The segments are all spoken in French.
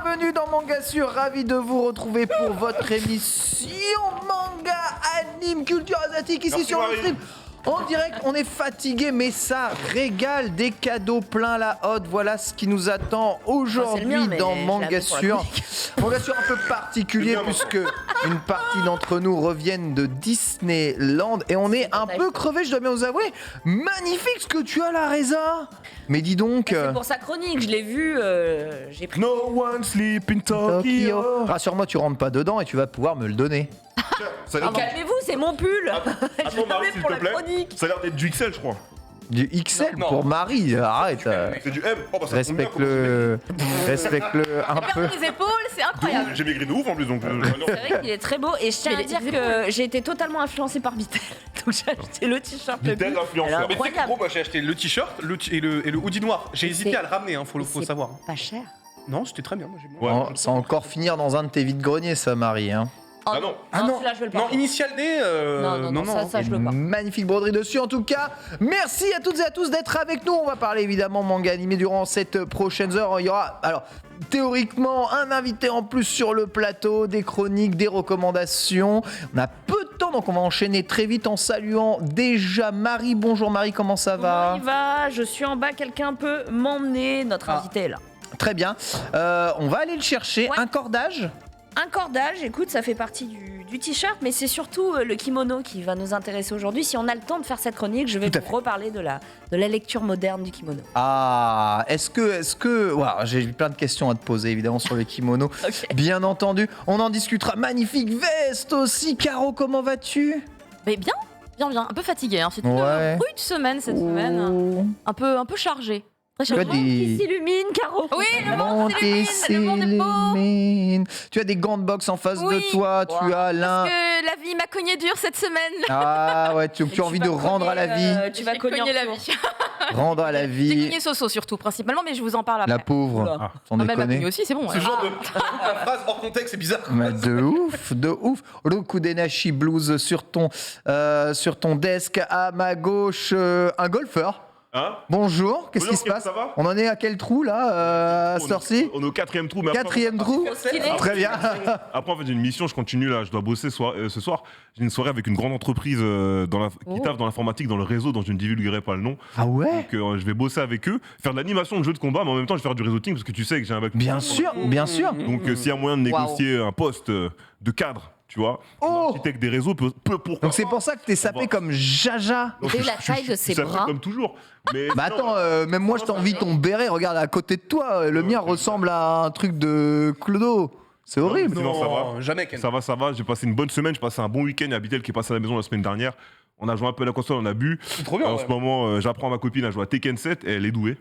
bienvenue dans Mangassure, ravi de vous retrouver pour votre émission manga, anime, culture asiatique ici sur le stream. En direct, on est fatigué, mais ça régale, des cadeaux plein la hotte. Voilà ce qui nous attend aujourd'hui dans Mangassure. Mangassure un peu particulier puisque une partie d'entre nous reviennent de Disneyland et on est un peu crevé, je dois bien vous avouer. Magnifique ce que tu as là, Reza. Mais dis donc. C'est pour sa chronique, je l'ai vu, j'ai pris. No one sleep in Tokyo. Rassure-moi, tu rentres pas dedans et tu vas pouvoir me le donner. Calmez-vous, c'est mon pull. Attends, Marie, s'il te plaît. Ça a l'air d'être du XL, je crois. Du XL Non. pour Marie, arrête. C'est du M. Oh, bah, ça Respecte-le un peu. Les épaules, c'est incroyable. J'ai maigri de ouf en plus, donc. C'est vrai qu'il est très beau et je tiens à dire que j'ai été totalement influencée par Bitel. Donc j'ai acheté le t-shirt. Bitel influenceur. Mais tu sais que gros, moi j'ai acheté le t-shirt et le hoodie noir. J'ai hésité à le ramener, hein, faut savoir. Pas cher. Non, c'était très bien. Moi, j'ai Ouais. Ça va encore finir dans un de tes vides-greniers, ça, Marie. Hein. Ah non. Celui-là, je veux le Non, porter. initial D. Non, ça, je veux pas. Magnifique broderie dessus. En tout cas, merci à toutes et à tous d'être avec nous. On va parler évidemment manga animé durant cette prochaine heure. Il y aura, alors, théoriquement, un invité en plus sur le plateau, des chroniques, des recommandations. On a peu de temps, donc on va enchaîner très vite en saluant déjà Marie. Bonjour Marie, comment ça va? Comment il va? Je suis en bas, quelqu'un peut m'emmener. Notre invité est là. Très bien. On va aller le chercher. Ouais. Un cordage. Un cordage, écoute, ça fait partie du t-shirt, mais c'est surtout le kimono qui va nous intéresser aujourd'hui. Si on a le temps de faire cette chronique, je vais Tout à vous reparler de la lecture moderne du kimono. Ah, est-ce que... Wow, j'ai plein de questions à te poser évidemment sur le kimono. Ok. Bien entendu, on en discutera. Magnifique veste aussi. Caro, comment vas-tu? Mais bien. Un peu fatigué. Hein. C'est une Ouais. rude semaine cette semaine. Oh. Un peu chargée. Très Tu as chargée. des... S'illumine, Caro. Oui, le monde s'illumine, le monde est beau. s'illumine. Tu as des gants de boxe en face Oui. de toi. Tu as l'un... Parce que la vie m'a cogné dur cette semaine. Ah ouais, tu as envie de rendre à la vie. Tu vas J'ai cogner la en vie. Rendre à la J'ai vie. cogné Soso surtout, principalement, mais je vous en parle après. La pauvre. Oula. Sans Même la déconner. cogné aussi, c'est bon. Ce ouais. genre de la phrase hors contexte, c'est bizarre. Mais de ouf, de ouf. Rokudenashi Blues sur ton desk. À ma gauche, un golfeur. Hein? Bonjour, qu'est-ce qui se passe? Ça va? On en est à quel trou là, à cette heure-ci? On est au 4ème trou, mais Quatrième trou? Très bien. Après, en fait, j'ai une mission, je continue là, je dois bosser ce soir. J'ai une soirée avec une grande entreprise qui taffe dans l'informatique, dans le réseau, dont je ne divulguerai pas le nom. Ah ouais? Donc, je vais bosser avec eux, faire de l'animation de jeux de combat, mais en même temps, je vais faire du réseauting parce que tu sais que j'ai un bac. Bien sûr, bien sûr. Donc, s'il y a moyen de négocier un poste de cadre, tu vois, Oh! architecte des réseaux, pourquoi Donc c'est pour ça que t'es sapé va. comme Jaja. Donc, T'as eu je- la taille de je ses suis sapé bras. comme toujours. Mais Bah sinon, attends, même moi je t'envie ton béret, regarde à côté de toi, le mien ressemble à un truc de Clodo. C'est horrible. Sinon, ça va. Jamais, Ken. Ça va. J'ai passé une bonne semaine. J'ai passé un bon week-end. Il y a Bitel qui est passé à la maison la semaine dernière. On a joué un peu à la console, on a bu. C'est trop bien. En ouais. ce moment, j'apprends à ma copine à jouer à Tekken 7 et elle est douée.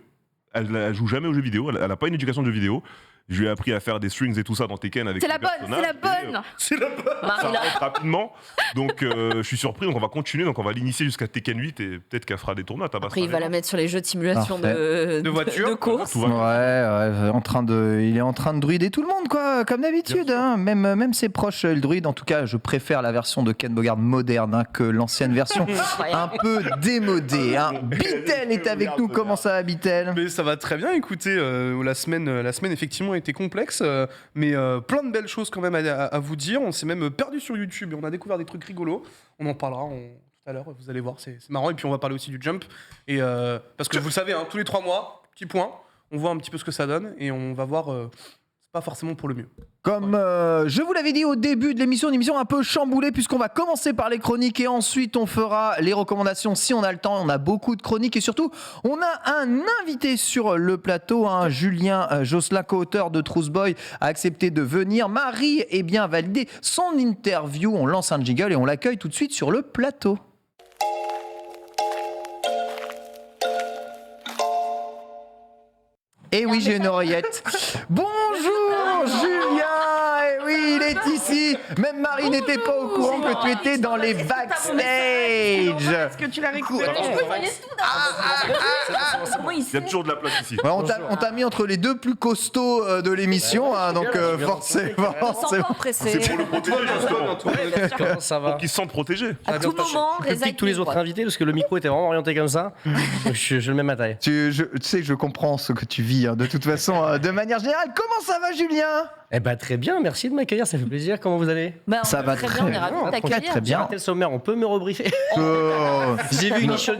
Elle joue jamais aux jeux vidéo. Elle a pas une éducation de jeux vidéo. Je lui ai appris à faire des strings et tout ça dans Tekken avec C'est les la bonne, personnages. c'est la bonne. C'est la bonne. Ça Marie, là. rentre rapidement. Donc, je suis surpris. Donc, on va continuer. Donc, on va l'initier jusqu'à Tekken 8 et peut-être qu'elle fera des tournois. Après, il va la mettre sur les jeux de simulation Parfait. de voiture. de course. Tout va. Il est en train de druider tout le monde, quoi, comme d'habitude. Hein. Même ses proches, le druide. En tout cas, je préfère la version de Ken Bogard moderne hein, que l'ancienne version un peu démodée. Hein. Bitel est avec nous. Comment ça va, Bitel? Mais ça va très bien, écoutez, la semaine effectivement a été complexe, mais plein de belles choses quand même à vous dire. On s'est même perdu sur YouTube et on a découvert des trucs rigolos. On en parlera tout à l'heure, vous allez voir, c'est marrant. Et puis on va parler aussi du Jump. Et, parce que vous le savez, hein, tous les 3 mois, petit point, on voit un petit peu ce que ça donne et on va voir, c'est pas forcément pour le mieux. Comme je vous l'avais dit au début de l'émission, une émission un peu chamboulée puisqu'on va commencer par les chroniques et ensuite on fera les recommandations si on a le temps. On a beaucoup de chroniques et surtout on a un invité sur le plateau, hein, Julien Josselin, co-auteur de Truth Boy, a accepté de venir. Marie est bien validé son interview. On lance un jingle et on l'accueille tout de suite sur le plateau. Et oui, j'ai une oreillette. Bonjour Julien. Et oui, il est ici. Marie. Même Marie n'était pas au courant que tu étais dans les backstage. Est-ce que tu l'as récupéré Comment il Il y a sait toujours de la place ici. Ouais, on t'a mis entre les deux plus costauds de l'émission, hein, donc forcément. On sent pas pressé. C'est pour le protéger, justement. Comment ça va? Pour qu'ils se sentent protégés. À tout moment, Plus petit que tous les autres invités parce que le micro était vraiment orienté comme ça. Donc je le mets ma taille. Tu sais, je comprends ce que tu vis, hein, de toute façon, de manière générale. Comment ça va, Julien? Eh ben très bien, merci de m'accueillir, ça fait plaisir. Comment vous allez? Ça va très très bien, on est ravis de bien. t'accueillir. Très bien. J'ai raté le sommaire, on peut me rebriefer? Oh. J'ai vu Initial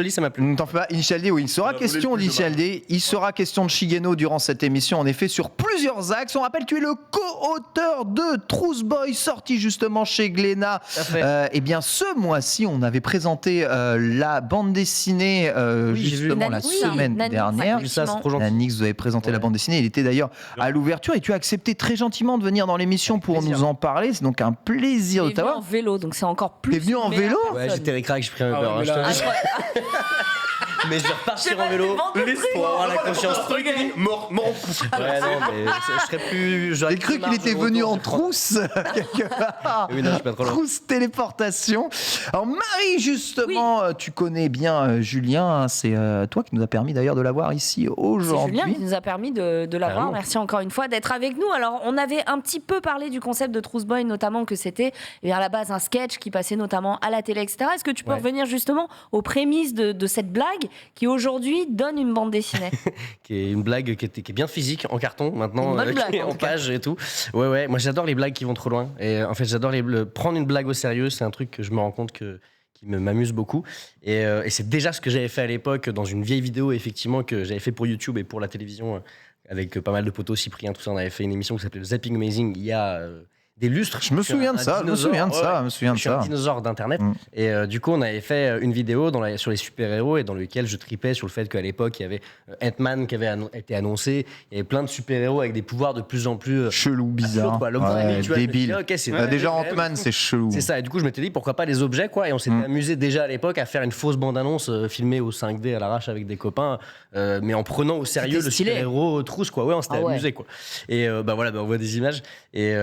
D, ça m'a plu. Ne t'en fais pas, Initial D, oui, il sera On a question volé le plus d'Initial D. Il sera question de Shigeno durant cette émission, en effet, sur plusieurs axes. On rappelle, tu es le co-auteur de Truth Boy, sorti justement chez Glénat. Tout à fait. Eh bien, ce mois-ci, on avait présenté la bande dessinée, j'ai vu. justement, la Nanix, semaine Nanix, dernière. J'ai vu ça, c'est trop gentil. Nanix, vous avez présenté la bande dessinée. Il était d'ailleurs à l'ouverture et tu as accepté très gentiment de venir dans l'émission pour Plaisir. nous en parler. C'est donc un plaisir de Il est venu en t'avoir. vélo, donc c'est encore plus. T'es venu en vélo Ouais, j'étais récrac, j'ai pris un Uber, hein, je te le dis. Mais je vais repartir en vélo pour avoir la conscience tranquille. Mort en coup. Ouais, non, mais je serais plus. J'ai cru qu'il était venu en trousse quelque part. Oui, non, je suis pas trop loin. Trousse téléportation. Alors Marie, justement, tu connais bien Julien. C'est toi qui nous a permis d'ailleurs de l'avoir ici C'est aujourd'hui. Julien qui nous a permis de l'avoir. Carrément. Merci encore une fois d'être avec nous. Alors, on avait un petit peu parlé du concept de Truth Boy, notamment que c'était à la base un sketch qui passait notamment à la télé, etc. Est-ce que tu peux Ouais. revenir justement aux prémices de cette blague qui aujourd'hui donne une bande dessinée? Qui est une blague qui est bien physique, en carton maintenant, Une bonne blague, qui est en en tout cas. page et tout. Ouais, moi j'adore les blagues qui vont trop loin. Et en fait, j'adore prendre une blague au sérieux, c'est un truc que je me rends compte qui m'amuse beaucoup. Et c'est déjà ce que j'avais fait à l'époque dans une vieille vidéo, effectivement, que j'avais fait pour YouTube et pour la télévision, avec pas mal de potos, Cyprien, tout ça. On avait fait une émission qui s'appelait Zapping Amazing il y a des lustres. Je me souviens de ça, je me souviens de ça, je me souviens de Je suis un ça. dinosaure d'internet. Mm. Et du coup, on avait fait une vidéo sur les super-héros et dans lequel je tripais sur le fait qu'à l'époque, il y avait Ant-Man qui avait été annoncé. Il y avait plein de super-héros avec des pouvoirs de plus en plus Chelou, bizarre, absurdes, quoi. L'homme ouais, dynamique, tu vois, je me débile. disais, ok, c'est Déjà vrai, Ant-Man, c'est chelou. c'est ça. Et du coup, je m'étais dit pourquoi pas les objets, quoi. Et on s'était amusé déjà à l'époque à faire une fausse bande-annonce filmée au 5D à l'arrache avec des copains, mais en prenant au sérieux C'était le stylé. super-héros trousse, quoi. Ouais, on s'était Ah ouais. amusé, quoi. Et voilà, on voit des images. Et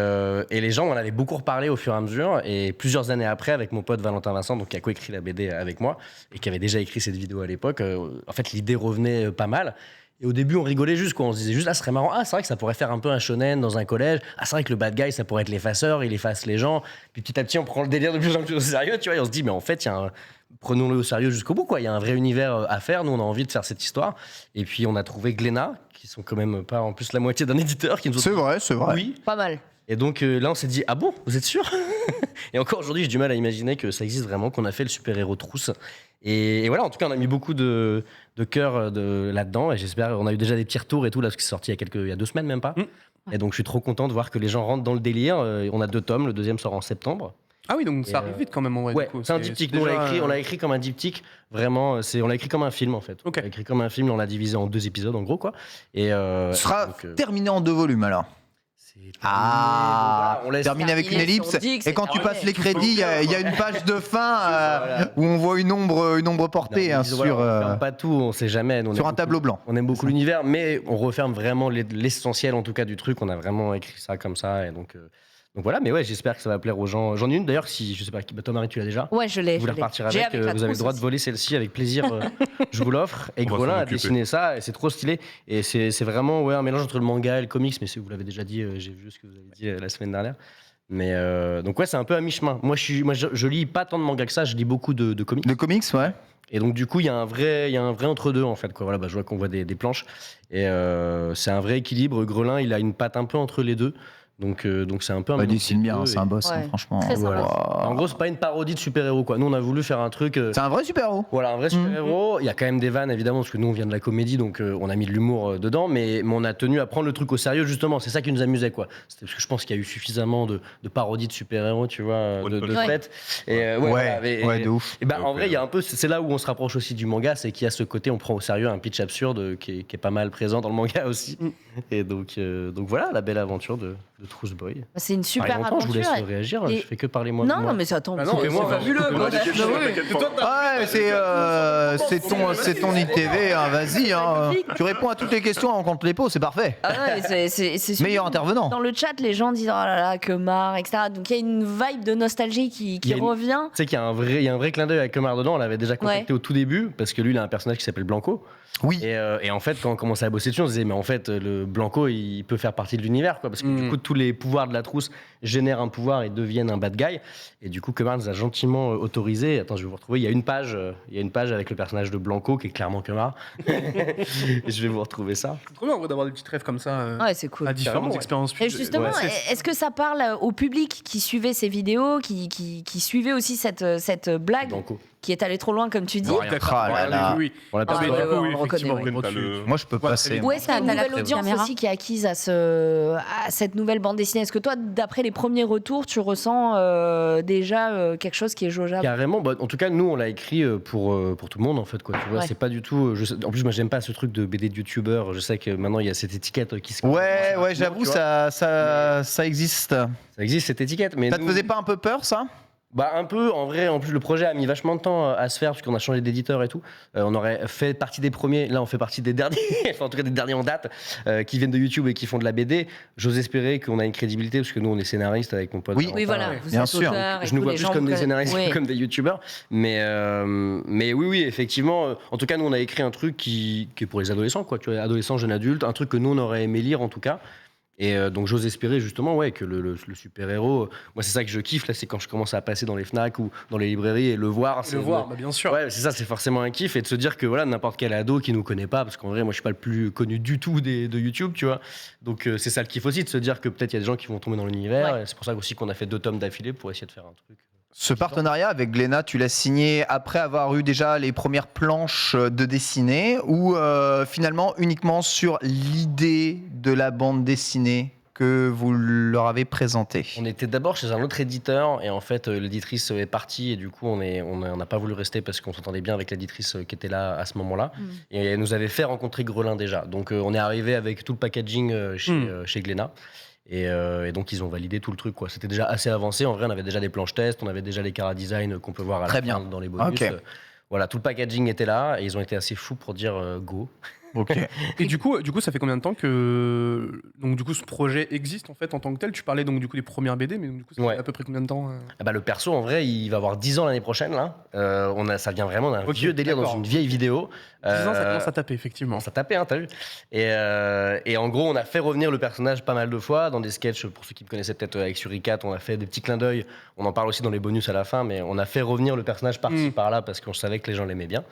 les gens, on en avait beaucoup reparlé au fur et à mesure. Et plusieurs années après, avec mon pote Valentin Vincent, donc qui a coécrit la BD avec moi et qui avait déjà écrit cette vidéo à l'époque, en fait, l'idée revenait pas mal. Et au début, on rigolait juste, quoi. On se disait juste, ah, ce serait marrant. Ah, c'est vrai que ça pourrait faire un peu un shonen dans un collège. Ah, c'est vrai que le bad guy, ça pourrait être l'effaceur, il efface les gens. Puis petit à petit, on prend le délire de plus en plus au sérieux, tu vois. Et on se dit, mais en fait, prenons-le au sérieux jusqu'au bout, quoi. Il y a un vrai univers à faire. Nous, on a envie de faire cette histoire. Et puis, on a trouvé Glénat, qui sont quand même pas en plus la moitié d'un éditeur, qui nous ont C'est vrai, c'est vrai. oui. Pas mal. Et donc là, on s'est dit, ah bon, vous êtes sûr? Et encore aujourd'hui, j'ai du mal à imaginer que ça existe vraiment, qu'on a fait le super-héros trousse. Et voilà, en tout cas, on a mis beaucoup de cœur là-dedans. Et j'espère, on a eu déjà des petits retours et tout, là, ce qui est sorti il y a 2 semaines, même pas. Et donc, je suis trop content de voir que les gens rentrent dans le délire. On a 2 tomes, le deuxième sort en septembre. Ah oui, donc ça Et, arrive vite quand même en vrai. Ouais, du coup. c'est un diptyque. Nous, on l'a écrit comme un diptyque. Vraiment, on l'a écrit comme un film, en fait. Ok. On l'a écrit comme un film, on l'a divisé en 2 épisodes, en gros, quoi. Et, Ce sera donc, terminé en 2 volumes alors. c'est Ah, terminé, donc voilà, on laisse terminé avec une terminé, ellipse. si on dit que Et c'est quand tu terminé. passes les crédits, il y a une page de fin Voilà. où on voit une ombre portée Non, hein, mais voilà, sur, on ferme pas tout, on sait jamais. Nous, on sur aime un beaucoup- tableau blanc. On aime beaucoup l'univers, mais on referme vraiment l'essentiel en tout cas du truc. On a vraiment écrit ça comme ça, et donc voilà. Mais ouais, j'espère que ça va plaire aux gens. J'en ai une d'ailleurs, si je sais pas, toi Marie, tu l'as déjà. Ouais, je l'ai. Vous voulez je l'ai. repartir J'ai avec, la vous avez le trousse droit de aussi. voler celle-ci avec plaisir. Je vous l'offre. Et On va Grelin s'en a occuper. dessiné ça, et c'est trop stylé. Et c'est vraiment un mélange entre le manga et le comics. Mais vous l'avez déjà dit, j'ai vu ce que vous avez dit la semaine dernière. Mais donc ouais, c'est un peu à mi-chemin. Moi, je lis pas tant de manga que ça. Je lis beaucoup de comics. De comics, ouais. Et donc, du coup, il y a un vrai entre-deux, en fait, quoi. Voilà, je vois qu'on voit des planches. Et c'est un vrai équilibre. Grelin, il a une patte un peu entre les deux. Donc c'est un peu un Bah, il mélange dessine des bien, deux, c'est et- un boss, hein, Ouais. franchement. Très sympa. Wow. En gros, c'est pas une parodie de super-héros, quoi. Nous, on a voulu faire un truc. C'est un vrai super-héros. Voilà, un vrai super-héros. Il y a quand même des vannes, évidemment, parce que nous, on vient de la comédie, donc on a mis de l'humour dedans, mais on a tenu à prendre le truc au sérieux, justement. C'est ça qui nous amusait, quoi. C'était parce que je pense qu'il y a eu suffisamment de parodies de super-héros, tu vois, Ouais, de ouais. faites. Et voilà, Ouais, de ouf. et ben, en Ok, vrai, il y a un peu, c'est là où on se rapproche aussi du manga, c'est qu'il y a ce côté, on prend au sérieux un pitch absurde qui est pas mal présent dans le manga aussi. Et donc voilà, la belle aventure de de Truth Boy. C'est une Parlez super longtemps, je vous laisse aventure. réagir. Et- Je fais que parler moi. Non, moi. mais attends, Ah non, c'est mais moi, fabuleux. on a des questions, t'inquiète pas. Ouais, c'est ton ITV, hein, vas-y. Hein. Tu réponds à toutes les questions, on compte les pots, c'est parfait. Ah ouais, c'est super. Meilleur intervenant. Dans le chat, les gens disent oh là là, que marre, etc. Donc il y a une vibe de nostalgie qui Il y a une- revient. Tu sais qu'il y a un vrai clin d'œil avec Kemar dedans. On l'avait déjà contacté au tout début parce que lui, il a un personnage qui s'appelle Blanco. Oui. Et en fait, quand on commençait à bosser dessus, on se disait, mais en fait, le Blanco, il peut faire partie de l'univers, quoi. Parce que du coup, tous les pouvoirs de la trousse génèrent un pouvoir et deviennent un bad guy. Et du coup, Kemar nous a gentiment autorisé. Attends, je vais vous retrouver. Il y a une page avec le personnage de Blanco qui est clairement Kemar. Je vais vous retrouver ça. C'est trop bien en vrai d'avoir des petites rêves comme ça Ouais, c'est cool. à différentes Carrément, ouais. expériences. Et justement, Ouais. est-ce que ça parle au public qui suivait ces vidéos, qui suivait aussi cette blague Blanco. qui est allée trop loin, comme tu dis? Non, rien. Ah là là. Oui, On l'a Ah, perdu. ouais, du coup, on oui, le reconnaît, effectivement, ouais. oui. T'as le- Moi, je peux Ouais, passer. Ou est-ce qu'il y a une T'as la nouvelle audience caméra. aussi qui est acquise à cette nouvelle bande dessinée? Est-ce que toi, d'après les premiers retours, tu ressens déjà quelque chose qui est jaugeable? Carrément. Bah, en tout cas, nous, on l'a écrit pour tout le monde, en fait. Quoi, tu vois, Ouais. c'est pas du tout. En plus, moi, j'aime pas ce truc de BD de youtubeur. Je sais que maintenant, il y a cette étiquette qui se. Ouais, j'avoue, Tu vois. ça existe. Ça existe, cette étiquette. Mais Ça te nous- faisait pas un peu peur, ça? Bah un peu, en vrai, en plus le projet a mis vachement de temps à se faire puisqu'on a changé d'éditeur et tout. On aurait fait partie des premiers, là on fait partie des derniers, enfin en tout cas des derniers en date, qui viennent de YouTube et qui font de la BD. J'ose espérer qu'on a une crédibilité parce que nous on est scénaristes avec mon pote. Oui. Valentin. Oui, voilà, ouais. vous Bien êtes sûr. auteur et Je nous tout, vois les plus gens comme vous des connaissent. scénaristes Oui. que comme des youtubeurs. Mais oui, effectivement. En tout cas, nous on a écrit un truc qui est pour les adolescents, quoi. Tu vois, adolescents, jeunes adultes, un truc que nous on aurait aimé lire en tout cas. Et donc j'ose espérer justement que le super-héros, moi c'est ça que je kiffe là, c'est quand je commence à passer dans les FNAC ou dans les librairies et le voir. Le voir, bah, bien sûr. Ouais, c'est ça, c'est forcément un kiff et de se dire que voilà, n'importe quel ado qui nous connaît pas, parce qu'en vrai moi je suis pas le plus connu du tout de YouTube, tu vois. Donc c'est ça le kiff aussi, de se dire que peut-être il y a des gens qui vont tomber dans l'univers. Ouais. Et c'est pour ça aussi qu'on a fait 2 tomes d'affilée pour essayer de faire un truc. Ce partenariat avec Glénat, tu l'as signé après avoir eu déjà les premières planches de dessinée ou finalement uniquement sur l'idée de la bande dessinée que vous leur avez présentée? On était d'abord chez un autre éditeur et en fait l'éditrice est partie et du coup on n'a pas voulu rester parce qu'on s'entendait bien avec l'éditrice qui était là à ce moment-là et elle nous avait fait rencontrer Grelin déjà. Donc on est arrivé avec tout le packaging chez Glénat. Et donc ils ont validé tout le truc, quoi. C'était déjà assez avancé. En vrai, on avait déjà des planches tests, on avait déjà les chara design qu'on peut voir à Très la bien. fin dans les bonus. Ok. Voilà, tout le packaging était là et ils ont été assez fous pour dire go. Ok. Et du coup, ça fait combien de temps que donc du coup ce projet existe en fait en tant que tel? Tu parlais donc du coup des premières BD, mais donc, du coup ça Ouais. fait à peu près combien de temps Ah bah, le perso, en vrai, il va avoir 10 ans l'année prochaine là. Ça vient vraiment d'un Ok, vieux délire dans d'accord. une vieille vidéo. 10 ans, ça Euh, commence à taper effectivement. Ça tapait, hein, t'as vu. Et en gros, on a fait revenir le personnage pas mal de fois dans des sketchs. Pour ceux qui me connaissaient peut-être avec Suricat, on a fait des petits clins d'œil. On en parle aussi dans les bonus à la fin, mais on a fait revenir le personnage par-ci, par-là parce qu'on savait que les gens l'aimaient bien.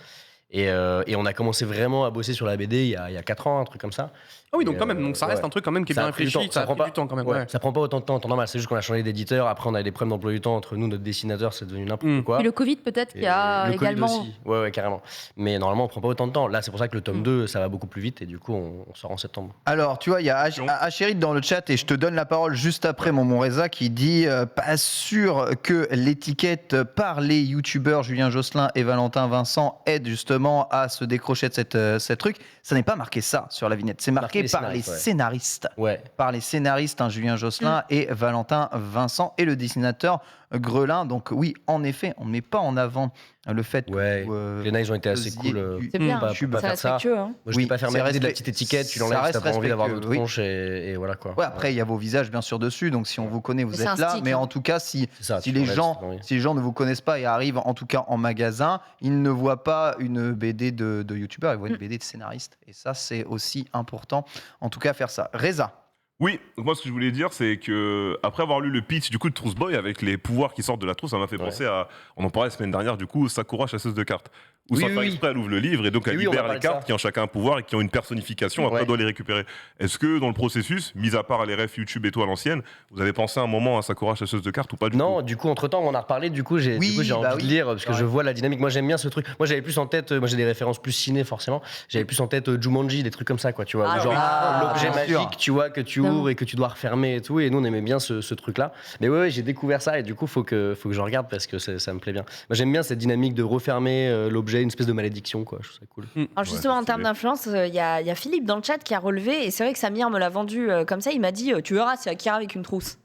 Et on a commencé vraiment à bosser sur la BD il y a 4 ans, un truc comme ça. Ah oui, donc Et, quand même, donc ça reste ouais. un truc quand même qui est Ça bien a pris du réfléchi, temps, ça a ça prend pris pas- du temps quand même. Ouais, Ouais. ça prend pas autant de temps, en temps normal. C'est juste qu'on a changé d'éditeur. Après, on a eu des problèmes d'emploi du temps entre nous, notre dessinateur, c'est devenu n'importe quoi. Et le Covid, peut-être, qui a Et le Covid également. aussi. Ouais, carrément. Mais normalement, on prend pas autant de temps. Là, c'est pour ça que le tome 2, ça va beaucoup plus vite et du coup, on sort en septembre. Alors, tu vois, il y a Achérid dans le chat et je te donne la parole juste après, mon Reza, qui dit pas sûr que l'étiquette par les youtubeurs Julien Josselin et Valentin Vincent aide justement à se décrocher de cette truc. Ça n'est pas marqué ça sur la vignette, c'est marqué les par les scénaristes, ouais. scénaristes. Ouais. Par les scénaristes, hein, Julien Josselin et Valentin Vincent et le dessinateur Grelin. Donc oui, en effet, on ne met pas en avant le fait Ouais. que Les nains, ils ont été assez faisiez cool. du- C'est bien, pas c'est faire ça. respectueux. Hein. Moi, je Oui, dis pas faire c'est merder de la respect- petite étiquette, tu ça l'enlèves si reste t'as pas envie d'avoir respectueux, votre oui. tronche et voilà quoi. Ouais, après, il y a vos visages bien sûr dessus, donc si on vous connaît, vous Mais c'est êtes un là. stick, Mais hein. en tout cas, si C'est ça, si tu les l'enlèves gens, si t'as envie. si les gens ne vous connaissent pas et arrivent en tout cas en magasin, ils ne voient pas une BD de youtubeur, ils voient une BD de scénariste. Et ça, c'est aussi important, en tout cas, faire ça. Reza. Oui, donc moi ce que je voulais dire, c'est que après avoir lu le pitch du coup de Trousse Boy avec les pouvoirs qui sortent de la trousse, ça m'a fait Ouais. penser à, on en parlait la semaine dernière, du coup, Sakura chasseuse de cartes. Où Oui, sans oui, faire oui. exprès, elle ouvre le livre et donc elle Oui, on a libère parlé les de ça. cartes qui ont chacun un pouvoir et qui ont une personnification, après Ouais. elle doit les récupérer. Est-ce que dans le processus, mis à part les refs YouTube et tout à l'ancienne, vous avez pensé un moment à Sakura chasseuse de cartes ou pas du Non, tout du coup, entre temps, on en a reparlé. Du coup, j'ai Oui, envie bah de oui. lire parce que Ouais. je vois la dynamique. Moi, j'aime bien ce truc. Moi, j'avais plus en tête. Moi, j'ai des références plus ciné, forcément. J'avais plus en tête Jumanji, des trucs comme ça, quoi. Tu vois, Ah, genre oui. l'objet bien sûr. magique, tu vois, que tu Évidemment. ouvres et que tu dois refermer et tout. Et nous, on aimait bien ce truc-là. Mais ouais, j'ai découvert ça et du coup, faut que je regarde parce que ça me plaît bien. Moi, j'aime bien cette dynamique de refermer l'objet objet, une espèce de malédiction, quoi. Je trouve ça cool. Alors justement, Ouais, en termes stylé. d'influence, il y a Philippe dans le chat qui a relevé, et c'est vrai que Samir me l'a vendu comme ça, il m'a dit, tu verras, c'est Akira avec une trousse.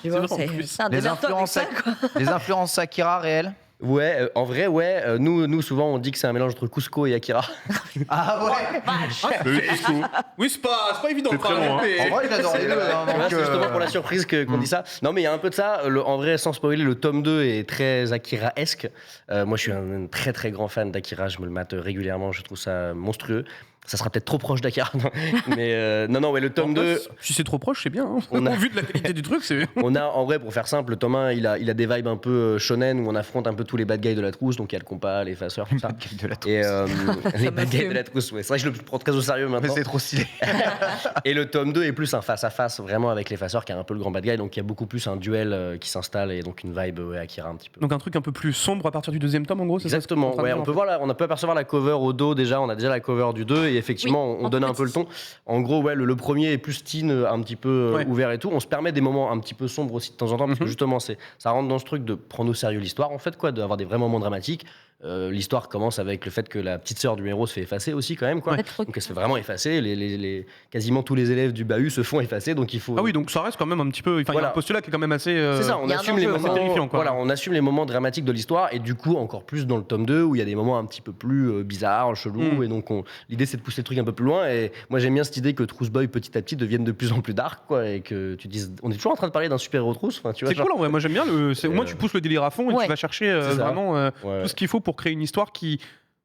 Tu vois, vrai, en plus. c'est un Les démerde-toi avec influences, ça, quoi. les influences Akira réelles. Ouais, en vrai, ouais. Nous, souvent, on dit que c'est un mélange entre Cusco et Akira. Ah ouais. Le Cusco. Oui, c'est pas évident. C'est très quand même, long, hein. mais- En vrai, j'adore les deux. hein, Voilà, donc, c'est justement pour la surprise qu'on dit ça. Non, mais il y a un peu de ça. En vrai, sans spoiler, le tome 2 est très Akira-esque. Moi, je suis un très très grand fan d'Akira. Je me le mate régulièrement. Je trouve ça monstrueux. Ça sera peut-être trop proche d'Akira. Mais non, ouais, le tome 2. Si c'est trop proche, c'est bien. Hein. On a- Au vu de la qualité du truc, c'est. On a, en vrai, pour faire simple, le tome 1, il a des vibes un peu shonen où on affronte un peu tous les bad guys de la trousse. Donc il y a le compas, les faceurs, tout ça. de la Et les bad guys m'assume. de la trousse, ouais. C'est vrai que je le prends très au sérieux Mais maintenant. c'est trop stylé. Et le tome 2 est plus un face-à-face vraiment avec les faceurs, qui est un peu le grand bad guy. Donc il y a beaucoup plus un duel qui s'installe et donc une vibe Akira un petit peu. Donc un truc un peu plus sombre à partir du deuxième tome, en gros, c'est ça Exactement, ouais, on peut apercevoir la cover au dos déjà, on a déjà la cover du 2 et effectivement Oui, on en donne un petit. peu le ton. En gros, ouais, le premier est plus teen, un petit peu Ouais. ouvert et tout. On se permet des moments un petit peu sombres aussi de temps en temps parce que Mhm. justement ça rentre dans ce truc de prendre au sérieux l'histoire en fait, quoi, d'avoir des vrais moments dramatiques. L'histoire commence avec le fait que la petite sœur du héros se fait effacer aussi quand même, quoi. Ouais, trop Donc elle se fait vraiment effacer, quasiment tous les élèves du bahut se font effacer, donc il faut... Ah oui, donc ça reste quand même un petit peu. Enfin, il y a Voilà. un postulat qui est quand même assez. C'est ça, on il y a un assume les enjeu, moments, c'est terrifiant, quoi. Voilà, on assume les moments dramatiques de l'histoire et du coup encore plus dans le tome 2 où il y a des moments un petit peu plus bizarres, chelous Mm. et donc l'idée c'est de pousser le truc un peu plus loin et moi j'aime bien cette idée que Trousse Boy petit à petit devienne de plus en plus dark, quoi, et que tu dises on est toujours en train de parler d'un super-héros trousse, enfin tu vois. C'est cool, en vrai. Moi j'aime bien. Au moins tu pousses le délire à fond et Ouais. tu vas chercher C'est ça. vraiment Ouais. tout ce qu'il faut pour créer une histoire qui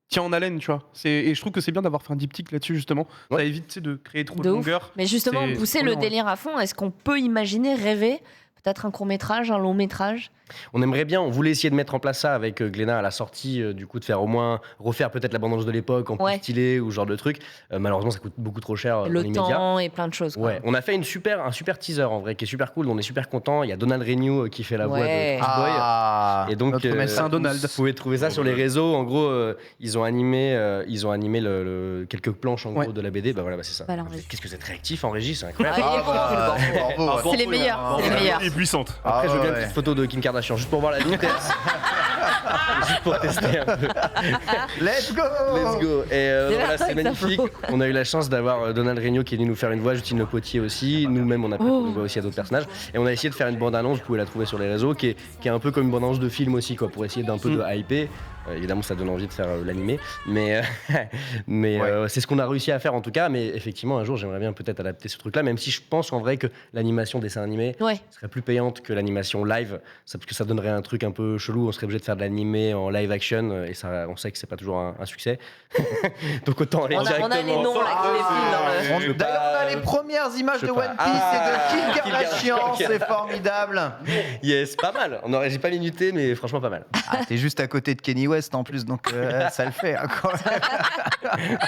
tient en haleine, tu vois. Et je trouve que c'est bien d'avoir fait un diptyque là-dessus justement. Ça Ouais. évite tu sais, de créer trop De de ouf. longueur. Mais justement, C'est pousser trop le bien, ouais. délire à fond, est-ce qu'on peut imaginer, rêver peut-être un court-métrage, un long-métrage? On aimerait bien, on voulait essayer de mettre en place ça avec Glénat à la sortie, du coup de faire au moins refaire peut-être la bande-annonce de l'époque en Ouais. plus stylé ou ce genre de truc. Malheureusement ça coûte beaucoup trop cher dans Le l'immédiat. temps et plein de choses. quoi. Ouais, on a fait un super teaser en vrai qui est super cool, on est super content. Il y a Donald Renew qui fait la voix Ouais. de Trousse Boy. Ah, Et donc, notre médecin Saint Donald. vous pouvez trouver ça sur les réseaux. En gros, ils ont animé quelques planches en Ouais. gros de la BD. Bah voilà, bah, c'est ça. Voilà, en régie. Qu'est-ce que c'est réactif en régie, c'est incroyable. Ah, il est bon, le bon. bravo. C'est les meilleurs, c'est les meilleurs. Et puissante. Après, je veux bien une ouais. petite photo de Kim Kardashian juste pour voir la vitesse. Juste pour tester un peu. Let's go. Let's go. Et voilà, c'est avec sa magnifique. flow. On a eu la chance d'avoir Donald Renew qui est venu nous faire une voix, Justine Le Potier aussi. Nous-mêmes, on a fait une voix aussi à d'autres personnages. Et on a essayé de faire une bande-annonce, vous pouvez la trouver sur les réseaux, qui est un peu comme une bande-annonce de film aussi, quoi, pour essayer d'un peu de hyper. Évidemment, ça donne envie de faire l'animé. Mais, c'est ce qu'on a réussi à faire en tout cas. Mais effectivement, un jour, j'aimerais bien peut-être adapter ce truc-là, même si je pense en vrai que l'animation dessin animé Ouais. serait plus payante que l'animation live, parce que ça donnerait un truc un peu chelou. On serait obligé de faire de l'animé en live action et ça, on sait que c'est pas toujours un succès. Donc autant aller On a directement. les noms là qui défilent dans le. Je veux D'ailleurs, on pas- a les premières images je de veux One pas. Piece et de Kim Kim Kardashian, Kardashian. c'est formidable. Yes, pas mal. J'ai pas minuté, mais franchement pas mal. Ah, t'es juste à côté de Kenny West en plus, donc ça le fait hein, quand même.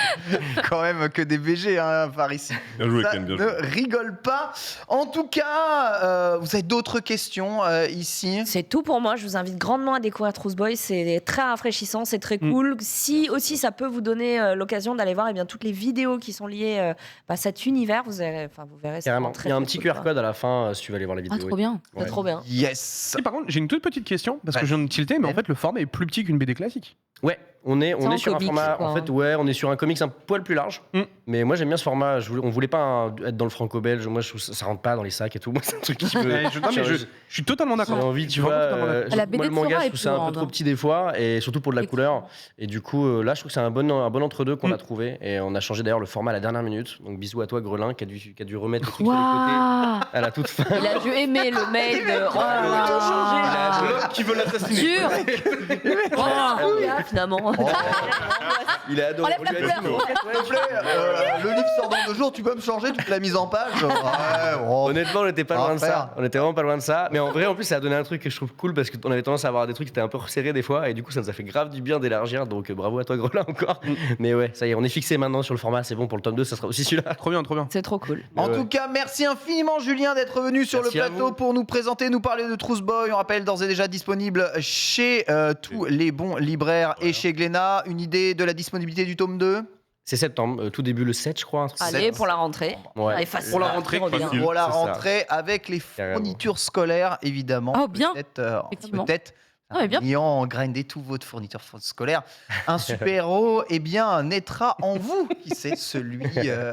Quand même que des BG hein, par ici. Bien joué, Ça Ken, bien ne joué. rigole pas. En tout cas, vous avez d'autres questions ici? C'est tout pour moi. Je vous invite grandement à découvrir Trousse Boy. C'est très rafraîchissant, c'est très cool. Si aussi ça peut vous donner l'occasion d'aller voir toutes les vidéos qui sont liées à cet univers, vous verrez. C'est Carrément. vraiment très, Il y a un très petit cool, QR quoi. code à la fin si tu veux aller voir la vidéo. Ah, trop bien. C'est trop bien. Yes. Et par contre, j'ai une toute petite question parce que Ouais. je viens de tilter, mais en fait, le format est plus petit qu'une BD classique. Ouais, on est en sur un comics, format. quoi, En fait, ouais, on est sur un comics un poil plus large. Mm. Mais moi, j'aime bien ce format. On voulait pas être dans le franco-belge. Moi, je trouve ça rentre pas dans les sacs et tout. Moi, c'est un truc qui me. Non, mais je suis totalement J'ai d'accord. envie, tu Je suis vois. vraiment totalement d'accord. La moi, BD le de manga, Sora je est trouve ça un plus peu trop grande. petit des fois, et surtout pour de la couleur. Et du coup, là, je trouve que c'est un bon entre-deux qu'on a trouvé. Et on a changé d'ailleurs le format à la dernière minute. Donc, bisous à toi, Grelin, qui a dû remettre le truc sur les côtés Waouh. à la toute fin. Il a dû aimer le mail de. Oh là là. L'homme qui veut l'assassiner. Dur. Ah, finalement. Il a adoré. Enlève la On lui a dit couleur. non. S'il te plaît, le livre sort dans 2 jours, tu peux me changer toute la mise en page? Ouais, bon. Honnêtement, on était pas loin de Frère. ça. On était vraiment pas loin de ça. Mais en vrai, en plus, ça a donné un truc que je trouve cool parce qu'on avait tendance à avoir des trucs qui étaient un peu resserrés des fois. Et du coup, ça nous a fait grave du bien d'élargir. Donc, bravo à toi, Grelin, encore. Mais ouais, ça y est, on est fixé maintenant sur le format. C'est bon pour le tome 2, ça sera aussi celui-là. Trop bien, trop bien. C'est trop cool. En Ouais. tout cas, merci infiniment Julien d'être venu sur Merci le à plateau vous. pour nous présenter, nous parler de Trousse Boy. On rappelle d'ores et déjà disponible chez tous les bons libraires et chez Glénat. Une idée de la disponibilité du tome 2 C'est septembre, tout début le 7, je crois. un truc comme ça. Allez, pour la rentrée. Ouais. Allez, facile. Pour la rentrée, Revient. facile. pour la c'est ça. rentrée avec les Carrément. fournitures scolaires évidemment. Oh, bien. Peut-être, Effectivement. peut-être Ah, mais bien. Ayant grindé tous votre fournitures scolaires, un super-héros, eh bien, naîtra en vous. Qui c'est celui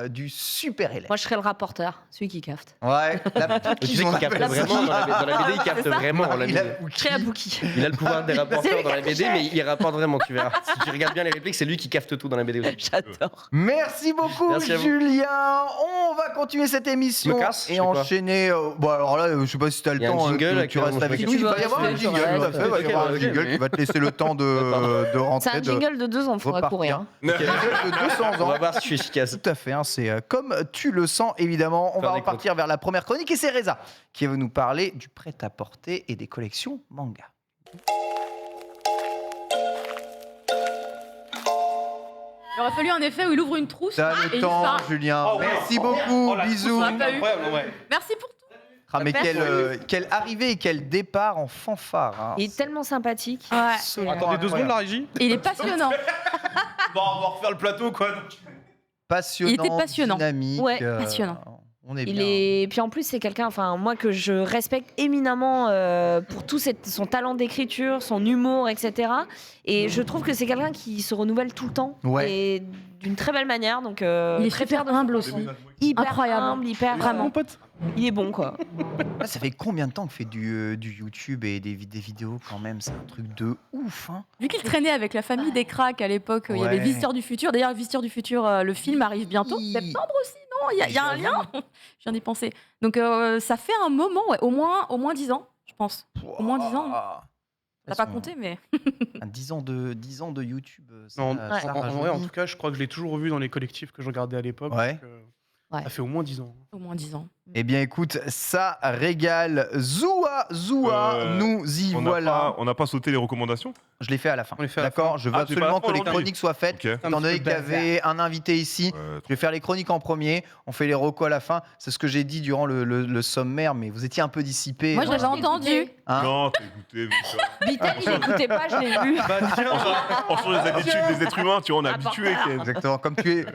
du super-élève. Moi, je serais le rapporteur, celui qui cafte. Ouais, la Tu sais qu'il capte vraiment dans la BD, il capte vraiment. on l'a mis. Je serais Abouki. Il a le pouvoir des rapporteurs dans la BD, mais il rapporte vraiment, tu verras. Si tu regardes bien les répliques, c'est lui qui capte tout dans la BD aussi. J'adore. Merci beaucoup, Merci à vous. Julien. On va continuer cette émission Je me casse, et je fais quoi enchaîner. Bon, alors là, je sais pas si tu as le Il y a un temps. jingle tu avec restes avec je nous. me Il va y casse. avoir un Ouais, jingle. ouais, Tout à fait. Il va y avoir un ok, jingle ok. qui va te laisser le temps de C'est rentrer. un jingle de 2 ans, faudra repartir. courir. hein. Un jingle de 200 On ans. va voir si je suis efficace. Tout à fait, hein, c'est comme tu le sens, évidemment. On Faire va des repartir vers la première chronique et c'est Reza qui va nous parler du prêt-à-porter et des collections manga. Il aurait fallu un effet où il ouvre une trousse. T'as et le il temps, part. Julien. Merci beaucoup, bisous. trousse, pas eu. Ouais. Merci pour tout. Ah, mais quelle arrivée et quel départ en fanfare. Hein. Il est tellement sympathique. Absolument Attendez 2 secondes, incroyable. la régie. Et il est passionnant. Bon, on va refaire le plateau, quoi. Passionnant, Il était passionnant. dynamique. Ouais, passionnant. On est Il bien. est... Puis en plus, c'est quelqu'un, enfin, moi que je respecte éminemment pour tout son talent d'écriture, son humour, etc. Et je trouve que c'est quelqu'un qui se renouvelle tout le temps. Ouais. Et d'une très belle manière. Donc, Il est très super fier de humble aussi. hyper Incroyable. humble, hyper Vraiment. Mon pote. Il est bon, quoi. Ah, ça fait combien de temps qu'il fait du YouTube et des vidéos quand même? C'est un truc de ouf. Hein. Vu qu'il traînait avec la famille des cracks à l'époque, il y avait Ouais. Visiteurs du futur. D'ailleurs, Visiteurs du futur, le film arrive bientôt. Oui. Septembre aussi, non? Il y a un lien. Je viens d'y penser. Donc, ça fait un moment, ouais, au moins 10 ans, je pense. Au moins 10 ans. T'as pas compté, mais. 10 ans de YouTube. Ça, Non, ça en vrai, en rajeunit. tout cas, je crois que je l'ai toujours revu dans les collectifs que je regardais à l'époque. Ouais. donc, Ouais. Ça fait au moins 10 ans. Au moins 10 ans. Eh bien, écoute, ça régale. Zoua, nous y voilà. On n'a pas sauté les recommandations. Je l'ai fait à la fin. On les fait à la D'accord. fin. Je veux Ah, c'est pas absolument la fin que les aujourd'hui. chroniques soient faites. Ok. Étant donné qu'il y avait un invité ici, je vais faire les chroniques en premier. On fait les recos à la fin. C'est ce que j'ai dit durant le sommaire, mais vous étiez un peu dissipé. Moi, je l'avais entendu. Hein. Non, t'as écouté. Vital, il n'écoutait pas, je l'ai vu. Bah, tiens, On change les habitudes des êtres humains, tu vois, on est habitué. Exactement. Comme tu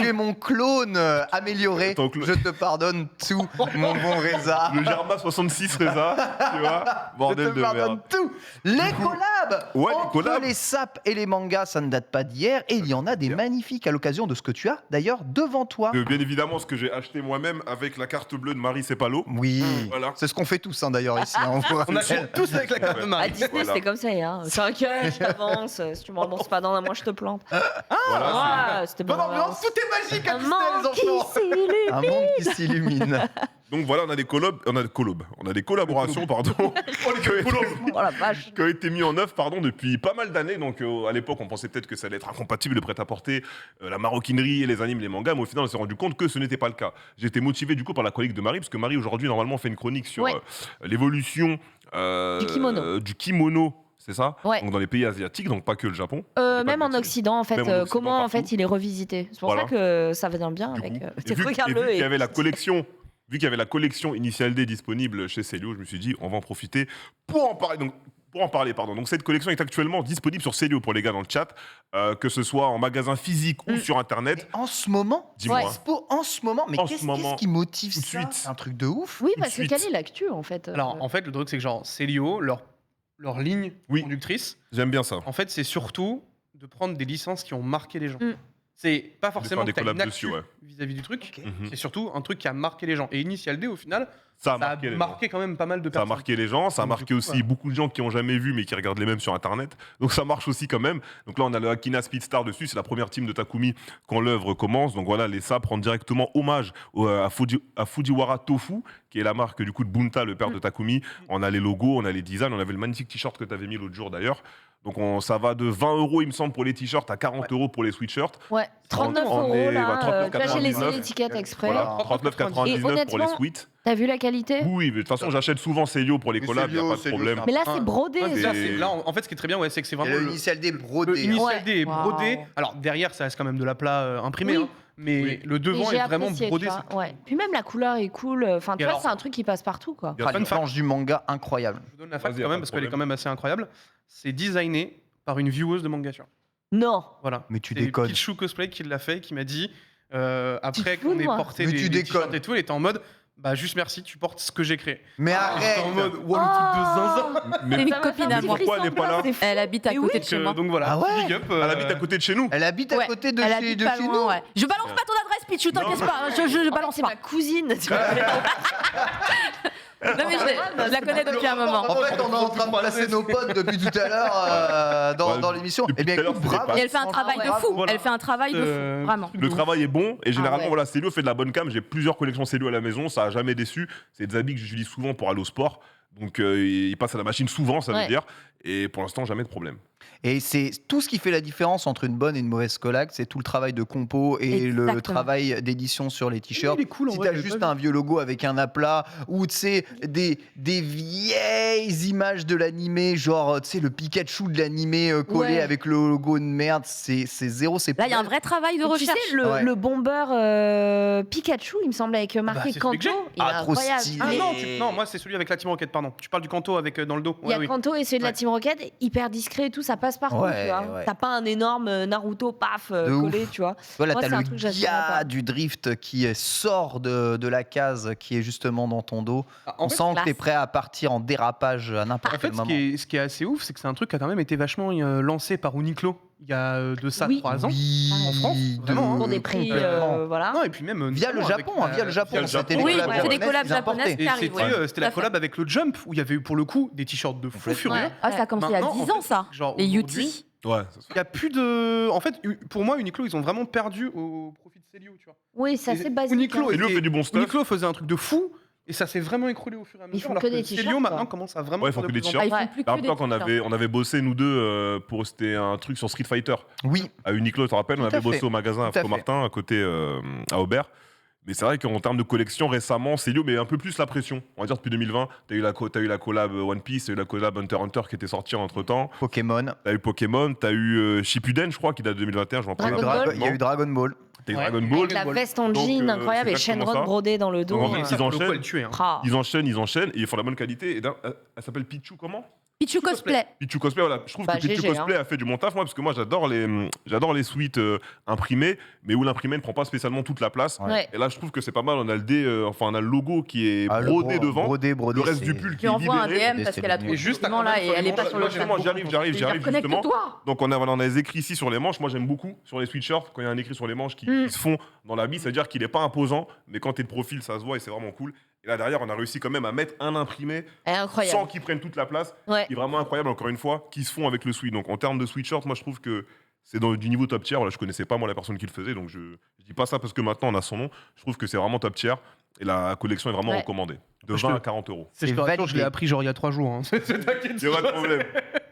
es mon clone amélioré, Ton clone. je te pardonne tout, mon bon Reza. Le Germa 66 Reza, tu vois, Je bordel te de pardonne merde. tout. Les collabs Ouais, les entre collabs. les sapes et les mangas, ça ne date pas d'hier. Et il y en a des magnifiques à l'occasion de ce que tu as d'ailleurs devant toi. Bien évidemment, ce que j'ai acheté moi-même avec la carte bleue de Marie Cepalo. Oui, Voilà. c'est ce qu'on fait tous hein, d'ailleurs ici. hein, on vous on rappelle. achète tous avec la carte de À Marie. Disney, Voilà. c'était comme ça, hein. T'inquiète, je t'avance. Si tu me rembourses pas dans un mois, je te plante. Voilà, Ouais, c'était Bonne bon. ambiance, tout est magique à Un Disney, les monde qui enfants. s'illumine. Un monde qui s'illumine. Donc voilà, on a des collaborations, pardon, Oh la vache. qui ont été mis en œuvre, pardon, depuis pas mal d'années. Donc à l'époque, on pensait peut-être que ça allait être incompatible, le prêt-à-porter, la maroquinerie et les animes, les mangas, mais au final, on s'est rendu compte que ce n'était pas le cas. J'ai été motivé du coup par la chronique de Marie, parce que Marie aujourd'hui normalement fait une chronique sur Ouais. l'évolution Du kimono. C'est ça. Ouais. Donc dans les pays asiatiques, donc pas que le Japon. J'ai pas Même de en bêtises. Occident, en fait, Même en Occident, comment en partout. fait il est revisité. C'est pour Voilà. ça que ça vient bien Du avec. coup. Tu Et vu regarde-le qu'il y et. avait la collection, vu qu'il y avait la collection Initial D disponible chez Célio, je me suis dit, on va en profiter pour en parler. Donc cette collection est actuellement disponible sur Célio pour les gars dans le chat, que ce soit en magasin physique ou sur internet. En ce moment, Dis-moi. dispo en ce moment, mais En qu'est-ce ce moment, qui motive tout de ça suite. C'est un truc de ouf. Oui, tout de parce que suite. quelle est l'actu en fait Alors, en fait, le truc, c'est que genre, Célio, leur ligne Oui. conductrice, J'aime bien ça. en fait, c'est surtout de prendre des licences qui ont marqué les gens. Mm. C'est pas forcément faire des que t'as une collabs actu dessus, ouais. vis-à-vis du truc. Mhm. C'est surtout un truc qui a marqué les gens. Et Initial D, au final, Ça a ça a marqué les gens. marqué quand même pas mal de Ça a personnes. marqué les gens, ça a Donc, marqué du coup, aussi voilà. beaucoup de gens qui n'ont jamais vu mais qui regardent les mêmes sur internet. Donc ça marche aussi quand même. Donc là on a le Akina Speedstar dessus, c'est la première team de Takumi quand l'œuvre commence. Donc voilà, les sapes rendent directement hommage à Fujiwara Tofu, qui est la marque du coup de Bunta, le père de Takumi. On a les logos, on a les designs, on avait le magnifique t-shirt que tu avais mis l'autre jour d'ailleurs. Donc ça va de 20 € il me semble pour les t-shirts à 40 € pour les sweatshirts. Ouais, 39 on est, € là. bah, 39,99. Tu vois, j'ai laissé l'étiquette exprès. Voilà, 39,99 Et pour les honnêtement, sweats. T'as vu la qualité Oui, mais de toute façon j'achète souvent Célio pour les Mais collabs, il n'y a Célio, pas de Célio, problème. ça Mais là, Ah. c'est brodé. Ouais, mais ça. là, là, en fait, ce qui est très bien, ouais, c'est que c'est Il y a vraiment le le, Initial D le brodé. Initial Ouais. D est brodé. Waouh. Alors derrière, ça reste quand même de la plat imprimé, Oui. hein, mais Oui. le Et devant j'ai est vraiment apprécié, brodé. tu vois, ouais. Puis même la couleur est cool. Enfin, tu Et vois, alors- c'est un truc qui passe partout, quoi. Il y a Ah, pas les de fac. planches du manga incroyable. Je vous donne la fact Vas-y, y a quand pas même, de parce qu'elle est problème. quand même assez incroyable. C'est designé par une vieweuse de Mangature. Non. Voilà. Mais tu C'est déconnes. Pichou Cosplay qui l'a fait, qui m'a dit, après fous qu'on de ait moi. porté Mais des tu t-shirts déconnes. et tout, elle était en mode, Bah juste merci, tu portes ce que j'ai créé. Mais arrête. En mode, wow, le truc de zinzin. C'est une Ça m'a fait copine un à petit moi. pourquoi elle est pas là frisson, Elle habite à Mais côté oui. de chez moi. Donc voilà, Ah ouais big up. Elle habite à côté de chez nous. Elle habite à Ouais, côté de elle chez, habite de pas chez loin, nous. ouais. Je balance pas ton adresse, Pichou, t'inquiète pas. Je balance C'est pas. ma cousine. tu vois. Non mais je la connais depuis un moment. En fait, on est en train de placer nos potes depuis tout à l'heure dans l'émission. Depuis Eh bien, tout à l'heure, écoute, c'était bravo. pas- Et elle fait un travail de fou. Voilà. Elle fait un travail de fou, vraiment. Le travail est bon et généralement ouais. voilà, Célio fait de la bonne cam. J'ai plusieurs collections Célio à la maison, ça a jamais déçu. C'est des habits que j'utilise souvent pour aller au sport. Donc il passe à la machine souvent, ça veut Ouais. dire. Et pour l'instant, jamais de problème. Et c'est tout ce qui fait la différence entre une bonne et une mauvaise collab, c'est tout le travail de compo et le Exactement. travail d'édition sur les t-shirts. Il est cool, en Si vrai, t'as j'ai juste pas un vieux logo avec un aplat ou tu sais des vieilles images de l'animé, genre tu sais le Pikachu de l'animé collé Ouais. avec le logo de merde, c'est zéro, c'est Là, il y a un vrai travail de Tu recherche. sais, Ouais. le bomber Pikachu, il me semble, avec marqué c'est celui Kanto, que j'ai. il est Ah, trop incroyable. stylé. Ah Et- non, moi c'est celui avec la Team Rocket, pardon. Tu parles du Kanto avec dans le dos. Il y a Ouais, oui. Kanto et celui de la Ouais. Team Rocket, hyper discret et tout, ça passe partout, Ouais, tu vois. ouais. T'as pas un énorme Naruto paf De collé, ouf. tu vois. Voilà, Moi, t'as c'est un le truc que j'assumerais pas. gars du drift qui sort de la case qui est justement dans ton dos. Ah, On En fait, sent que t'es classe. prêt à partir en dérapage à n'importe en quel fait, moment. ce qui est assez ouf, c'est que c'est un truc qui a quand même été vachement lancé par Uniqlo il y a de ça Oui. 3 ans. Oui, En France, vraiment, hein. Pour des prix, complètement. voilà. Non, et puis même Via le notamment Japon, avec, via le Japon, via le c'était Japon. Oui, collabs il fait des japonaises collabs qu'ils importaient. japonaises qui Et arrivent. c'était ouais. c'était la Tout à fait. collab avec le Jump où il y avait eu pour le coup des t-shirts de fou Complètement. furieux. Ouais. Ah, ça a commencé il y a Maintenant, 10 en ans, fait, ça. genre, Les aujourd'hui, Yuti. Ouais, il y a plus de. En fait, pour moi, Uniqlo, ils ont vraiment perdu au profit de Célio, tu vois. Oui, c'est Et assez basique. Uniqlo hein. Célio fait du bon stuff. Uniqlo faisait un truc de fou et ça s'est vraiment écroulé au fur et à Ils mesure. font alors que des Célio t-shirts, maintenant quoi. commence à vraiment Ouais, ils faire font de que des plus en t-shirts. Ah, ils Ouais. font plus Par que des exemple, t-shirts. on avait bossé nous deux pour c'était un truc sur Street Fighter Oui, à Uniqlo, tu te rappelles, on Tout à avait bossé fait. au magasin à Tout à Faux fait. Martin à côté à Aubert. Mais c'est vrai qu'en termes de collection récemment, Célio met un peu plus la pression. On va dire depuis 2020, t'as eu la collab One Piece, t'as eu la collab Hunter x Hunter qui était sortie entre temps. Pokémon. T'as eu Pokémon, t'as eu Shippuden, je crois, qui date de 2021. Je vais en parler Dragon après. Ball. Il y a eu Dragon Ball. T'as eu Ouais. Dragon Ball. Avec la veste en Donc, jean incroyable c'est et exactement Shenron ça. brodé dans le dos. Donc, en fait, euh. ils pour le coup, enchaînent. elle tuait, hein. Ah. Ils enchaînent et ils font la bonne qualité. Et elle s'appelle Pichu comment Pichu Cosplay. Pichu Cosplay, voilà. Je trouve Bah, que Pichu GG, Cosplay a fait du bon taf, moi, parce que moi, j'adore les suites imprimées, mais où l'imprimé ne prend pas spécialement toute la place. Ouais. Et là, je trouve que c'est pas mal. On a on a le logo qui est Ah, le brodé devant. Brodé, Le reste c'est- du pull Tu qui est envoies un libéré. DM parce qu'elle a trouvé Et juste le document à là et elle est pas sur le chat. Justement, j'arrive Je reconnais que justement. toi. Donc on a les écrits ici sur les manches. Moi j'aime beaucoup sur les sweatshirts quand il y a un écrit sur les manches qui se font dans l'habit, c'est-à-dire qu'il n'est pas imposant, mais quand t'es de profil ça se voit et c'est vraiment cool. Et là derrière on a réussi quand même à mettre un imprimé Elle est sans incroyable. qu'il prenne toute la place, Ouais. qui est vraiment incroyable encore une fois, qui se font avec le sweat. Donc en termes de sweatshirt, moi je trouve que c'est du niveau top tier. Voilà, je connaissais pas moi la personne qui le faisait, donc je dis pas ça parce que maintenant on a son nom. Je trouve que c'est vraiment top tier et la collection est vraiment Ouais. recommandée. De Je 20 te- à 40 euros. C'est Je te rassure, je validé. l'ai appris genre il y a 3 jours. Hein. T'inquiète. Il n'y a pas de problème.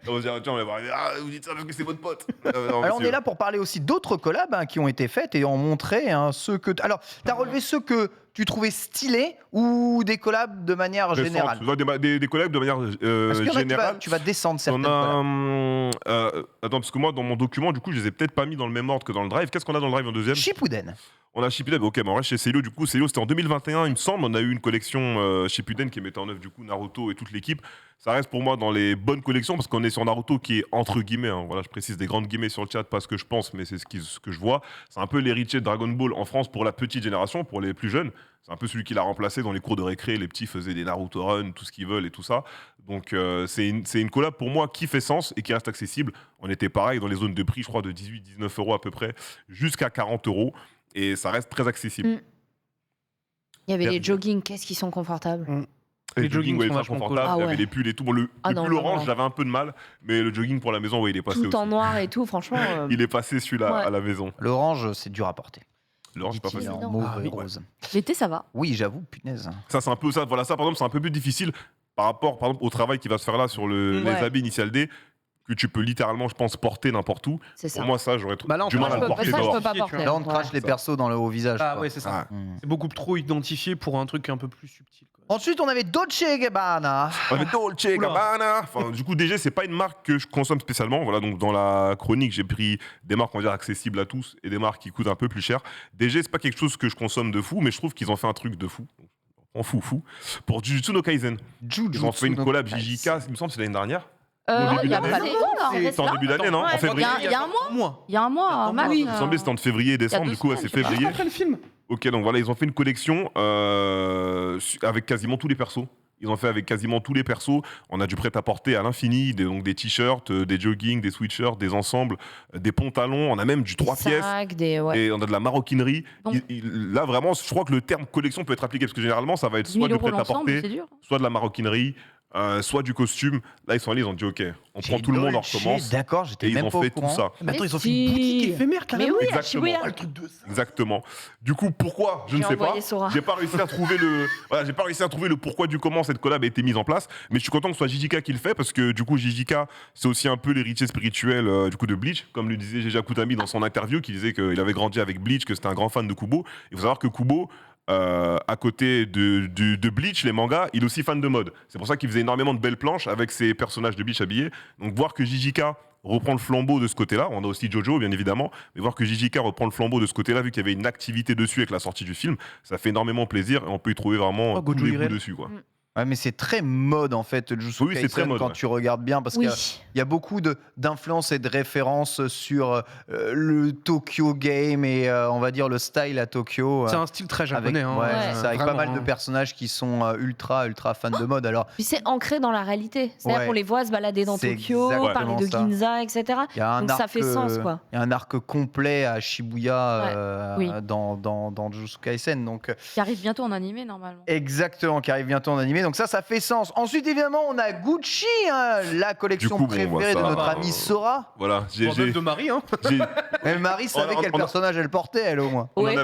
On va dire, tiens, on va voir. Ah, vous dites ça parce que c'est votre pote. Alors on est là pour parler aussi d'autres collabs qui ont été faites et en montrer ceux que... Alors, t'as relevé ceux que tu trouvais stylés ou des collabs de manière générale? Des collègues de manière Parce qu'il y en a, générale. tu vas descendre certaines On a. collabs. Attends, parce que moi, dans mon document, du coup, je les ai peut-être pas mis dans le même ordre que dans le drive. Qu'est-ce qu'on a dans le drive en deuxième? Shippuden. On a Shippuden, ok, mais on reste chez Célio. Du coup, Célio, c'était en 2021, il me semble. On a eu une collection Shippuden qui mettait en œuvre, du coup, Naruto et toute l'équipe. Ça reste pour moi dans les bonnes collections parce qu'on est sur Naruto qui est entre guillemets, hein, voilà, je précise des grandes guillemets sur le chat, pas ce que je pense, mais c'est ce que je vois. C'est un peu l'héritier de Dragon Ball en France pour la petite génération, pour les plus jeunes. C'est un peu celui qui l'a remplacé dans les cours de récré. Les petits faisaient des Naruto Run, tout ce qu'ils veulent et tout ça. Donc, c'est une collab pour moi qui fait sens et qui reste accessible. On était pareil dans les zones de prix, je crois, de 18-19 euros à peu près, jusqu'à 40 euros. Et ça reste très accessible. Il y avait Bien. les jogging, qu'est-ce qu'ils sont confortables. Les Les jogging ouais, sont très vachement confortables. cool. Ah Il y avait ouais. les pulls et tout. Bon, le non, pull non, orange, non. j'avais un peu de mal, mais le jogging pour la maison, ouais, il est passé Tout aussi. en noir et tout, franchement. Il est passé celui-là Ouais. à la maison. L'orange, c'est dur à porter. L'orange, c'est pas Dit-il facile. en mauve Ah oui. rose. L'été, ça va. Oui, j'avoue, punaise. Ça, c'est un peu ça. Voilà, ça, par exemple, c'est un peu plus difficile par rapport, par exemple, au travail qui va se faire là sur les Ouais. habits Initial D, que tu peux littéralement, je pense, porter n'importe où. C'est ça. Pour moi, ça, j'aurais Bah là, en du fait, mal à moi, le je peux- porter ça, je dehors. peux pas Tu vois. porter. Là, on te crache les persos dans le haut visage. Ah quoi. ouais, c'est ça. Ouais. Mm. C'est beaucoup trop identifié pour un truc un peu plus subtil. quoi. Ensuite, on avait Dolce Gabbana. On avait Dolce Oula. Gabbana. Enfin, du coup, DG, c'est pas une marque que je consomme spécialement. Voilà, donc dans la chronique, j'ai pris des marques, on va dire, accessibles à tous et des marques qui coûtent un peu plus cher. DG, c'est pas quelque chose que je consomme de fou, mais je trouve qu'ils ont fait un truc de fou. En fou. Pour Jujutsu no Kaisen. Ils ont fait une collab JJK, il me semble, c'est l'année dernière. Au Non, début il y a d'année. pas longtemps, là. C'est- reste C'était en là. début d'année, non? Ouais, En février. Il y a un mois. Moi. Il y a un mois, Il y a un Max. mois. Il me semblait que c'était en février et décembre, deux du coup, ouais, semaines, c'est je sais pas. février. Après le film. Ok, donc voilà, ils ont fait une collection avec quasiment tous les persos. Ils ont fait avec quasiment tous les persos. On a du prêt-à-porter à l'infini, donc des t-shirts, des joggings, des sweatshirts, des ensembles, des pantalons. On a même du 3 pièces. Ouais. Et on a de la maroquinerie. Donc- Là, vraiment, je crois que le terme collection peut être appliqué parce que généralement, ça va être 10 soit 000 du euros l'ensemble, prêt-à-porter, c'est dur. soit de la maroquinerie, soit du costume. Là, ils sont allés, ils ont dit OK, on prend tout le monde, on recommence. D'accord, Et j'étais ils même ont pas au fait tout courant. ça. Mais attends, ils ont fait Si. une boutique éphémère Mais carrément. oui, à Exactement. Shibuya. Ah, le truc de ça. Exactement. Du coup, pourquoi Je ne J'ai sais pas. envoyé Sora. J'ai pas réussi à trouver j'ai pas réussi à trouver le pourquoi du comment cette collab a été mise en place. Mais je suis content que ce soit JJK qui le fait parce que du coup, JJK, c'est aussi un peu l'héritier spirituel du coup de Bleach, comme le disait Jeja Kutami dans son interview, qui disait qu'il avait grandi avec Bleach, que c'était un grand fan de Kubo. Il faut savoir que Kubo, à côté de Bleach, les mangas, il est aussi fan de mode. C'est pour ça qu'il faisait énormément de belles planches avec ses personnages de Bleach habillés. Donc voir que JJK reprend le flambeau de ce côté-là, on a aussi Jojo bien évidemment, mais voir que JJK reprend le flambeau de ce côté-là, vu qu'il y avait une activité dessus avec la sortie du film, ça fait énormément plaisir et on peut y trouver vraiment Oh, tous Gojo les goûts Irel. dessus, quoi. Ouais, mais c'est très mode en fait, Jujutsu Oui, c'est très Kaisen, mode, quand ouais. tu regardes bien, parce Oui. qu'il y a beaucoup d'influences et de références sur le Tokyo Game et on va dire le style à Tokyo. C'est un style très japonais. avec, hein, ouais, Ouais. c'est ça, avec pas vraiment, mal de hein. personnages qui sont ultra fans de mode. Alors, Puis c'est ancré dans la réalité. C'est-à-dire Ouais. qu'on les voit se balader dans C'est Tokyo, parler exactement de ça. Ginza, etc. il y a un Donc ça arc, fait sens, quoi. il y a un arc complet à Shibuya Oui. dans Jujutsu Kaisen. Donc, Qui arrive bientôt en animé, normalement. exactement, qui arrive bientôt en animé. Donc ça fait sens. Ensuite, évidemment, on a Gucci, hein, la collection Du coup, bon, préférée bah, de ça notre va. amie Sora. Voilà, Bon, même de Marie, hein. Mais Marie savait quel on a- personnage elle portait, elle, au moins. Ouais.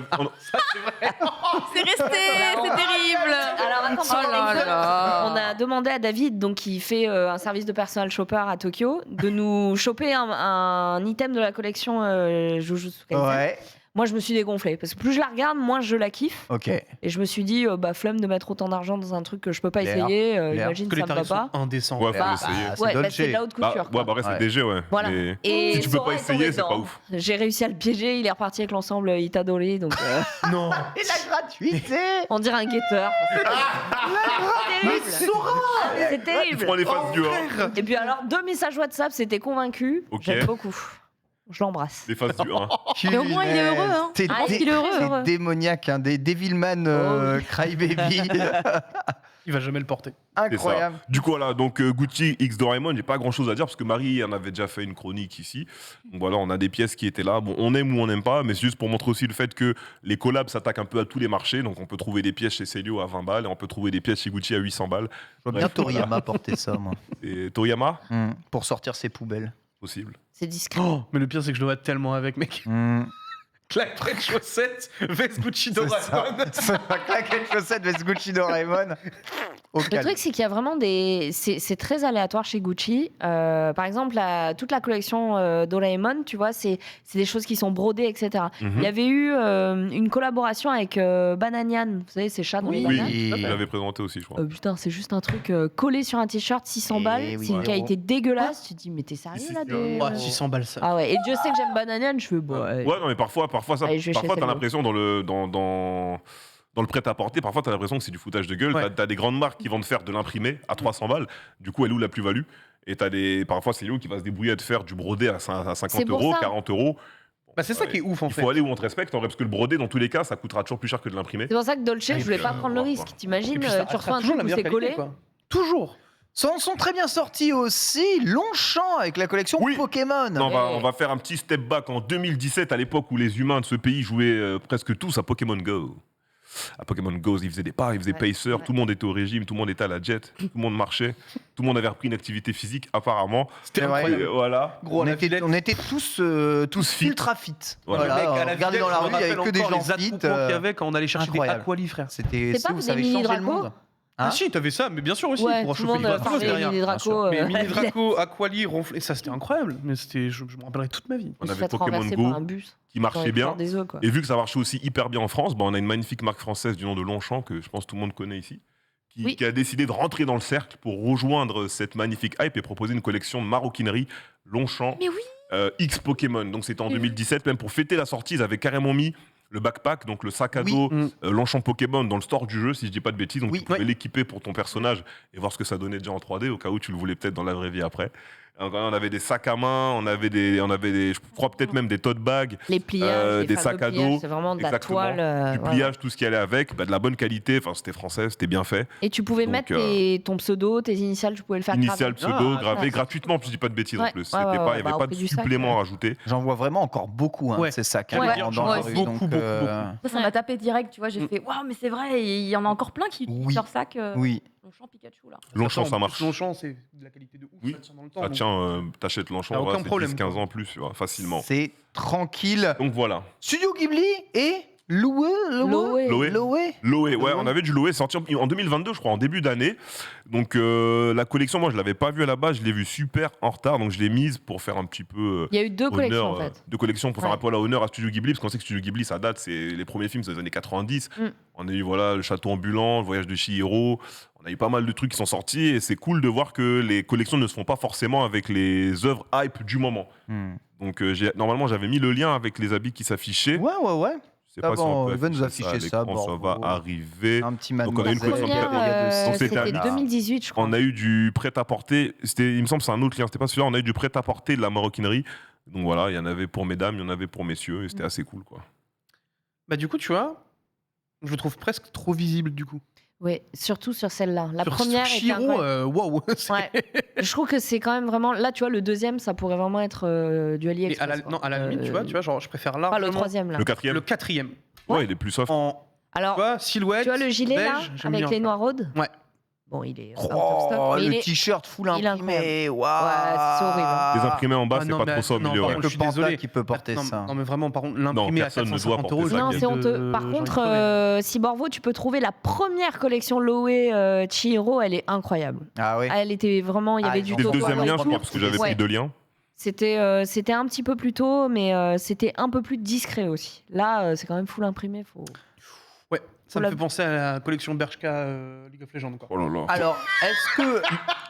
C'est resté, c'est terrible. Alors attends, Oh là par exemple, là. on a demandé à David, donc qui fait un service de personal shopper à Tokyo, de nous choper un item de la collection Jujutsu Kaisen. Ouais, Moi, je me suis dégonflée parce que plus je la regarde, moins je la kiffe. ok. Et je me suis dit, flemme de mettre autant d'argent dans un truc que je peux pas Claire, essayer. claire. Imagine, Parce que ça les me va tarifs pas. sont indécents. Ouais, faut Bah, l'essayer. c'est Ouais, Dolce. c'est de la haute Bah, couture. quoi. ouais, c'est Ouais. DG, ouais. Voilà. Mais Et si tu peux Sora pas est essayer, tombé c'est pas dedans. ouf. J'ai réussi à le piéger, il est reparti avec l'ensemble Itadori, donc Non. Et la gratuité. on dirait un guetteur. C'est terrible. C'est Il terrible. prend les faces du hein. Et puis alors, 2 messages WhatsApp, c'était convaincu. Ok. J'aime beaucoup. Je l'embrasse. Les faces du 1. Mais au moins, il est heureux, hein. T'es Ah, est-ce qu'il est heureux, t'es heureux démoniaque, hein, des Devilman Oh, oui. Crybaby. Il va jamais le porter. Incroyable. Du coup, voilà, donc Gucci X Doraemon, j'ai pas grand chose à dire parce que Marie en avait déjà fait une chronique ici. Donc voilà, on a des pièces qui étaient là. Bon, on aime ou on n'aime pas, mais c'est juste pour montrer aussi le fait que les collabs s'attaquent un peu à tous les marchés. Donc on peut trouver des pièces chez Celio à 20 balles et on peut trouver des pièces chez Gucci à 800 balles. Je vois bien Bref, Toriyama porter ça, moi. Et Toriyama, Pour sortir ses poubelles. possible. C'est discret. Mais le pire, c'est que je le vois tellement avec, mec. Claquette chaussette, veste Gucci C'est ça. Doraemon. C'est pas claquette chaussette, veste Gucci Doraemon. Au Le calme. truc, c'est qu'il y a vraiment des. C'est très aléatoire chez Gucci. Par exemple, toute la collection Doraemon, tu vois, c'est des choses qui sont brodées, etc. Mhm. Il y avait eu une collaboration avec Bananian, vous savez, ces chats dans les Oui, bananes. il l'avait présenté aussi, je crois. Putain, c'est juste un truc collé sur un t-shirt, 600 Eh balles. oui. C'est une Ouais. qualité dégueulasse. Tu te dis, mais t'es sérieux Si, là si, des... Oh, 600 balles ça. Ah ouais, et Dieu sait que j'aime Bananian, je fais, bon, Ouais, non, mais parfois, Allez, je vais chez t'as Celio. l'impression dans le prêt-à-porter, parfois t'as l'impression que c'est du foutage de gueule. Ouais. T'as des grandes marques qui vont te faire de l'imprimé à 300 balles. Du coup, elle est où la plus-value? Et parfois c'est Léo qui va se débrouiller à te faire du brodé à 50 C'est pour euros, ça. 40 euros. Bah, c'est ça qui est ouf en Il fait. faut aller où on te respecte, en vrai, parce que le brodé, dans tous les cas, ça coûtera toujours plus cher que de l'imprimer. C'est pour ça que Dolce, je voulais pas prendre le voir, risque. quoi. Et T'imagines, puis, ça tu reçois un toujours truc la où meilleure c'est qualité, collé. quoi. Toujours. Sont très bien sortis aussi Longchamp avec la collection Oui. Pokémon. Non, on va faire un petit step back en 2017, à l'époque où les humains de ce pays jouaient presque tous à Pokémon Go. À Pokémon Go, ils faisaient des parts, ils faisaient pacer, tout le monde était au régime, tout le monde était à la jet, tout le monde marchait, tout le monde avait repris une activité physique apparemment. C'était C'est vrai. Et incroyable. voilà. Gros, à la Villette. On était tous fit. ultra fit. Voilà. Mec, à la regardez Villette, dans la je rue, me il n'y avait rappelle que des encore gens les fit. attroupements qu'il y avait quand on allait chercher incroyable. des Aquali, frère. C'était C'est ça, pas vous des savez mini changer le Draco monde. Hein Ah si, t'avais ça, mais bien sûr aussi, Ouais, pour tout le choper monde les gratos farmait les derrière. mini Draco. Mais Mini Draco, Aquali, Ronflé, ça c'était incroyable. Mais je me rappellerai toute ma vie. On se avait fait Pokémon renverser Go par un bus. qui marchait bien. Des œufs, quoi. Et vu que ça marchait aussi hyper bien en France, on a une magnifique marque française du nom de Longchamp, que je pense tout le monde connaît ici, Oui. qui a décidé de rentrer dans le cercle pour rejoindre cette magnifique hype et proposer une collection de maroquinerie Longchamp Mais oui. X Pokémon. Donc c'était en Mais oui. 2017, même pour fêter la sortie, ils avaient carrément mis le backpack, donc le sac à Oui. dos Mm. Longchamp Pokémon dans le store du jeu, si je dis pas de bêtises. Donc Oui. tu pouvais Ouais. l'équiper pour ton personnage et voir ce que ça donnait déjà en 3D, au cas où tu le voulais peut-être dans la vraie vie après. On avait des sacs à main, on avait des, je crois peut-être même des tote bags, Les pliages, des fameux sacs à pliages, dos, c'est vraiment de la exactement. toile. Du pliage, tout ce qui allait avec, de la bonne qualité. Enfin, c'était français, c'était bien fait. Et tu pouvais Donc, mettre ton pseudo, tes initiales, tu pouvais le faire Initial, graver. pseudo, Ah, gravé ouais. gratuitement, je dis pas de bêtises Ouais, en plus. ouais, Il n'y ouais, avait bah, au pas prix de du sac, supplément ouais. à rajouter. J'en vois vraiment encore beaucoup, Ouais. de ces sacs Ouais, dans la rue. beaucoup, donc, beaucoup, Ça m'a tapé direct, tu vois. J'ai fait waouh, mais c'est vrai, il y en a encore plein qui utilisent Oui. leur sac. Oui. Longchamp Pikachu là. Longchamp, Attends, ça en marche. plus, Longchamp, c'est de la qualité de ouf, Oui. ça tient dans le temps. Ah donc- tiens, t'achètes Longchamp, Ah, aucun c'est problème, 10-15 quoi. ans plus, tu vois, facilement. C'est tranquille. Donc voilà. Studio Ghibli et Loé. Loé, ouais, on avait du Loé sorti en 2022, je crois, en début d'année. Donc la collection, moi, je l'avais pas vue à la base, je l'ai vue super en retard, donc je l'ai mise pour faire un petit peu Il y a eu 2 collections en honneur, fait. deux collections pour faire Ouais. un peu la honneur à Studio Ghibli, parce qu'on sait que Studio Ghibli, ça date, c'est les premiers films, c'est les années 90. Mm. On a eu voilà le Château ambulant, le Voyage de Chihiro. On a eu pas mal de trucs qui sont sortis et c'est cool de voir que les collections ne se font pas forcément avec les œuvres hype du moment. Donc normalement, j'avais mis le lien avec les habits qui s'affichaient. Ouais. Je sais pas si on peut Il va nous afficher afficher à ça. l'écran, ça Bordeaux. va arriver. Un petit Donc, on a une mademoiselle. collection Première, il y a de- Donc, c'était c'était à- 2018, je crois. On a eu du prêt-à-porter. Il me semble que c'est un autre lien. C'était pas celui-là. On a eu du prêt-à-porter de la maroquinerie. Donc voilà, il y en avait pour mesdames, il y en avait pour messieurs. Et c'était assez cool, quoi. Bah, du coup, tu vois, je le trouve presque trop visible, du coup. Oui, surtout sur celle-là. La Sur première était Chiro, incroyable. waouh. c'est- Ouais. Je trouve que c'est quand même vraiment. Là, tu vois, le deuxième, ça pourrait vraiment être du Et AliExpress. à la, quoi. non, à la limite, tu vois, genre, je préfère Pas largement le troisième, là. Le quatrième, le quatrième. ouais, il est plus soft. En, tu Alors, vois, silhouette. tu vois le gilet, là, beige, j'aime avec bien. les noiraudes Ouais. Bon, il est. Oh, out of stock, mais le il est- t-shirt full il est imprimé. Waouh. Ouais, c'est horrible, hein. Les imprimés en bas, Ah c'est non, pas mais trop ça au non, milieu. par ouais. contre, Le je suis panda désolé. qui peut porter non, ça. non, mais vraiment, par contre, l'imprimé à personne ne doit 450 porter euros. ça. Non, j'ai c'est honteux. Par contre, Cyborvo, tu peux trouver la première collection Loé Chihiro, elle est incroyable. Ah oui. Elle était vraiment, il y avait du C'était le taupe deuxième et lien, je tout. crois, parce que j'avais Ouais. pris 2 liens. C'était un petit peu plus tôt, mais c'était un peu plus discret aussi. Là, c'est quand même full imprimé. Faut... Ouais, ça me Voilà. fait penser à la collection Bershka League of Legends. Quoi. Oh là là. Alors,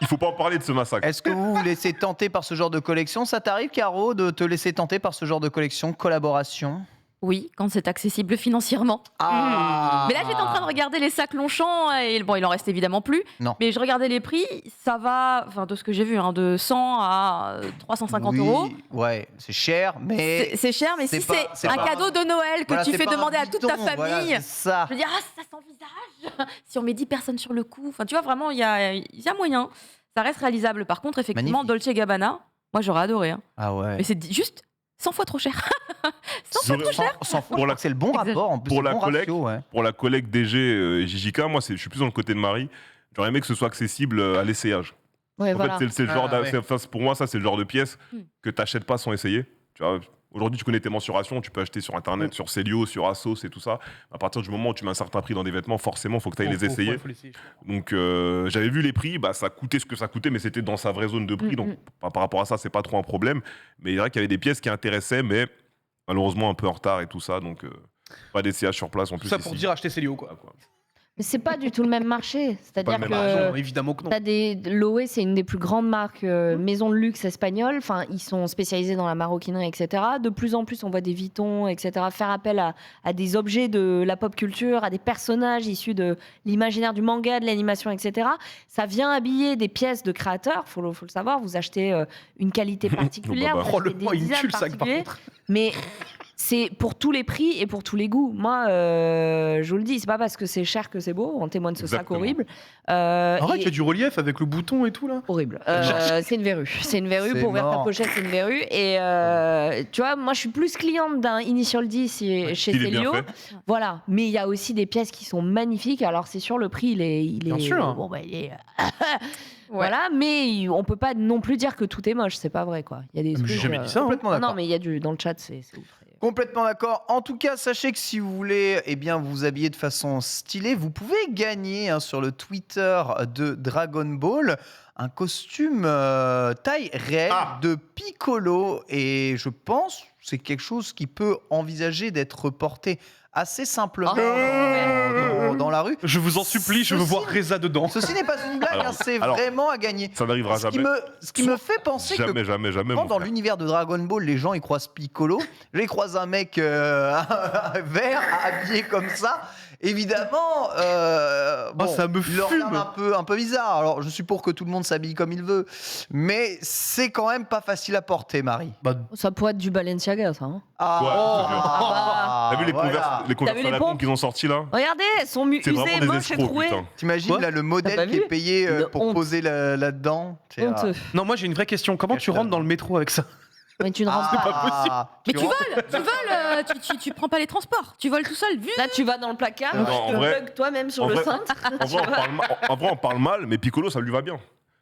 Il faut pas en parler de ce massacre. est-ce que vous vous laissez tenter par ce genre de collection? Ça t'arrive, Caro, de te laisser tenter par ce genre de collection, collaboration? Oui, quand c'est accessible financièrement. Ah. Mais là, j'étais en train de regarder les sacs Longchamp et bon, il en reste évidemment plus. Non. Mais je regardais les prix, ça va, enfin de ce que j'ai vu, hein, de 100 à 350 Oui, euros. Ouais, c'est cher, mais. C'est cher, mais c'est si pas- c'est c'est un pas- cadeau de Noël que Voilà, tu c'est fais pas un demander à toute ta bidon, voilà, famille, c'est ça. je veux dire, ah, ça s'envisage. Si on met 10 personnes sur le coup, enfin, tu vois, vraiment, il y a moyen. Ça reste réalisable. Par contre, effectivement, Magnifique. Dolce Gabbana, moi, j'aurais adoré. Hein. Ah ouais. Mais c'est juste 100 fois trop cher. 100 fois trop cher. S'en fout, Pour je la- crois que c'est le bon Exact. rapport en plus. Pour c'est le la bon collecte, ratio, ouais. Pour la collègue DG et JJK, moi, je suis plus dans le côté de Marie. J'aurais aimé que ce soit accessible à l'essayage. Ouais, En voilà. fait, c'est le genre Ah, ouais. pour moi, ça, c'est le genre de pièce Hmm. que tu n'achètes pas sans essayer. Tu vois, aujourd'hui, tu connais tes mensurations, tu peux acheter sur Internet, sur Célio, sur Asos et tout ça. À partir du moment où tu mets un certain prix dans des vêtements, forcément, il faut que tu ailles les essayer. Faut l'essayer. Donc, j'avais vu les prix, bah, ça coûtait ce que ça coûtait, mais c'était dans sa vraie zone de prix. Donc, par rapport à ça, c'est pas trop un problème. Mais il y vrai qu'il y avait des pièces qui intéressaient, mais malheureusement un peu en retard et tout ça. Donc, pas d'essayage sur place en Tout plus. ça pour ici. dire acheter Célio, quoi. Voilà, quoi. Mais c'est pas du tout le même marché. C'est-à-dire le même que. marché. Non, évidemment que non. T'as Loé, c'est une des plus grandes marques maisons de luxe espagnoles. Enfin, ils sont spécialisés dans la maroquinerie, etc. De plus en plus, on voit des Vuitton, etc. faire appel à des objets de la pop culture, à des personnages issus de l'imaginaire du manga, de l'animation, etc. Ça vient habiller des pièces de créateurs. Faut le savoir. Vous achetez une qualité particulière, bah, bah. vous Oh, le achetez point, des il me designs tue le sac, par particuliers. contre. Mais c'est pour tous les prix et pour tous les goûts. Moi, je vous le dis, c'est pas parce que c'est cher que c'est beau. On témoigne de ce sac Exactement. horrible. Arrête, Et- il y a du relief avec le bouton et tout, là. Horrible. C'est une verrue. C'est une verrue. C'est Pour ouvrir ta mort. pochette, c'est une verrue. Et tu vois, moi, je suis plus cliente d'un Initial D chez Il est bien Célio. fait. Voilà. Mais il y a aussi des pièces qui sont magnifiques. Alors, c'est sûr, le prix, il est. Bien sûr. Bon, bah, il est. Voilà. Mais on peut pas non plus dire que tout est moche. C'est pas vrai, quoi. Il y a des Mais trucs. j'ai jamais dit ça. hein. Complètement d'accord. Non, mais il y a du. Dans le chat, c'est ouf. Complètement d'accord. En tout cas, sachez que si vous voulez vous habiller de façon stylée, vous pouvez gagner sur le Twitter de Dragon Ball un costume taille réelle Ah. de Piccolo. Et je pense c'est quelque chose qui peut envisager d'être porté assez simplement dans la rue. Je vous en supplie, je veux Ceci- voir Reza dedans. Ceci n'est pas une blague, Alors, c'est alors, vraiment à gagner. Ça n'arrivera Ce qui jamais. me fait penser que Jamais, jamais, jamais. quand mon dans frère. l'univers de Dragon Ball, les gens ils croisent Piccolo, là ils croisent un mec vert habillé comme ça. Évidemment, ça me il leur fume. regarde un peu bizarre. Alors je suis pour que tout le monde s'habille comme il veut, mais c'est quand même pas facile à porter, Marie. Bah, Ça pourrait être du Balenciaga, ça. Hein. Ah, T'as vu les voilà. converses vu les à la con pompes qu'ils ont sortis là Regardez, elles sont C'est vraiment usées, des moches et escrocs, trouées. putain. T'imagines Quoi là le T'as modèle pas qui est vu payé Une pour honte. poser là-dedans. C'est, Honteux. non, moi j'ai une vraie question. Comment tu rentres dans le métro avec ça? Mais tu ne rentres pas. Mais tu rentres- voles, tu prends pas les transports, tu voles tout seul. Là, tu vas dans le placard, Non, tu en te vrai- plugues toi-même sur en le vrai- cintre. En vrai, en vrai, on parle mal, mais Piccolo, ça lui va bien.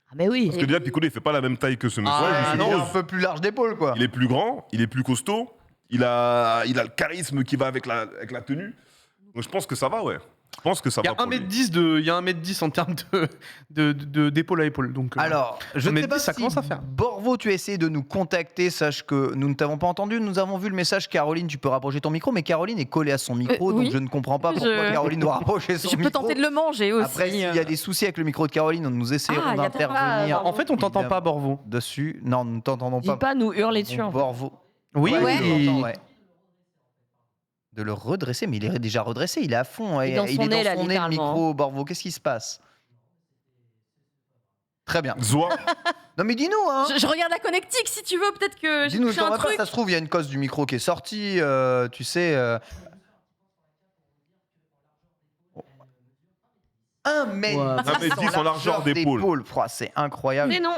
Ah, mais oui. Parce que déjà, Piccolo, il fait pas la même taille que ce monsieur. Ah, il non, suppose. un peu plus large d'épaule quoi. Il est plus grand, il est plus costaud, il a le charisme qui va avec la tenue. Donc je pense que ça va, ouais. Je pense que ça Il y va. a pour lui. 1m10 il y a 1m10 en termes d'épaule à épaule. Donc, Alors, je ne mais sais pas ça si commence à faire. Borvo, tu as essayé de nous contacter. Sache que nous ne t'avons pas entendu. Nous avons vu le message. Caroline, tu peux rapprocher ton micro, mais Caroline est collée à son micro, oui. donc je ne comprends pas pourquoi Je- Caroline doit rapprocher son Je micro. peux tenter de le manger aussi. Après, s'il y a des soucis avec le micro de Caroline, nous essayerons Ah, il y a d'intervenir. pas- en fait, on t'entend pas, Borvo. Dessus. Non, nous ne t'entendons Dis pas. pas nous hurler dessus. en fait. Borvo. Oui, Ouais. je l'entends, ouais. De le redresser, mais il est déjà redressé, il est à fond. Il est dans son nez, là, le littéralement. micro, Borvo. Qu'est-ce qui se passe? Très bien. Zoa, Non, mais dis-nous, hein. Je regarde la connectique si tu veux, peut-être que j'ai Dis-nous, touché je un t'en pas, truc. ça se trouve, il y a une cause du micro qui est sortie, tu sais. 1m10 en largeur d'épaule. C'est incroyable. Mais non.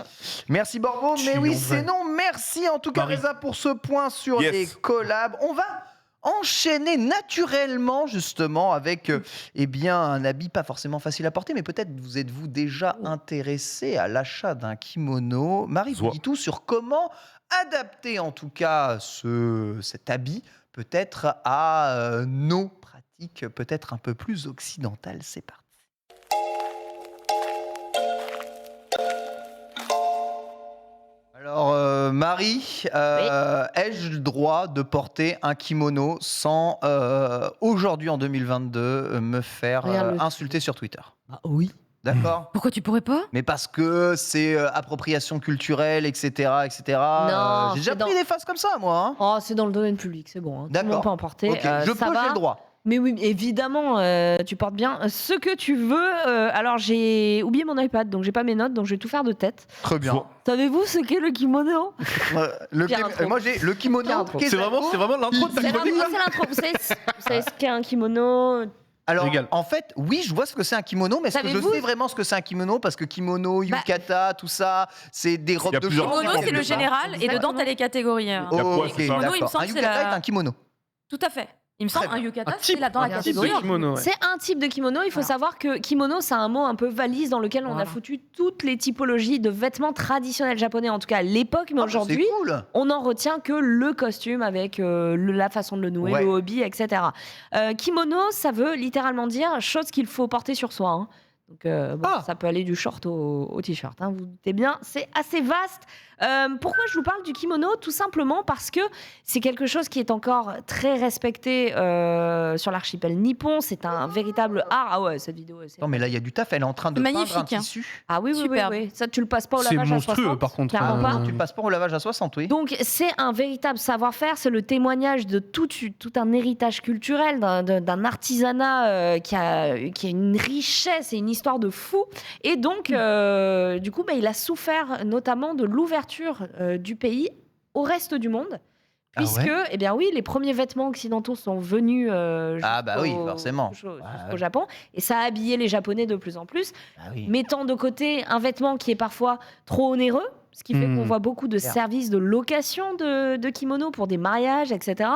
Merci Borvo, mais Tu oui, en c'est vas. non. Merci en tout cas, Marie. Reza, pour ce point sur Yes. les collabs. On va enchaîner naturellement, justement, avec eh bien, un habit pas forcément facile à porter, mais peut-être vous êtes-vous déjà intéressé à l'achat d'un kimono. Marie vous Soit. dit tout sur comment adapter en tout cas cet habit peut-être à nos pratiques peut-être un peu plus occidentales. C'est parti. Alors, Marie, ai-je le droit de porter un kimono sans, aujourd'hui en 2022, me faire Regarde-le. insulter sur Twitter? Ah oui. D'accord. Pourquoi tu pourrais pas? Mais parce que c'est appropriation culturelle, etc. etc. Non, J'ai déjà c'est pris dans- des phases comme ça, moi. Hein. Oh, c'est dans le domaine public, c'est bon. Hein. Tout le D'accord. monde peut en porter. Ok, je ça peux, va. j'ai le droit. Mais oui, évidemment, tu portes bien ce que tu veux. Alors, j'ai oublié mon iPad, donc j'ai pas mes notes, donc je vais tout faire de tête. Très bien. Soit. Savez-vous ce qu'est le kimono Pire intro. Moi, j'ai le kimono. Pire intro. qui est C'est vraiment l'intro de ta C'est chronique. l'intro. Vous savez ce qu'est un kimono Alors, Régale. en fait, oui, je vois ce que c'est un kimono, mais est-ce que je Savez-vous- sais vraiment ce que c'est un kimono? Parce que kimono, yukata, tout ça, c'est des robes y a de plusieurs chambre. Kimono, types c'est le de général, et dedans, Exactement. t'as les catégories. hein. Il y a quoi, ok, c'est ça Kimono, il me d'accord. semble Un que c'est yukata la- est un kimono. Tout à fait. Il me semble Très un bien. yukata, Un c'est type, là dans la un type de catégorie. kimono. Ouais. C'est un type de kimono. Il faut savoir que kimono, c'est un mot un peu valise dans lequel on a Voilà. foutu toutes les typologies de vêtements traditionnels japonais, en tout cas à l'époque, mais Ah, aujourd'hui, c'est cool. on n'en retient que le costume avec la façon de le nouer, Ouais. le hobby, etc. Kimono, ça veut littéralement dire chose qu'il faut porter sur soi. Hein. Donc, bon, Ah. ça peut aller du short au t-shirt. Hein, vous doutez bien, c'est assez vaste. Pourquoi je vous parle du kimono? Tout simplement parce que c'est quelque chose qui est encore très respecté sur l'archipel nippon. C'est un véritable art. Ah ouais, cette vidéo. C'est... Non, mais là, il y a du taf. Elle est en train de Magnifique, peindre un hein. tissu. Ah oui, oui, oui, Superbe. oui. Ça, tu le passes pas au C'est lavage à monstrueux, 60, par contre. clairement pas. Tu le passes pas au lavage à 60, oui. Donc c'est un véritable savoir-faire, c'est le témoignage de tout un héritage culturel, d'un artisanat qui a une richesse et une histoire de fou. Et donc, du coup, il a souffert notamment de l'ouverture du pays au reste du monde. Ah ouais Puisque, eh bien oui, les premiers vêtements occidentaux sont venus Ah bah oui, forcément. jusqu'au Ouais. Japon. Et ça a habillé les Japonais de plus en plus, Ah oui. mettant de côté un vêtement qui est parfois trop onéreux, ce qui fait qu'on voit beaucoup de Clair. services de location de kimonos pour des mariages, etc.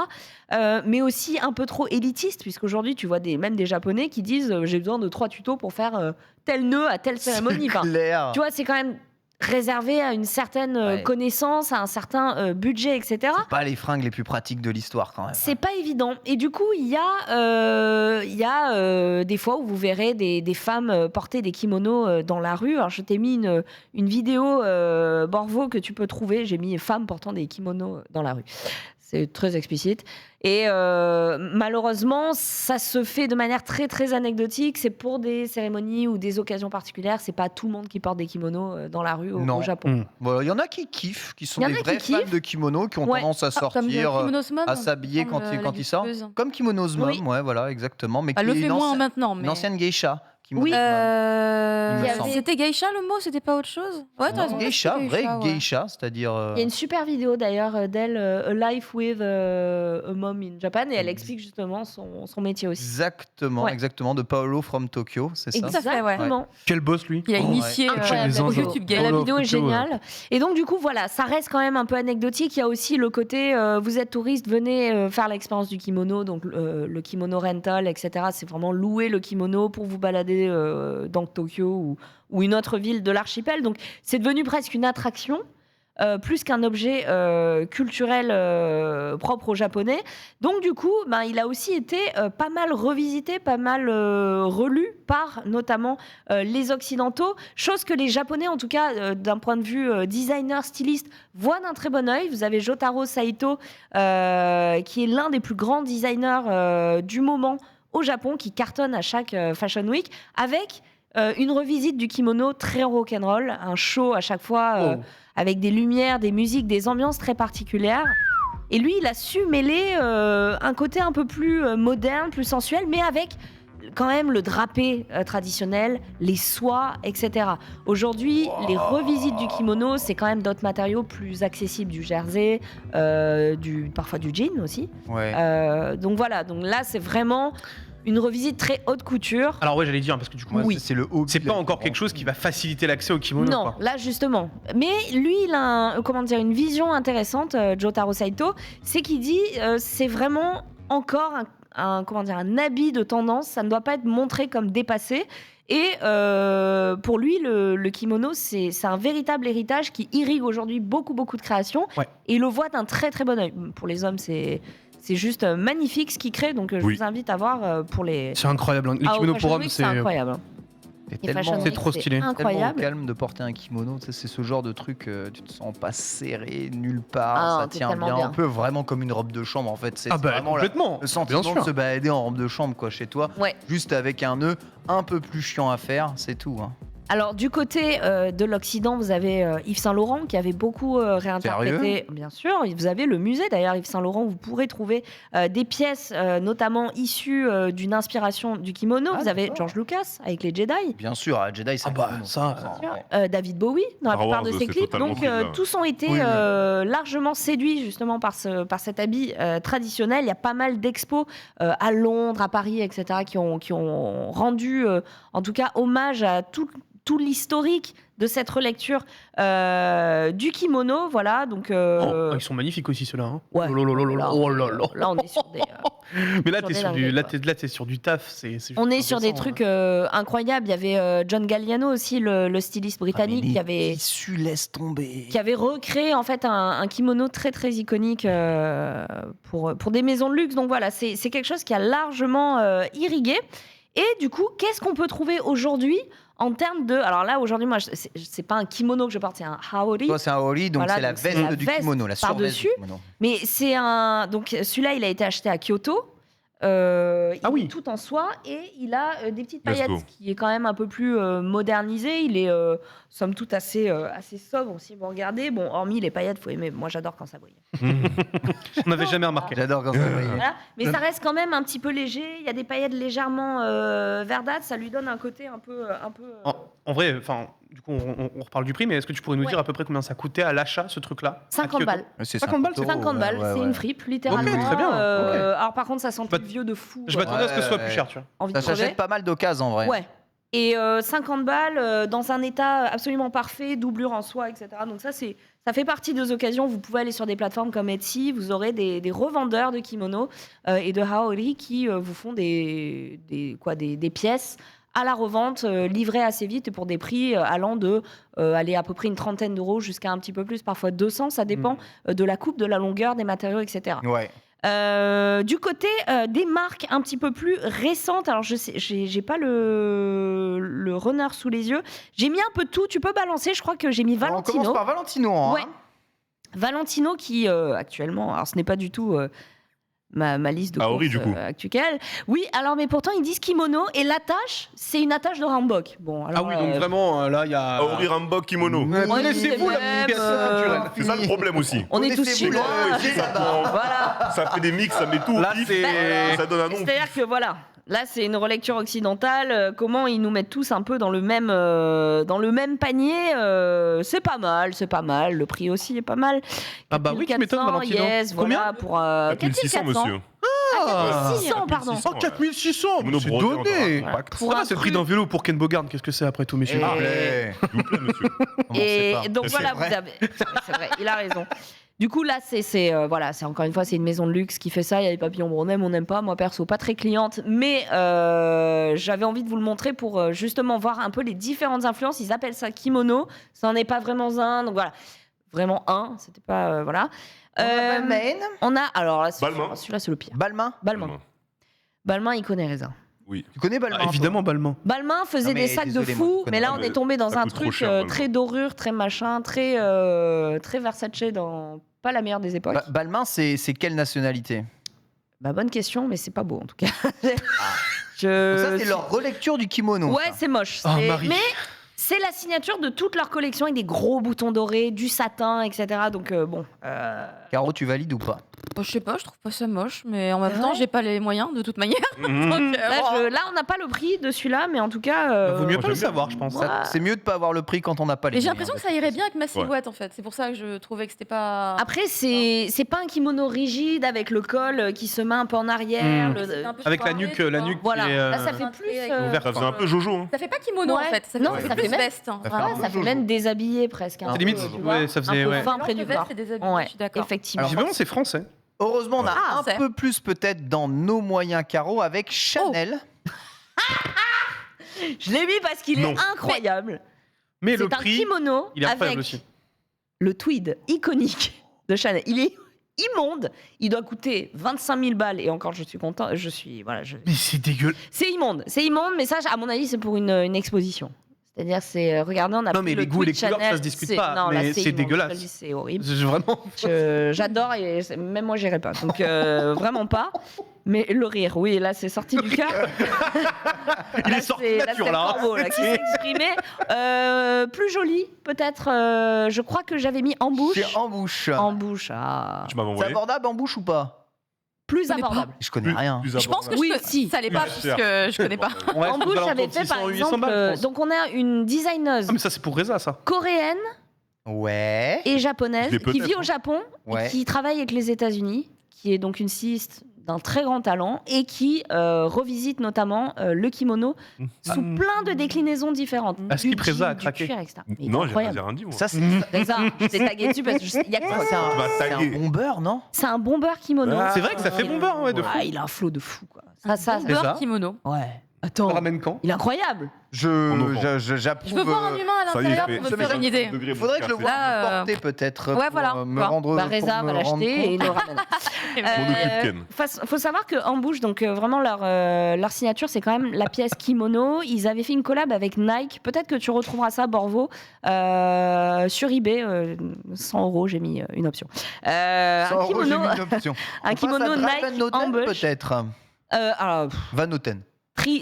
Mais aussi un peu trop élitiste, puisqu'aujourd'hui, tu vois même des Japonais qui disent j'ai besoin de 3 tutos pour faire tel nœud à telle cérémonie. Enfin, Clair. tu vois, c'est quand même réservé à une certaine Ouais. connaissance, à un certain budget, etc. Pas les fringues les plus pratiques de l'histoire, quand même. C'est pas évident. Et du coup, il y a des fois où vous verrez des femmes porter des kimonos dans la rue. Alors, je t'ai mis une vidéo, Borvo, que tu peux trouver. J'ai mis femmes portant des kimonos dans la rue. C'est très explicite. Et malheureusement, ça se fait de manière très très anecdotique. C'est pour des cérémonies ou des occasions particulières. C'est pas tout le monde qui porte des kimonos dans la rue au Japon. Voilà, il y en a qui kiffent, qui sont Il y en des a vrais qui fans kiffent. de kimono, qui ont Ouais. tendance à Comme sortir, Kimonos Mom, à s'habiller quand il sort. Comme Kimono's Mom, Oui. ouais, voilà, exactement. Mais Elle le qui est fait une moins ancienne- maintenant, une mais. ancienne geisha. Kimono's Oui. Mom. Il me semble. C'était geisha le mot, c'était pas autre chose. Ouais, t'as raison. Geisha, c'était vraie ouais. geisha, c'est-à-dire. Il y a une super vidéo d'ailleurs d'elle, A Life with a Mom in Japan, et elle explique justement son métier aussi. Exactement, Ouais. exactement, de Paolo from Tokyo, c'est ça. Tout à fait, ouais. Exactement. Quel boss, lui. Il a Oh, initié Incroyable. au La vidéo- YouTube La Game. vidéo est Tokyo, géniale. Et donc, du coup, voilà, ça reste quand même un peu anecdotique. Il y a aussi le côté, vous êtes touriste, venez faire l'expérience du kimono, donc le kimono rental, etc. C'est vraiment louer le kimono pour vous balader dans Tokyo ou une autre ville de l'archipel. Donc, c'est devenu presque une attraction. Plus qu'un objet culturel propre aux Japonais. Donc du coup, il a aussi été pas mal revisité, pas mal relu par notamment les Occidentaux, chose que les Japonais, en tout cas d'un point de vue designer, styliste, voient d'un très bon œil. Vous avez Jotaro Saito, qui est l'un des plus grands designers du moment au Japon, qui cartonne à chaque Fashion Week, avec une revisite du kimono très rock'n'roll, un show à chaque fois avec des lumières, des musiques, des ambiances très particulières. Et lui, il a su mêler un côté un peu plus moderne, plus sensuel, mais avec quand même le drapé traditionnel, les soies, etc. Aujourd'hui, les revisites du kimono, c'est quand même d'autres matériaux plus accessibles, du jersey, parfois du jean aussi. Ouais. Donc voilà, donc là, c'est vraiment une revisite très haute couture. Alors ouais, j'allais dire, parce que du coup, Ouais, oui. c'est le hobby. c'est pas encore quelque chose qui va faciliter l'accès au kimono. Non, quoi. là justement. Mais lui, il a une vision intéressante, Jotaro Saito, c'est qu'il dit c'est vraiment encore un habit de tendance, ça ne doit pas être montré comme dépassé. Et pour lui, le kimono, c'est un véritable héritage qui irrigue aujourd'hui beaucoup de créations. Ouais. Et il le voit d'un très très bon œil. Pour les hommes, c'est juste magnifique ce qu'il crée, donc je vous invite à voir pour les... C'est incroyable. hein. Les Ah, au kimonos Fashion pour hommes, Week, c'est incroyable. C'est Les Fashion tellement, Week, trop c'est stylé. tellement incroyable. calme de porter un kimono. Tu sais, c'est ce genre de truc, tu te sens pas serré nulle part, Ah, ça t'es tient tellement bien. bien. Un peu vraiment comme une robe de chambre en fait. C'est Ah bah vraiment complètement. le sentiment Bien de sûr. se balader en robe de chambre quoi, chez toi. Ouais. Juste avec un nœud un peu plus chiant à faire, c'est tout. Hein. Alors, du côté de l'Occident, vous avez Yves Saint Laurent qui avait beaucoup réinterprété. Bien sûr, vous avez le musée d'ailleurs, Yves Saint Laurent, où vous pourrez trouver des pièces notamment issues d'une inspiration du kimono. Vous avez d'accord. George Lucas avec les Jedi, Bien sûr, à Jedi, c'est Ah bah, un kimono. ça, Ouais. David Bowie dans la Star plupart Wars, de ses c'est clips. totalement Donc, pris là. tous ont été Oui, oui. largement séduits justement par cet habit traditionnel. Il y a pas mal d'expos à Londres, à Paris, etc., qui ont rendu, en tout cas, hommage à tout l'historique de cette relecture du kimono, voilà. Donc, Oh, ils sont magnifiques aussi ceux-là. Hein. ouais. Oh là là là là, oh là là. Là, on est sur des, Mais là, sur t'es des sur du, dingueries, là, quoi. t'es sur du taf. C'est on est juste sur des indécent, trucs hein. incroyables. Il y avait John Galliano aussi, le styliste britannique, Ah, qui avait Tissu laisse tomber. recréé en fait un kimono très très iconique pour des maisons de luxe. Donc voilà, c'est quelque chose qui a largement irrigué. Et du coup, qu'est-ce qu'on peut trouver aujourd'hui en termes de... Alors là, aujourd'hui, moi, c'est pas un kimono que je porte, c'est un haori. Toi, c'est un hori, donc Voilà, c'est la donc c'est veste la du veste kimono, la surveste par-dessus. du kimono. Mais c'est un... Donc celui-là, il a été acheté à Kyoto. Il oui. est tout en soie et il a des petites Let's paillettes, go. ce qui est quand même un peu plus modernisé. Il est somme toute assez sobre si vous regardez. Bon, hormis les paillettes, faut aimer. Moi, j'adore quand ça brille. On n'avait jamais remarqué. J'adore quand ça brille. Voilà. Mais ça reste quand même un petit peu léger. Il y a des paillettes légèrement verdâtres. Ça lui donne un côté un peu. En vrai, enfin, du coup, on reparle du prix, mais est-ce que tu pourrais nous Ouais. dire à peu près combien ça coûtait à l'achat, ce truc-là à 50 Kyoto balles. C'est 50 balles, c'est 50 balles, ouais, c'est ouais. une fripe, littéralement. Ok, très bien, ok. Alors par contre, ça sent Bah, le vieux de fou. Je m'attendais à ce que ce soit Ouais, plus cher, tu vois. Envie Ça de crever. s'achète pas mal d'occasions en vrai. Ouais. Et 50 balles dans un état absolument parfait, doublure en soie, etc. Donc ça fait partie des occasions. Vous pouvez aller sur des plateformes comme Etsy, vous aurez des revendeurs de kimonos et de haori qui vous font des pièces à la revente, livrées assez vite et pour des prix allant de aller à peu près une trentaine d'euros jusqu'à un petit peu plus, parfois 200, ça dépend de la coupe, de la longueur, des matériaux, etc. Ouais. Du côté des marques un petit peu plus récentes, alors je sais, j'ai pas le runner sous les yeux. J'ai mis un peu de tout. Tu peux balancer. Je crois que j'ai mis On Valentino. commence par Valentino. Hein. Ouais. Valentino qui actuellement, alors ce n'est pas du tout ma liste de Aori, courses du coup. actuelle. Oui, alors mais pourtant ils disent kimono et l'attache, c'est une attache de Rambok. Bon, alors, Ah oui, donc vraiment, là, il y a. Aori Rambok Kimono. Connaissez-vous la même, communication culturelle C'est ça le problème aussi. on est tous Connaissez-vous chinois. Ça prend- Voilà. Ça fait des mix, ça met tout au Là, pif, c'est- ça donne un nom. C'est-à-dire que voilà, là c'est une relecture occidentale. Comment ils nous mettent tous un peu dans le même panier. C'est pas mal, c'est pas mal. Le prix aussi est pas mal. Ah bah oui, tu m'étonnes, 4400, Valentino. yes, Combien voilà, pour 4600, 4400. monsieur. Ah, 4600, pardon. 4600. Oh, 4600, Kimono c'est brodé en donné. compact. Pour Ça va, un c'est le prix truc- d'un vélo pour Ken Bogard. Qu'est-ce que c'est après tout, messieurs Et- S'il vous plaît. S'il vous plaît, monsieur. Et Commencez pas. donc C'est voilà, vrai. vous avez. C'est vrai, il a raison. Du coup, là, voilà, c'est encore une fois, c'est une maison de luxe qui fait ça. Il y a des papillons, bon, on aime, on n'aime pas. Moi, perso, pas très cliente, mais j'avais envie de vous le montrer pour justement voir un peu les différentes influences. Ils appellent ça kimono. Ça n'en est pas vraiment un, donc voilà, vraiment un. C'était pas voilà. On a Balmain. On a alors là, Balmain. celui-là, c'est le pire. Balmain. Balmain, il connaît Raisin. Oui. Tu connais Balmain? Ah, évidemment, Balmain. Balmain faisait Non, mais des sacs désolé, de moi, je fou, connais mais là pas, on mais est tombé dans ça un coûte trop truc cher, Balmain. très dorure, très machin, très Versace dans pas la meilleure des époques. Balmain, c'est quelle nationalité? Bah, bonne question, mais c'est pas beau en tout cas. Donc ça, c'est leur relecture du kimono. Ouais, ça. c'est moche. Ah, c'est- Marie. Mais c'est la signature de toute leur collection avec des gros boutons dorés, du satin, etc. Donc bon. Caro, tu valides ou pas? Je sais pas, je trouve pas ça moche, mais en même C'est temps, vrai j'ai pas les moyens de toute manière. Mhm. Donc, Là, on n'a pas le prix de celui-là, mais en tout cas. Vaut mieux moi, pas le j'aime bien. savoir, je pense. Ouais. C'est mieux de pas avoir le prix quand on n'a pas les Mais j'ai moyens, l'impression que de ça toute irait façon. bien avec ma silhouette en fait. C'est pour ça que je trouvais que c'était pas. Après, c'est pas un kimono rigide avec le col qui se met un peu en arrière. Mm. le- C'était un peu Avec la soirée, nuque, tu la vois. nuque Voilà, qui est, là ça fait un plus. trait avec ouverte. Ça faisait un peu Jojo. Hein. Ça fait pas kimono Ouais. en fait. Ça Non, fait ça plus fait même- veste. hein. Ça fait Ouais, un ça fait Jojo. même déshabillé presque. un C'est peu, limite, tu vois, ouais, ça un faisait, peu ouais. fin près du Veste corps. et déshabillé, Ouais, je suis d'accord. effectivement. Visiblement, c'est français. Heureusement, on a Ah, un c'est- peu plus peut-être dans nos moyens, Caro, avec Chanel. Je l'ai mis parce qu'il est Non. incroyable. Mais le C'est un prix, kimono il est incroyable avec aussi. le tweed iconique de Chanel. Il est immonde. Il doit coûter 25 000 balles. Et encore, je suis content. Mais c'est dégueulasse. C'est immonde. C'est immonde, mais ça, à mon avis, c'est pour une exposition. C'est-à-dire, regardez, on a Non, pris mais le les goûts et les tweed couleurs, ça Chanel, se discute c'est- pas, Non, là, mais c'est immonde, dégueulasse. je te le dis, C'est horrible. Vraiment. J'adore et même moi j'irai pas. Donc vraiment pas. Mais le rire, oui, là c'est sorti du cœur. Il Là, est sorti c'est- nature c'est le là. corbeau, là, qui s'est exprimé. Plus joli, peut-être. Je crois que j'avais mis en bouche. C'est en bouche. En bouche, ah. Tu m'avais C'est envoyé. abordable en bouche ou pas? Plus Ça dépend. abordable. Je connais rien. Plus Je pense que Oui, je peux- si. ça allait pas Plus puisque cher. je connais pas. Ouais, En c'est aux bouche, alentours j'avais de fait par 600, 800 exemple. balles, je pense. Donc on a une designeuse Ah, mais ça, c'est pour Reza, ça. coréenne Ouais. et japonaise Je l'ai qui vit peut-être, au hein. Japon, et Ouais. qui travaille avec les États-Unis, qui est donc une styliste d'un très grand talent et qui revisite notamment le kimono sous plein de déclinaisons différentes. À ce Du qu'il Reza a jean, du craqué. cuir, etc. Mais il est Non, j'ai incroyable. rien dit, moi. Ça, c'est Reza, je t'ai tagué dessus parce que il y a que c'est ça. Tu vas un taguer. bomber, non? C'est un bomber kimono. Ah, C'est vrai que ça fait bomber, ouais, de fou. Ouais, il a un flow de fou, quoi. Ça, C'est Beurre ça. kimono. ouais. On Attends, le ramène quand il est incroyable. J'approuve. Je veux voir un humain à Ça y est, l'intérieur il pour fait me faire une idée. Il faudrait que je le voie Là, porter peut-être. ouais, pour, voilà. me Voilà. rendre. Bah, pour Reza me va rendre l'acheter et compte. il le ramène. M'en occupe, Ken. Faut savoir qu'en bouche, donc vraiment leur signature, c'est quand même la pièce kimono. Ils avaient fait une collab avec Nike. Peut-être que tu retrouveras ça, Borvo, sur eBay. 100 €, j'ai mis une option. Un 100 €, j'ai kimono, mis une option. un On kimono passe à Dries Nike Van Noten, embauche. peut-être. Alors, Van Noten.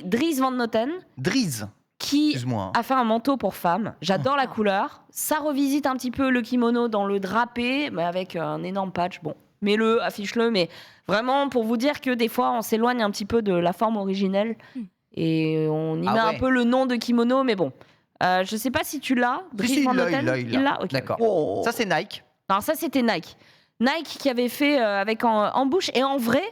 Dries Van Noten, Dries. qui Excuse-moi. a fait un manteau pour femme. J'adore la couleur. Ça revisite un petit peu le kimono dans le drapé, mais avec un énorme patch. Bon, mets-le, affiche-le, mais vraiment pour vous dire que des fois, on s'éloigne un petit peu de la forme originelle et on y Ah met ouais. un peu le nom de kimono, mais bon. Je sais pas si tu l'as, Si, Dries si, Van il l'a, Noten. il l'a. Ok. D'accord. Ça, c'est Nike. Alors ça, c'était Nike. Nike qui avait fait avec en bouche et en vrai,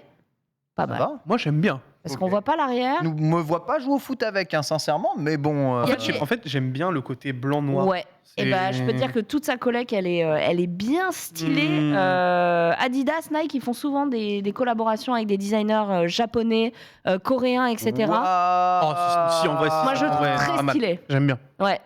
pas Ça mal. va? Moi, j'aime bien. Parce Ok. qu'on voit pas l'arrière. Je me vois pas jouer au foot avec, hein, sincèrement, mais bon. En Il y a fait, des- en fait, j'aime bien le côté blanc-noir. Ouais. Et C'est- ben, je peux te dire que toute sa collecte, elle est bien stylée. Mm. Adidas, Nike, ils font souvent des collaborations avec des designers japonais, coréens, etc. Oh, si, en vrai, si. Moi, je le trouve Ouais, très pas mal. stylé. J'aime bien. Ouais.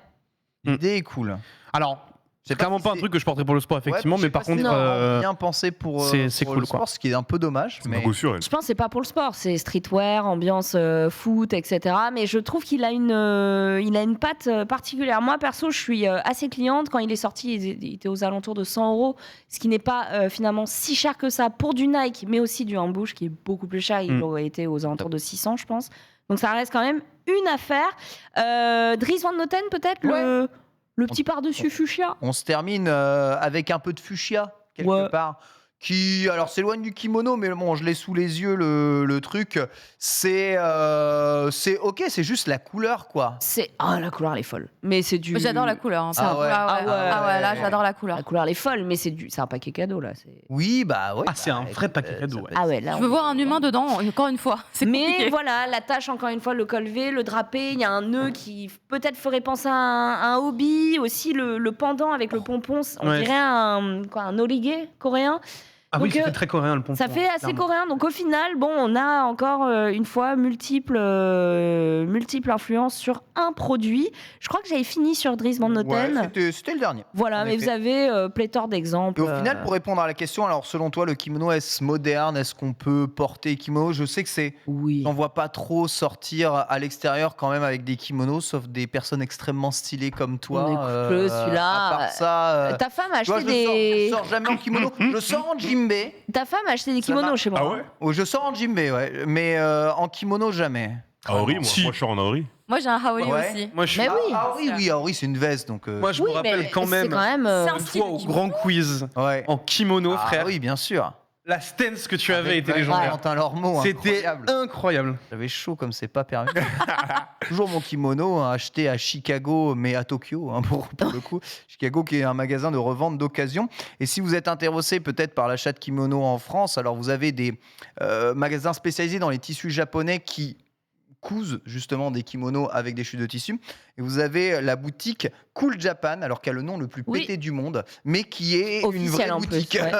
L'idée est cool. Alors, Je sais Clairement si pas un c'est- truc que je porterais pour le sport, effectivement, Ouais, mais je sais par pas si contre, c'est vraiment bien pensé pour, c'est pour cool, le quoi. sport, ce qui est un peu dommage. C'est Mais... pas sûr. Je pense que c'est pas pour le sport, c'est streetwear, ambiance foot, etc. Mais je trouve qu'il a une patte particulière. Moi, perso, je suis assez cliente. Quand il est sorti, il était aux alentours de 100 €, ce qui n'est pas finalement si cher que ça pour du Nike, mais aussi du Ambush qui est beaucoup plus cher. Il aurait été aux alentours de 600, je pense. Donc ça reste quand même une affaire. Dries Van Noten, peut-être, le petit par-dessus fuchsia. On se termine avec un peu de fuchsia, quelque Ouais. part. Qui, alors, s'éloigne du kimono, mais bon, je l'ai sous les yeux, le truc. C'est ok, c'est juste la couleur, quoi. La couleur, elle est folle. Mais c'est du. J'adore la couleur. Hein. Ah ouais. Là, j'adore la couleur. La couleur, elle est folle, mais c'est un paquet cadeau, là. Oui, bah ouais. Ah, c'est un vrai paquet cadeau, ça ouais. peut être- Ah ouais, là. Je veux voir un humain dedans, encore une fois. C'est Mais compliqué. voilà, la tâche, encore une fois, le col V, le drapé, il y a un nœud qui peut-être ferait penser à un hobby, aussi le pendant avec le pompon, on Ouais. dirait un origué coréen. Ah oui, Donc, ça fait très coréen le pompon. Ça fait assez clairement. coréen. Donc au final, bon, on a encore une fois multiples influences sur un produit. Je crois que j'avais fini sur Dries Van Noten. Ouais, c'était le dernier. Voilà, en mais effet. vous avez pléthore d'exemples. Et au final, pour répondre à la question, alors selon toi, le kimono, est-ce moderne? Est-ce qu'on peut porter kimono? Je sais que oui. j'en vois pas trop sortir à l'extérieur quand même avec des kimonos, sauf des personnes extrêmement stylées comme toi. On écoute le, celui-là. À part ça, Ta femme a tu vois, acheté je sors jamais en kimono. Je sors en djembe. Ta femme a acheté des Ça kimonos marche. chez moi. Ah ouais Oh, je sors en djembe, ouais. Mais en kimono, jamais. Aori, moi, Si. moi je suis en Aori. Moi, j'ai un Haori Ouais. aussi. Moi, je suis... Mais oui. Ah oui, c'est une veste, donc. Moi, je Oui, me rappelle mais quand c'est même, quand même. C'est un une style fois de au kimono. grand quiz Ouais. en kimono, Ah frère. oui, bien sûr. La stance que tu avais Avec était légendaire. Valentin Lormeau, C'était incroyable. incroyable. J'avais chaud comme c'est pas permis. Toujours mon kimono acheté à Chicago, mais à Tokyo, hein, pour le coup. Chicago qui est un magasin de revente d'occasion. Et si vous êtes intéressé peut-être par l'achat de kimono en France, alors vous avez des magasins spécialisés dans les tissus japonais qui cousent justement des kimonos avec des chutes de tissu. Et vous avez la boutique Cool Japan, alors qui a le nom le plus Oui. pété du monde, mais qui est une Officiel vraie en plus, boutique ouais.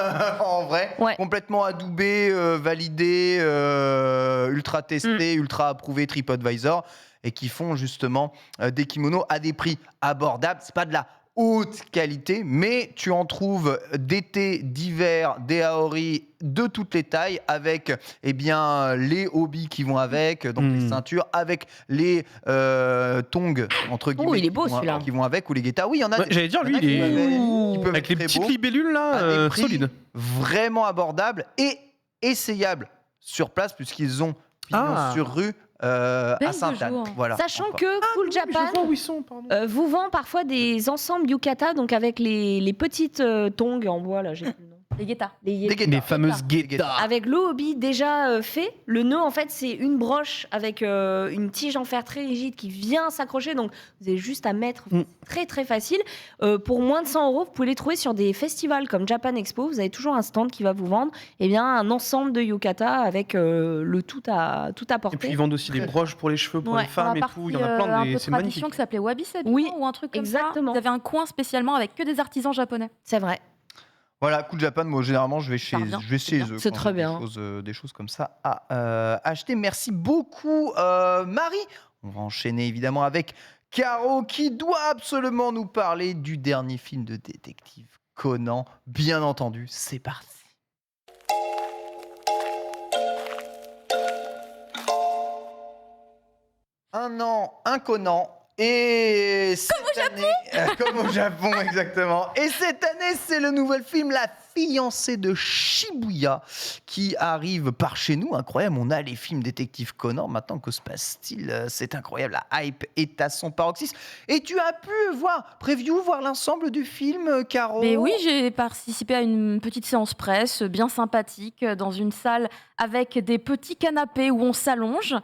en vrai, Ouais. complètement adoubée, validée, ultra testée, ultra approuvée TripAdvisor, et qui font justement des kimonos à des prix abordables. C'est pas de la haute qualité, mais tu en trouves d'été, d'hiver, des Aori de toutes les tailles, avec les hobbies qui vont avec, donc les ceintures, avec les tongs, entre guillemets, il est beau, qui vont- celui-là. qui vont avec, ou les guettas. Oui, il y en a Ouais, des- j'allais dire, il y en lui, a il qui est- peuvent Avec être les très petites beaux, libellules là, à des prix solides. vraiment abordables et essayables sur place, puisqu'ils ont pignon sur rue à Belle de Sainte-Anne. jour. Voilà. Sachant Encore. que Cool Je Japan vois où ils sont, pardon. vous vend parfois des ensembles yukata, donc avec les petites tongs en bois, là, j'ai plus le nom. Les guettas. Les Des guettas. Les fameuses guettas. Avec le hobby déjà fait, le nœud en fait c'est une broche avec une tige en fer très rigide qui vient s'accrocher, donc vous avez juste à mettre, très très facile. Pour moins de 100 €, vous pouvez les trouver sur des festivals comme Japan Expo, vous avez toujours un stand qui va vous vendre un ensemble de yukata avec le tout à Et puis porter. ils vendent aussi des broches pour les cheveux, pour Ouais. les femmes et tout. Il y en a un plein, peu c'est magnifique. tradition qui s'appelait Wabi Sabi Oui, ou un truc comme exactement. ça. Vous avez un coin spécialement avec que des artisans japonais. C'est vrai. Voilà, Cool Japan, moi généralement je vais chez, Ça revient, je vais c'est chez bien. eux. C'est quand très j'ai bien. Des choses comme ça à acheter. Merci beaucoup, Marie. On va enchaîner évidemment avec Caro qui doit absolument nous parler du dernier film de détective Conan. Bien entendu, c'est parti. Un an, un Conan. Et comme au Japon, exactement. Et cette année, c'est le nouvel film La fiancée de Shibuya qui arrive par chez nous. Incroyable, on a les films détective Conan. Maintenant, que se passe-t-il? C'est incroyable, la hype est à son paroxysme. Et tu as pu voir l'ensemble du film, Caro? Mais oui, j'ai participé à une petite séance presse bien sympathique dans une salle avec des petits canapés où on s'allonge.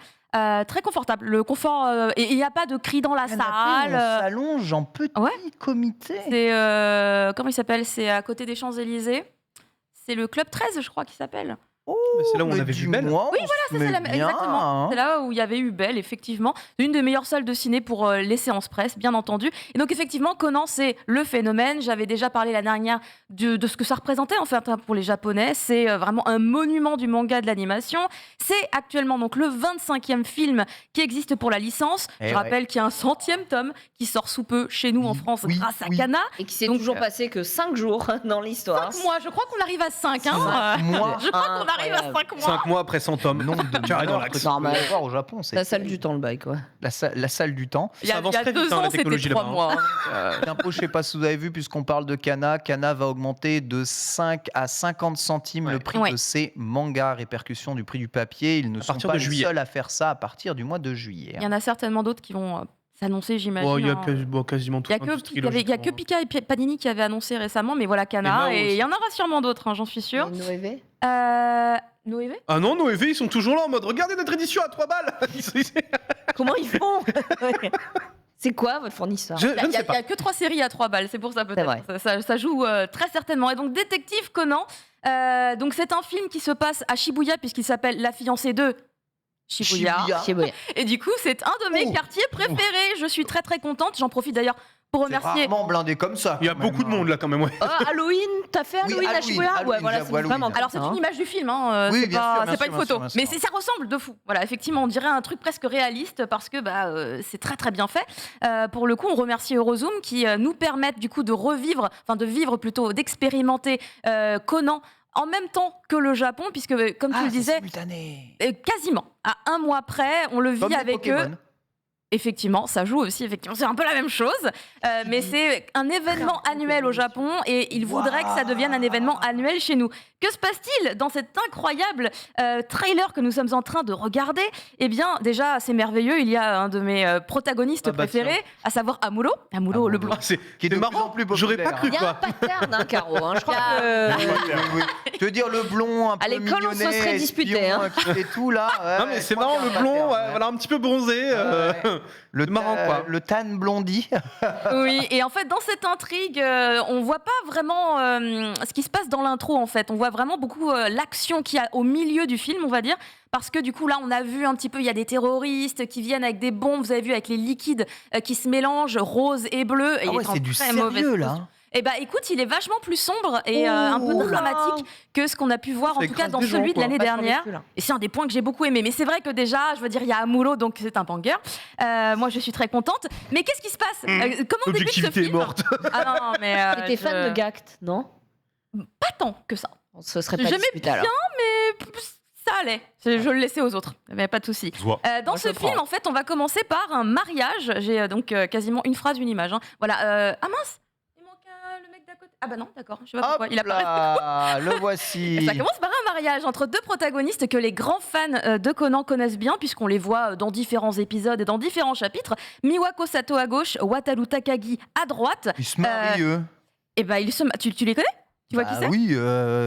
Très confortable. Le confort, et il n'y a pas de cris dans la Canapé, salle. on s'allonge en petit Ouais. comité. C'est comment il s'appelle? C'est à côté des Champs-Élysées. C'est le Club 13, je crois qu'il s'appelle. Oh, c'est là où on mais avait vu du Belle. moins, Oui, on voilà, se ça, c'est met bien, exactement. hein. C'est là où il y avait eu Belle, effectivement. Une des meilleures salles de ciné pour les séances presse, bien entendu. Et donc, effectivement, Conan, c'est le phénomène. J'avais déjà parlé la dernière de ce que ça représentait, en fait, hein, pour les Japonais. C'est vraiment un monument du manga de l'animation. C'est actuellement donc le 25e film qui existe pour la licence. Eh Je rappelle qu'il y a un 100e tome qui sort sous peu chez nous en France oui, grâce à oui. Kana. Et qui s'est Donc, toujours passé que 5 jours dans l'histoire. 5 mois, je crois qu'on arrive à 5. Hein. Moi, Je crois qu'on arrive à 5 mois. 5 mois après 100 tomes. nombre de Carré dans malheurs l'axe. que tu peux avoir au Japon, c'est La salle du temps, le bail, quoi. la salle du temps. Il y a, Ça avance il y a très vite, 2 hein, la ans, c'était technologie 3 là-bas, mois. L'impôt, je sais pas si vous avez vu, puisqu'on parle de Kana, Kana va augmenter de 5 à 50 centimes le prix Ouais. de ses mangas, répercussion du prix du papier. Ils ne sont partir pas de les juillet. seuls à faire ça à partir du mois de juillet. Il y en a certainement d'autres qui vont s'annoncer, j'imagine. Oh, il y a hein. quasiment tout. Il y a que Pika et Panini qui avaient annoncé récemment, mais voilà, Et Kana. Mao Et il aussi. y en aura sûrement d'autres, hein, j'en suis sûre. Et Noévé Noévé Ah non, nos EV, ils sont toujours là en mode regardez notre édition à 3 balles. Comment ils font C'est quoi votre fournisseur Je Il ne sais n'y pas. a que 3 séries à 3 balles, c'est pour ça vrai. peut-être. Ça joue très certainement. Et donc, Détective Conan, donc c'est un film qui se passe à Shibuya, puisqu'il s'appelle La fiancée de Shibuya. Shibuya. Et du coup, c'est un de mes Oh. quartiers préférés. Je suis très très contente. J'en profite d'ailleurs pour C'est remercier. rarement blindé comme ça. Il y a quand même, beaucoup de hein. monde là quand même, ouais. Halloween, t'as fait Oui, Halloween à Halloween, Shibuya Halloween, Ouais, voilà, j'avoue, c'est vraiment Halloween. Alors c'est comme une ça, image du film, hein, Oui, c'est bien pas, sûr, bien c'est pas sûr, une photo. bien sûr, Mais bien sûr. ça ressemble de fou. Voilà, effectivement, on dirait un truc presque réaliste parce que c'est très très bien fait. Pour le coup, on remercie Eurozoom qui nous permettent du coup de revivre, enfin de vivre plutôt, d'expérimenter Conan en même temps que le Japon, puisque comme tu Ah, le c'est disais, simultané. quasiment à un mois près, on le Comme vit les avec eux. Pokémon. Effectivement, ça joue aussi, effectivement, c'est un peu la même chose, mais c'est un événement annuel au Japon et il voudrait que ça devienne un événement annuel chez nous. Que se passe-t-il dans cet incroyable trailer que nous sommes en train de regarder? Eh bien, déjà, c'est merveilleux, il y a un de mes protagonistes Ah bah préférés, à savoir Amuro le blond. Ah, c'est Qui est de plus marrant. en plus J'aurais pas populaire, cru Il y a un quoi. pattern, hein, Caro. Hein, je crois Il y a- que... Oui. Je veux dire, le blond un À peu l'école, on se mignonnet, serait disputé, espion, hein. qui fait tout là. Non mais c'est marrant, le blond, voilà, un petit peu bronzé. Le marrant, quoi. Le tan blondi. Oui, et en fait, dans cette intrigue, on voit pas vraiment ce qui se passe dans l'intro, en fait. On voit vraiment beaucoup l'action qu'il y a au milieu du film, on va dire. Parce que du coup, là, on a vu un petit peu, il y a des terroristes qui viennent avec des bombes, vous avez vu, avec les liquides qui se mélangent, rose et bleu. Et Ah il ouais, est en c'est du très mauvaise sérieux posture. là. Eh bah écoute, il est vachement plus sombre et un peu Ouh là. dramatique que ce qu'on a pu voir, en Ça tout cas écrase dans des gens, celui de quoi. l'année Pas sur les dernière. culs, là. Et c'est un des points que j'ai beaucoup aimé. Mais c'est vrai que déjà, je veux dire, il y a Amuro, donc c'est un banger. Moi, je suis très contente. Mais qu'est-ce qui se passe Comment débute ce L'objectivité est film morte. Ah non, mais T'es fan de Gact, non pas tant que ça. On se serait pas J'aimais disputé alors. Mais ça allait. Je le laissais aux autres. Il n'y avait pas de souci. Soit. Dans Moi, ce je film, prends. en fait, on va commencer par un mariage. J'ai donc quasiment une phrase, une image. Hein. Voilà. Ah mince, il manque le mec d'à côté. Ah bah non, d'accord. Je sais pas Hop pourquoi. Il apparaît. là, le Et voici. ça commence par un mariage entre deux protagonistes que les grands fans de Conan connaissent bien, puisqu'on les voit dans différents épisodes et dans différents chapitres. Miwako Sato à gauche, Wataru Takagi à droite. Ils se marient, eux. Et bah, tu les connais? Tu vois qui c'est? Oui,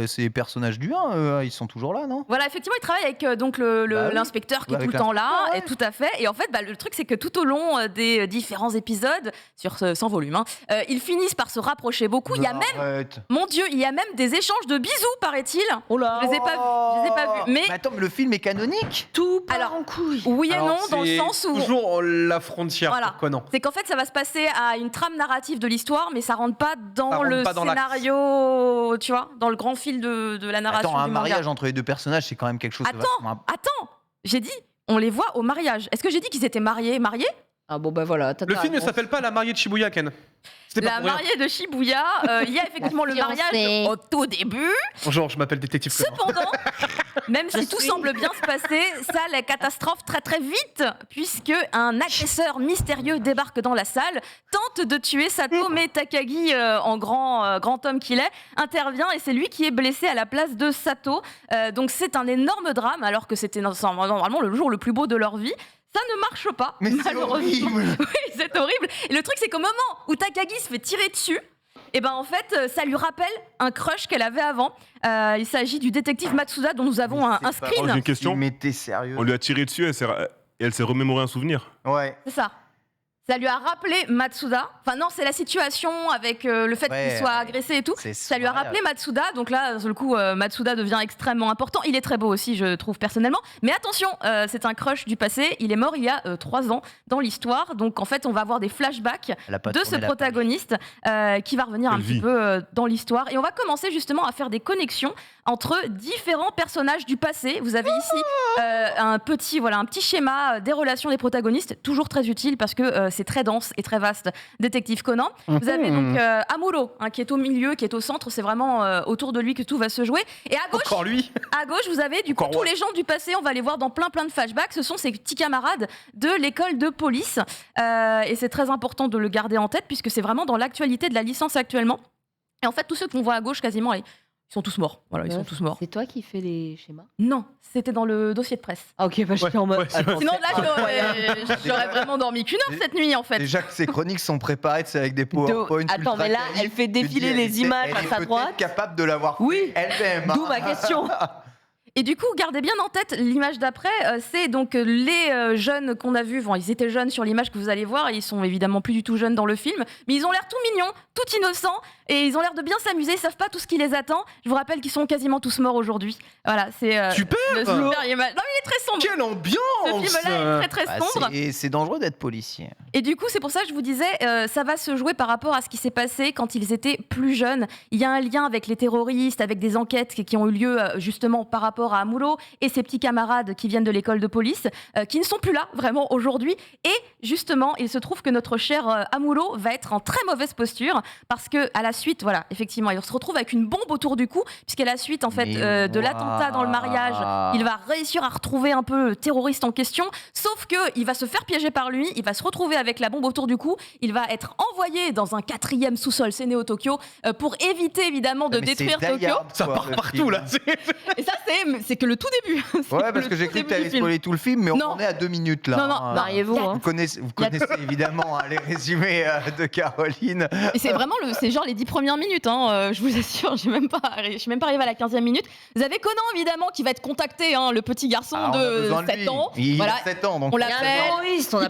c'est les personnages du 1, ils sont toujours là, non? Voilà, effectivement, il travaille avec donc Bah oui. l'inspecteur qui est Avec tout le temps là, l'inspecteur, ouais. et tout à fait. Et en fait, le truc, c'est que tout au long des différents épisodes, sur 100 volumes, hein, ils finissent par se rapprocher beaucoup. Il y a même, Arrête. mon Dieu, il y a même des échanges de bisous, paraît-il. Oh là Je les ai pas vus, je les ai pas vus. Mais attends, mais le film est canonique. Tout part Alors, en couille. oui et Alors, non, dans le c'est sens où... toujours la frontière. Voilà. Pourquoi non? C'est qu'en fait, ça va se passer à une trame narrative de l'histoire, mais ça rentre pas dans Ça rentre le pas dans l'axe. scénario, tu vois, dans le grand fil de la narration Attends, un du manga. mariage entre les deux personnages, c'est quand même quelque chose de vachement Attends, j'ai dit, on les voit au mariage. Est-ce que j'ai dit qu'ils étaient mariés? Ah bon, bah voilà. t'as Le ta film ne réponse. s'appelle pas La mariée de Shibuya, Ken. C'était pas La pour rien. mariée de Shibuya, il y a effectivement le fiancée. mariage au tout début. Bonjour, je m'appelle Détective Conan. Cependant, même si tout semble bien se passer, ça la catastrophe très très vite, puisque un agresseur mystérieux débarque dans la salle, tente de tuer Sato, mais Takagi, en grand homme qu'il est, intervient et c'est lui qui est blessé à la place de Sato. Donc c'est un énorme drame, alors que c'était normalement le jour le plus beau de leur vie. Ça ne marche pas, Mais c'est malheureusement. horrible. Oui, c'est horrible. Et le truc, c'est qu'au moment où Takagi se fait tirer dessus, et ben en fait, ça lui rappelle un crush qu'elle avait avant. Il s'agit du détective Matsuda dont nous avons un Oh, j'ai screen. une question. Mais t'es sérieux? On lui a tiré dessus et elle s'est remémoré un souvenir. Ouais. C'est ça. Ça lui a rappelé Matsuda. Enfin non, c'est la situation avec le fait qu'il soit agressé et tout. Ça lui a rappelé Matsuda. Donc là, sur le coup, Matsuda devient extrêmement important. Il est très beau aussi, je trouve personnellement. Mais attention, c'est un crush du passé. Il est mort il y a 3 ans dans l'histoire. Donc en fait, on va avoir des flashbacks de ce protagoniste qui va revenir un petit peu dans l'histoire. Et on va commencer justement à faire des connexions entre différents personnages du passé. Vous avez ici un petit schéma des relations des protagonistes, toujours très utile parce que c'est très dense et très vaste. Détective Conan. Vous avez donc Amuro, qui est au milieu, qui est au centre. C'est vraiment autour de lui que tout va se jouer. Et à gauche, à gauche, vous avez du coup tous les gens du passé. On va les voir dans plein de flashbacks. Ce sont ses petits camarades de l'école de police. Et c'est très important de le garder en tête puisque c'est vraiment dans l'actualité de la licence actuellement. Et en fait, tous ceux qu'on voit à gauche quasiment, ils sont tous morts. Voilà, ils sont tous morts. C'est toi qui fais les schémas? Non, c'était dans le dossier de presse. Ah ok, j'étais en mode... Sinon là, j'aurais vraiment dormi qu'une heure cette nuit en fait. Déjà que ces chroniques sont préparées, c'est avec des PowerPoint. Attends, mais là, elle fait défiler les images à sa droite. Elle est capable de l'avoir fait elle-même. D'où ma question. Et du coup, gardez bien en tête l'image d'après, c'est donc les jeunes qu'on a vus, ils étaient jeunes sur l'image que vous allez voir, ils sont évidemment plus du tout jeunes dans le film, mais ils ont l'air tout mignons, tout innocents, et ils ont l'air de bien s'amuser, ils savent pas tout ce qui les attend. Je vous rappelle qu'ils sont quasiment tous morts aujourd'hui. Voilà, c'est super. Le super image. Non, il est très sombre. Quelle ambiance! Ce film-là est très sombre. C'est dangereux d'être policier. Et du coup, c'est pour ça que je vous disais, ça va se jouer par rapport à ce qui s'est passé quand ils étaient plus jeunes. Il y a un lien avec les terroristes, avec des enquêtes qui ont eu lieu justement par rapport à Amuro et ses petits camarades qui viennent de l'école de police, qui ne sont plus là vraiment aujourd'hui. Et justement, il se trouve que notre cher Amuro va être en très mauvaise posture parce que à la suite, voilà, effectivement, il se retrouve avec une bombe autour du cou, puisqu'à la suite, en fait, de l'attentat dans le mariage, il va réussir à retrouver un peu le terroriste en question, sauf que il va se faire piéger par lui, il va se retrouver avec la bombe autour du cou, il va être envoyé dans un 4e sous-sol, c'est Neo Tokyo, pour éviter évidemment de détruire Tokyo. Ça part partout là. Et ça, c'est que le tout début. Ouais, parce que j'ai cru que tu allais spoiler tout le film, mais on en est à 2 minutes là. Non, mariez-vous. Vous connaissez évidemment les résumés de Caroline. Et c'est vraiment c'est genre les 10 premières minutes, je vous assure, je suis même pas arrivée à la 15e minute. Vous avez Conan évidemment qui va être contacté, le petit garçon de 7 ans. Il a 7 ans, donc on l'appelle, il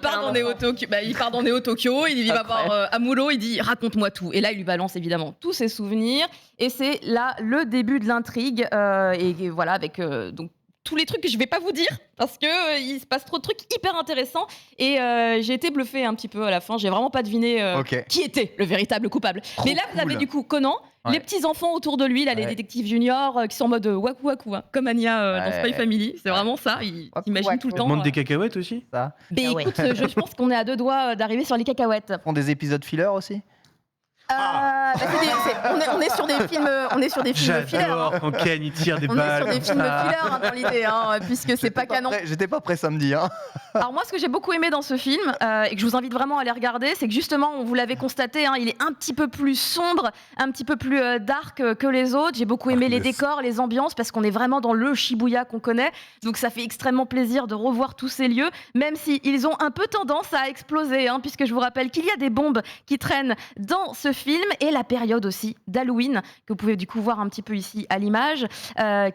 part dans Neo Tokyo, il va voir Amuro, il dit raconte-moi tout. Et là il lui balance évidemment tous ses souvenirs et c'est là le début de l'intrigue et voilà avec donc tous les trucs que je vais pas vous dire parce que il se passe trop de trucs hyper intéressants et j'ai été bluffée un petit peu à la fin, j'ai vraiment pas deviné qui était le véritable coupable. Mais là vous avez du coup Conan, les petits enfants autour de lui, là les détectives juniors qui sont en mode waku waku, comme Anya dans Spy Family, c'est vraiment ça, ils imaginent tout le temps. Demande des cacahuètes aussi. Ça. Mais écoute, je pense qu'on est à 2 doigts d'arriver sur les cacahuètes. Ils font des épisodes filler aussi. On est sur des films filler. J'adore quand Ken il tire des balles. On est sur des films filler dans l'idée, puisque c'est pas canon. J'étais pas prêt samedi. Alors moi, ce que j'ai beaucoup aimé dans ce film et que je vous invite vraiment à aller regarder, c'est que justement, vous l'avez constaté, il est un petit peu plus sombre, un petit peu plus dark que les autres. J'ai beaucoup aimé les décors, les ambiances, parce qu'on est vraiment dans le Shibuya qu'on connaît. Donc ça fait extrêmement plaisir de revoir tous ces lieux, même s'ils ont un peu tendance à exploser, puisque je vous rappelle qu'il y a des bombes qui traînent dans ce film et la période aussi d'Halloween, que vous pouvez du coup voir un petit peu ici à l'image,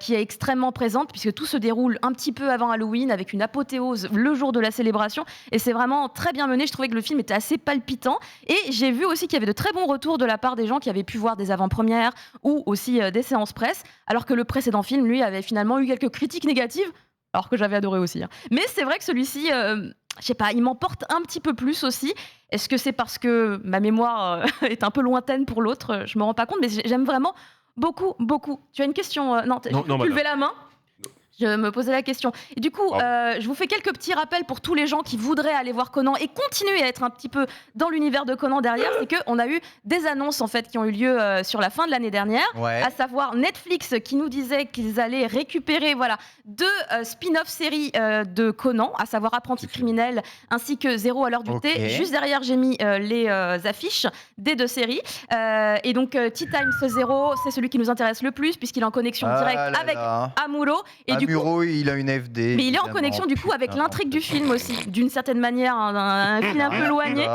qui est extrêmement présente, puisque tout se déroule un petit peu avant Halloween, avec une apothéose le jour de la célébration, et c'est vraiment très bien mené. Je trouvais que le film était assez palpitant, et j'ai vu aussi qu'il y avait de très bons retours de la part des gens qui avaient pu voir des avant-premières ou aussi des séances presse, alors que le précédent film, lui, avait finalement eu quelques critiques négatives, alors que j'avais adoré aussi. Mais c'est vrai que celui-ci, je sais pas, il m'emporte un petit peu plus aussi. Est-ce que c'est parce que ma mémoire est un peu lointaine pour l'autre? Je me rends pas compte, mais j'aime vraiment beaucoup, beaucoup. Tu as une question? Non, tu levais la main. Je me posais la question. Et du coup, je vous fais quelques petits rappels pour tous les gens qui voudraient aller voir Conan et continuer à être un petit peu dans l'univers de Conan derrière. C'est qu'on a eu des annonces en fait qui ont eu lieu sur la fin de l'année dernière, à savoir Netflix qui nous disait qu'ils allaient récupérer 2 spin-off séries de Conan, à savoir Apprenti criminel ainsi que Zéro à l'heure du thé. Juste derrière, j'ai mis les affiches des 2 séries. Et donc, Tea Times Zero, c'est celui qui nous intéresse le plus puisqu'il est en connexion directe avec Amuro. Et Amuro, il a une FD. Mais il est en évidemment. connexion du coup avec Putain, l'intrigue du film aussi, d'une certaine manière, un film un peu éloigné.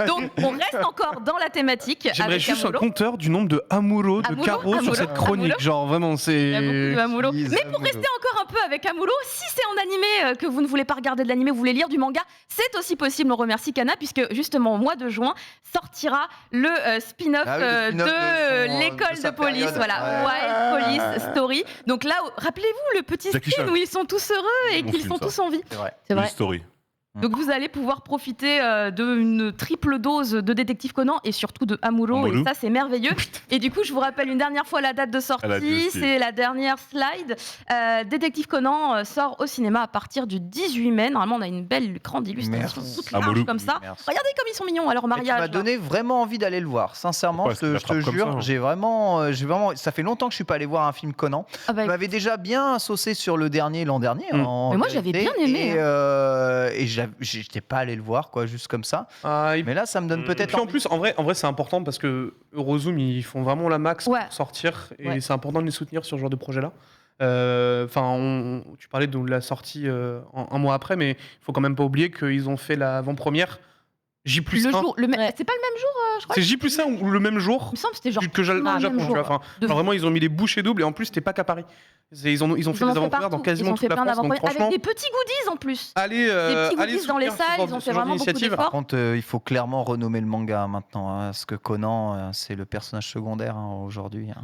Donc on reste encore dans la thématique. J'aimerais avec juste un Amuro. compteur du nombre de Amuro, de Amuro, Caro sur Amuro, cette chronique. Amuro. Genre vraiment, Il y a beaucoup de c'est. Amuro. Please, Mais pour Amuro. rester encore un peu avec Amuro, si c'est en animé que vous ne voulez pas regarder de l'animé, vous voulez lire du manga, c'est aussi possible. On remercie Kana puisque justement au mois de juin sortira le spin-off Ah oui, le spin-off de de l'école sa de police, période. voilà, Ouais. Wild Police Story. Donc là, rappelez-vous le petit Jackie screen Chan. où ils sont tous heureux et Bon qu'ils film, sont ça. tous en vie. C'est vrai. C'est vrai. Story. Donc vous allez pouvoir profiter d'une triple dose de Détective Conan et surtout de Amuro, Amuro. et ça c'est merveilleux. Et du coup je vous rappelle une dernière fois la date de Elle a dit sortie, aussi. c'est la dernière slide. Détective Conan sort au cinéma à partir du 18 mai. Normalement on a une belle grande illustration Merci. toute large Amuro. comme ça. Merci. Regardez comme ils sont mignons à leur Et tu mariage. m'as là. donné vraiment envie d'aller le voir, sincèrement, Ouais, je c'est de la te frappe comme jure, ça, hein. j'ai vraiment, ça fait longtemps que je suis pas allé voir un film Conan. Ah bah, Je m'avais déjà bien saucé sur le dernier l'an dernier. Mm. en Mais moi, j'avais vérité, bien aimé, et j'étais pas allé le voir, quoi, juste comme ça. Ah, et Mais là, ça me donne Mm. peut-être puis en envie. plus, en vrai, c'est important parce que Eurozoom, ils font vraiment la max Ouais. pour sortir et Ouais. c'est important de les soutenir sur ce genre de projet-là. Enfin, tu parlais de la sortie un mois après, mais il faut quand même pas oublier qu'ils ont fait l'avant-première J+1. le jour, Ouais. c'est pas le même jour, je crois. C'est J+1 ou le même jour Il me semble que c'était genre que le au même Japon. Tu jour. vois. Enfin, De- genre vraiment, ils ont mis les bouchées doubles et en plus, c'était pas qu'à Paris. Ils ont fait Ils des en ont fait avant-premières dans partout. quasiment Ils ont fait toute la plein France. Donc d'avant-premières franchement, avec des petits goodies en plus. allez, Des petits allez goodies dans les soutenir ce salles, genre ils ont de- fait ce genre vraiment beaucoup d'initiative. d'efforts. Par contre, il faut clairement renommer le manga maintenant, hein, parce que Conan, c'est le personnage secondaire hein, aujourd'hui. hein.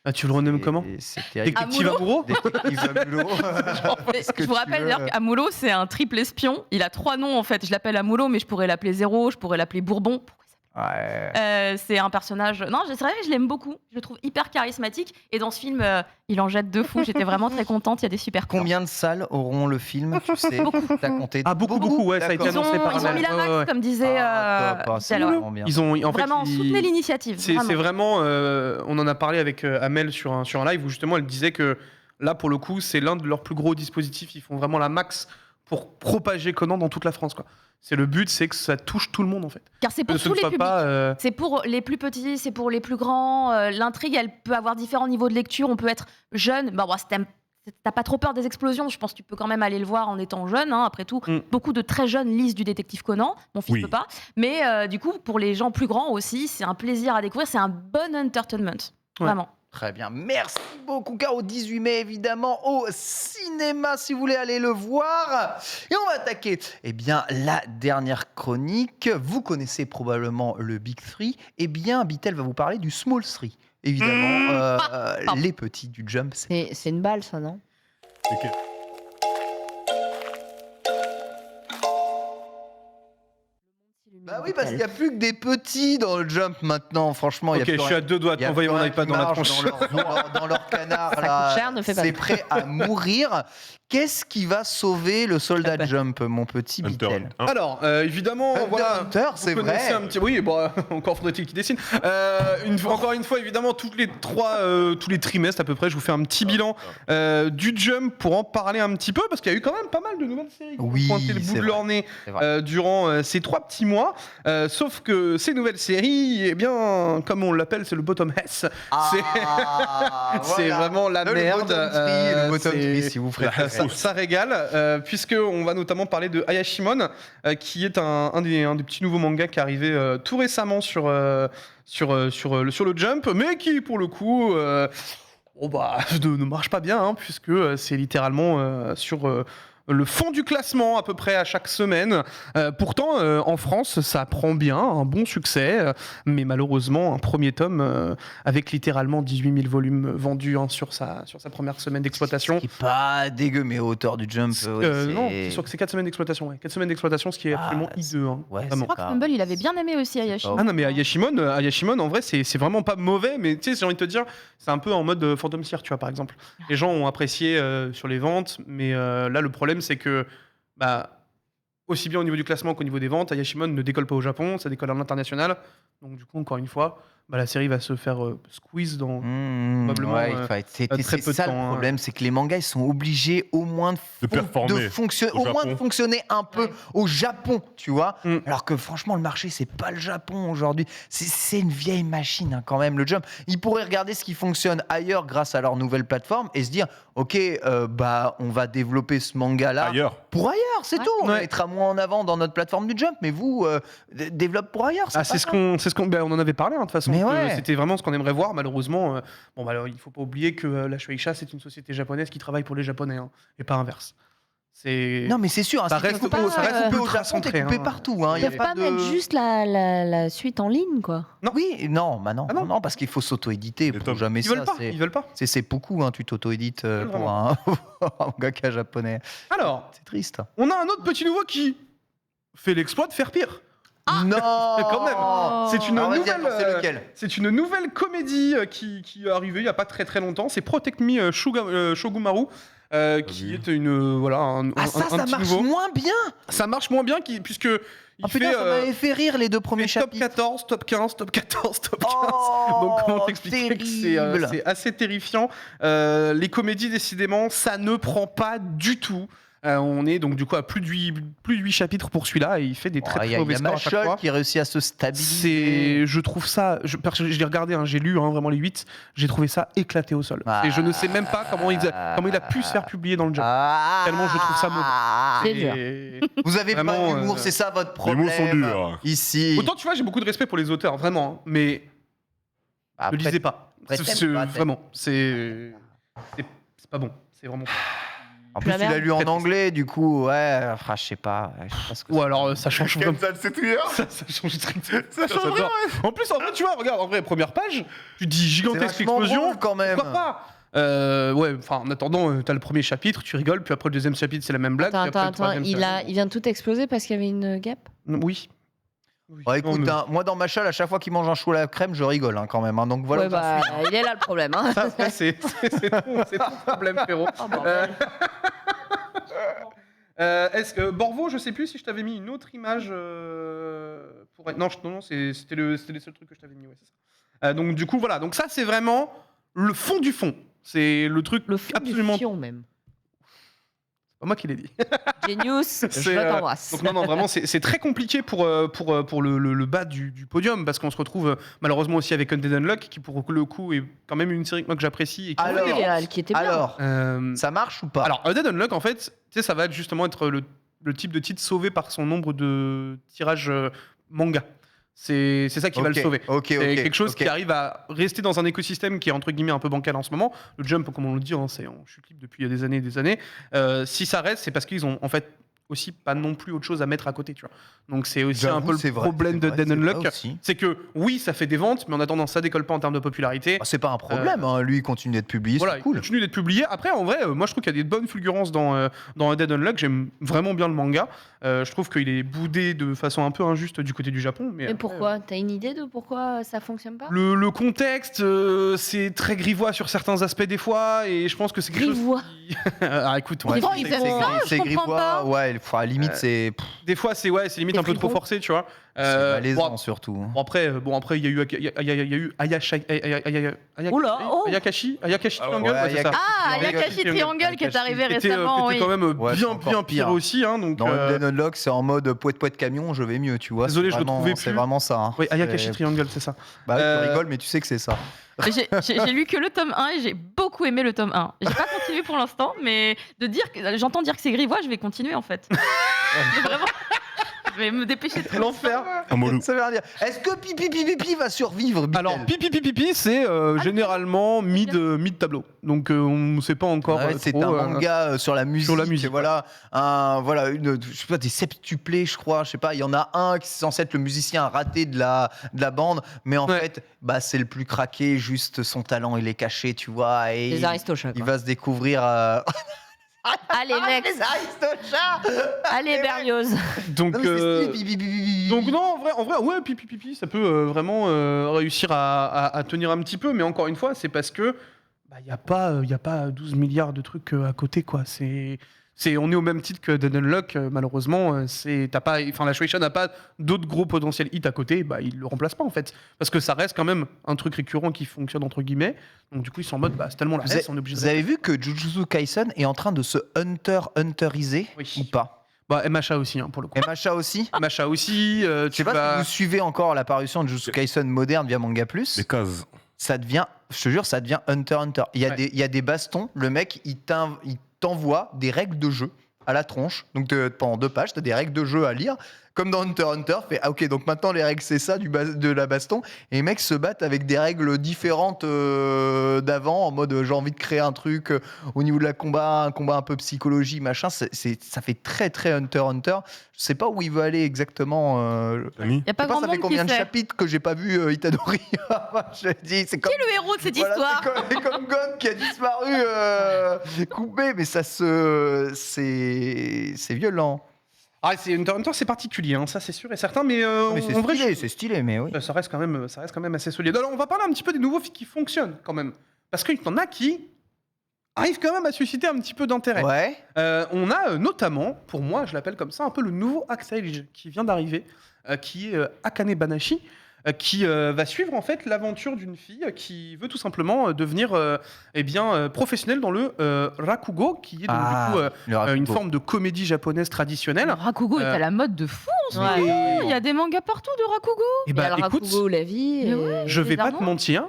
Ah, tu le renommes Et- comment et C'est terrible. Détective Amuro Amuro Détective Amuro. Mais ce que je vous tu rappelle veux. d'ailleurs qu'Amuro, c'est un triple espion. Il a 3 noms en fait. Je l'appelle Amuro, mais je pourrais l'appeler Zéro, je pourrais l'appeler Bourbon. Ouais. C'est un personnage. Non, c'est vrai, je l'aime beaucoup. Je le trouve hyper charismatique. Et dans ce film, il en jette de fou. J'étais vraiment très contente. Il y a des super plans. Combien de salles auront le film, tu sais T'as compté Ah, beaucoup, ouais, ça a été D'accord. Ils annoncé par ont mis la Amel. max, Ouais, ouais. comme disait Ah, top, tout c'est à l'heure. vraiment bien. Ils ont, en Vraiment, fait, soutenez l'initiative. c'est vraiment. vraiment, on en a parlé avec Amel sur un live où justement elle disait que là, pour le coup, c'est l'un de leurs plus gros dispositifs. Ils font vraiment la max pour propager Conan dans toute la France, quoi. C'est le but, c'est que ça touche tout le monde en fait. Car c'est Que pour ce tous ne les soit publics. pas. C'est pour les plus petits, c'est pour les plus grands. L'intrigue, elle peut avoir différents niveaux de lecture. On peut être jeune. Bon, si t'as pas trop peur des explosions, je pense que tu peux quand même aller le voir en étant jeune. hein. Après tout, Mm. beaucoup de très jeunes lisent du détective Conan. Mon fils Oui. peut pas. Mais du coup, pour les gens plus grands aussi, c'est un plaisir à découvrir. C'est un bon entertainment. Ouais. Vraiment. Très bien. Merci beaucoup, car au 18 mai, évidemment, au cinéma, si vous voulez aller le voir. Et on va attaquer, eh bien, la dernière chronique. Vous connaissez probablement le Big 3. Eh bien, Bitel va vous parler du Small 3. Évidemment, pardon. les petits du Jump. C'est une balle, ça, non? Ok. Bah oui, parce qu'il n'y a plus que des petits dans le Jump maintenant, franchement. il y a Ok, plus je suis rien. à 2 doigts Il de y a t'envoyer plus mon rien iPad qui dans la marche tronche. dans leur canard, Ça là. coûte cher, ne fais pas C'est ça. prêt à mourir. Qu'est-ce qui va sauver le soldat Jump, mon petit Hunter. Bitel Hein. Alors, évidemment, voilà. Hunter, c'est Vous connaissez vrai. un petit... Oui, bon, encore faudrait-il qu'il dessine. Encore une fois, évidemment, tous les trimestres à peu près, je vous fais un petit bilan du Jump pour en parler un petit peu, parce qu'il y a eu quand même pas mal de nouvelles séries qui ont Oui, pointé le bout c'est de leur nez C'est vrai. durant ces 3 petits mois. Sauf que ces nouvelles séries, eh bien, comme on l'appelle, c'est le bottom S. C'est vraiment la merde. Le bottom c'est- tree, si vous ferez ça régale, puisque on va notamment parler de Ayashimon, qui est un des petits nouveaux mangas qui est arrivé tout récemment sur le Jump, mais qui pour le coup ne marche pas bien, hein, puisque c'est littéralement sur le fond du classement à peu près à chaque semaine. Pourtant, en France, ça prend bien, un bon succès, mais malheureusement, un premier tome avec littéralement 18 000 volumes vendus hein, sur sa première semaine d'exploitation. Qui est pas dégueu, mais au hauteur du Jump. Non, c'est sûr que c'est 4 semaines d'exploitation. Ouais. 4 semaines d'exploitation, ce qui est Ah, absolument c'est- hideux. Hein, ouais, vraiment. Je crois que Fumble, il avait bien aimé aussi Ayashi. Oh. Ah non, mais Ayashimon, en vrai, c'est vraiment pas mauvais, mais tu sais, j'ai envie de te dire, c'est un peu en mode Phantom Seer, tu vois, par exemple. Les gens ont apprécié sur les ventes, mais là, le problème, c'est que bah, aussi bien au niveau du classement qu'au niveau des ventes. Ayashimon ne décolle pas au Japon, ça décolle à l'international. Donc du coup, encore une fois, la série va se faire squeeze dans probablement ouais, très peu c'est de ça temps, le hein. problème, c'est que les mangas ils sont obligés au moins De performer au au moins de Japon. fonctionner un peu Ouais. au Japon, tu vois. Mm. Alors que franchement, le marché c'est pas le Japon aujourd'hui. C'est une vieille machine hein, quand même. Le Jump, ils pourraient regarder ce qui fonctionne ailleurs grâce à leur nouvelle plateforme et se dire, ok, on va développer ce manga là Ailleurs. pour ailleurs, c'est Ouais. tout. On Ouais. mettra moins en avant dans notre plateforme du Jump, mais vous développe pour ailleurs. Ah, c'est ce qu'on on en avait parlé hein, de toute façon. Mais que ouais. C'était vraiment ce qu'on aimerait voir. Malheureusement, il faut pas oublier que la Shueisha c'est une société japonaise qui travaille pour les Japonais hein, et pas inverse. C'est Non mais c'est sûr, hein, Ça si t'es reste- coupé, ça reste coupé au ultra Japon, t'es centré, coupé hein. partout. Hein, Ils y a peuvent pas pas de... mettre juste la suite en ligne, quoi. Oui, non, bah non, Ah non. non, parce qu'il faut s'auto-éditer Les pour tomes. jamais ils ça. veulent pas. Ils veulent pas. C'est beaucoup, hein, tu t'auto-édites pour vraiment. un un mangaka japonais. Alors, C'est triste. on a un autre petit nouveau qui fait l'exploit de faire pire. Non Quand même. C'est une Alors, vas-y, nouvelle. attends, c'est lequel C'est une nouvelle comédie qui est arrivée il n'y a pas très très longtemps. C'est Protect Me Shogumaru, qui est une voilà un Ah ça, un ça petit marche nouveau. moins bien. Ça marche moins bien puisque il Oh putain, fait ça m'avait fait rire les deux premiers top chapitres. 14, top 15, top 14, top 15. Oh, Donc comment t'expliquer que terrible. c'est assez terrifiant. Les comédies décidément ça ne prend pas du tout. On est donc du coup à plus de 8 chapitres pour celui-là et il fait des très Il y très a mauvais scores à chaque fois. Machol qui réussit à se stabiliser. Je trouve ça, parce que je l'ai regardé, hein, j'ai lu vraiment les 8, j'ai trouvé ça éclaté au sol. Ah. Et je ne sais même pas comment il a pu se faire publier dans le Jump. Ah. Tellement je trouve ça mauvais. C'est dur. Et- Vous avez Vraiment, pas d'humour, c'est ça votre Les problème. mots sont durs. Ici. Autant tu vois, j'ai beaucoup de respect pour les auteurs, vraiment, hein, mais Après, ne lisez pas. après, C'est- t'aimes pas, vraiment, c'est pas bon. C'est vraiment. En plus, La tu l'as merde. lu en Très anglais, du coup, ouais. Enfin, je sais pas ce que Ou alors ça change vraiment. Comme ça, c'est tout hier. Ça change strictement. Ça change j'adore. En plus, en vrai, tu vois, regarde, en vrai, première page, tu dis c'est gigantesque vachement explosion. drôle, quand même. Pourquoi pas Ouais, enfin, en attendant, t'as le premier chapitre, tu rigoles, puis après le deuxième chapitre, c'est la même blague. puis après, le troisième, c'est la Il vient de tout exploser parce qu'il y avait une guêpe. même. Oui. Ouais, écoute, Non, mais- hein, moi dans ma chale, à chaque fois qu'il mange un chou à la crème, je rigole hein, quand même. Hein, donc voilà. Ouais, où j'en bah, suis. il est là le problème. Hein. Ça, après, c'est ton problème, frérot. Oh, bordel. Est-ce que Borvo, je sais plus si je t'avais mis une autre image pour être... Non, non, c'était les seuls trucs que je t'avais mis. Ouais, c'est ça. Donc du coup, voilà. Donc ça, c'est vraiment le fond du fond. C'est le truc Le fond absolument. du fion, même. C'est pas moi qui l'ai dit. Genius, je C'est, t'embrasse. Donc non, vraiment, c'est très compliqué pour le bas du podium parce qu'on se retrouve malheureusement aussi avec Undead Unluck qui pour le coup est quand même une série que moi que j'apprécie et qui Alors, Qui était bien. Alors, Euh, ça marche ou pas? alors Undead Unluck en fait, tu sais, ça va justement être le type de titre sauvé par son nombre de tirages manga. C'est ça qui va le sauver. Ok, C'est ok, quelque chose ok. qui arrive à rester dans un écosystème qui est entre guillemets un peu bancal en ce moment. Le Jump, comme on le dit, hein, c'est en chute libre depuis des années et des années. Si ça reste, c'est parce qu'ils ont en fait aussi pas non plus autre chose à mettre à côté, tu vois. Donc c'est aussi un J'avoue, peu le c'est vrai, problème c'est de vrai, Dead c'est vrai Unluck. aussi. C'est que oui, ça fait des ventes, mais en attendant, ça décolle pas en termes de popularité. Ah, c'est pas un problème, hein, lui il continue d'être publié, Voilà, c'est il cool. continue d'être publié. Après, en vrai, moi je trouve qu'il y a des bonnes fulgurances dans Dead Unluck. J'aime vraiment bien le manga. Je trouve qu'il est boudé de façon un peu injuste du côté du Japon. Mais Mais pourquoi T'as une idée de pourquoi ça fonctionne pas Le contexte, c'est très grivois sur certains aspects des fois, et je pense que c'est quelque Grivois. chose qui... Ah, écoute, Ouais, Des c'est- fripons. c'est je comprends grivois, pas. ouais, à la limite c'est des fois c'est limite Des un peu trop fripons. forcé, tu vois. c'est malaisant Bon, surtout. après, il y a eu Ayakashi Ah ouais. Triangle, Ouais, ouais, c'est ça. Ah, Triangle. Ayakashi Triangle qui est arrivé Qui était récemment, oui. quand même Ouais, c'est bien encore pire pire. aussi, hein, donc. Dans Undead Unlock, c'est en mode poète camion, je vais mieux, tu vois. Désolé, c'est je le vraiment- trouvais C'est plus. vraiment ça. hein. Oui, Ayakashi C'est- Triangle, c'est ça. Bah, tu Euh, rigoles, mais tu sais que c'est ça. J'ai lu que le tome 1 et j'ai beaucoup aimé le tome 1. J'ai pas continué pour l'instant, mais j'entends dire que c'est grivois, je vais continuer en fait. Vraiment, je vais me dépêcher de L'enfer. Un molou. Ça veut rien dire. Est-ce que Pipi va survivre, Bitel? Alors, pipi, c'est généralement mid tableau. Donc, on ne sait pas encore. Ouais, c'est trop, un manga sur la musique. sur la musique, Voilà, je sais pas, des septuplés, je crois. Je sais pas. Il y en a un qui est censé être le musicien raté de la bande, mais en Ouais. fait, bah c'est le plus craqué. Juste son talent, il est caché, tu vois. Et Les Aristochats. il quoi. va se découvrir. Allez, next. Les Aristochats. Allez, Berlioz. Donc, Non, mais c'est stylé, Pipi. donc non, en vrai, ouais, pipi, ça peut vraiment réussir à tenir un petit peu, mais encore une fois, c'est parce que il y a pas 12 milliards de trucs à côté, quoi. on est au même titre que Dead Unlock, malheureusement. La Shueisha n'a pas d'autres gros potentiels hits à côté, bah, ils le remplacent pas en fait. Parce que ça reste quand même un truc récurrent qui fonctionne entre guillemets. Donc du coup, ils sont en mode, bah, c'est tellement la reste, on est obligé de. Vous avez vu que Jujutsu Kaisen est en train de se hunteriser ou pas? Bah, MHA aussi, hein, pour le coup. MHA aussi. MHA aussi. Je sais pas si vous suivez encore l'apparition de Jujutsu Kaisen moderne via Manga Plus. Les cases. Ça devient, je te jure, ça devient Hunter x Hunter. Il y a des bastons, le mec, il t'envoie des règles de jeu à la tronche. Donc pendant 2 pages, tu as des règles de jeu à lire. Comme dans Hunter x Hunter, fait ok, donc maintenant les règles c'est ça de la baston. Et les mecs se battent avec des règles différentes d'avant, en mode j'ai envie de créer un truc au niveau de la combat, un combat un peu psychologie, machin. Ça fait très très Hunter x Hunter. Je sais pas où il veut aller exactement. Ami Il y a pas grand ça fait monde combien qui de sait. chapitres que j'ai pas vu Itadori. Je dis, c'est comme. Qui est le héros de cette Voilà, histoire? c'est comme Gon qui a disparu, coupé, mais c'est violent. Ah, c'est Hunter x Hunter, c'est particulier, hein, ça c'est sûr et certain, mais, Mais c'est en vrai, stylé, c'est stylé, mais oui. ça reste quand même assez solide. Alors, on va parler un petit peu des nouveaux qui fonctionnent quand même, parce qu'il y en a qui arrivent quand même à susciter un petit peu d'intérêt. Ouais. On a notamment, pour moi, je l'appelle comme ça, un peu le nouveau Act-Age qui vient d'arriver, qui est Akane Banashi, qui va suivre en fait l'aventure d'une fille qui veut tout simplement devenir professionnelle dans le rakugo, qui est donc, du coup une forme de comédie japonaise traditionnelle. Le Rakugo est à la mode de fou en ce Ouais. moment. Il y a des mangas partout de Rakugo. Et Il y a bah le écoute, Rakugo, la vie. Mais et- ouais. je vais pas te Bizarrement. mentir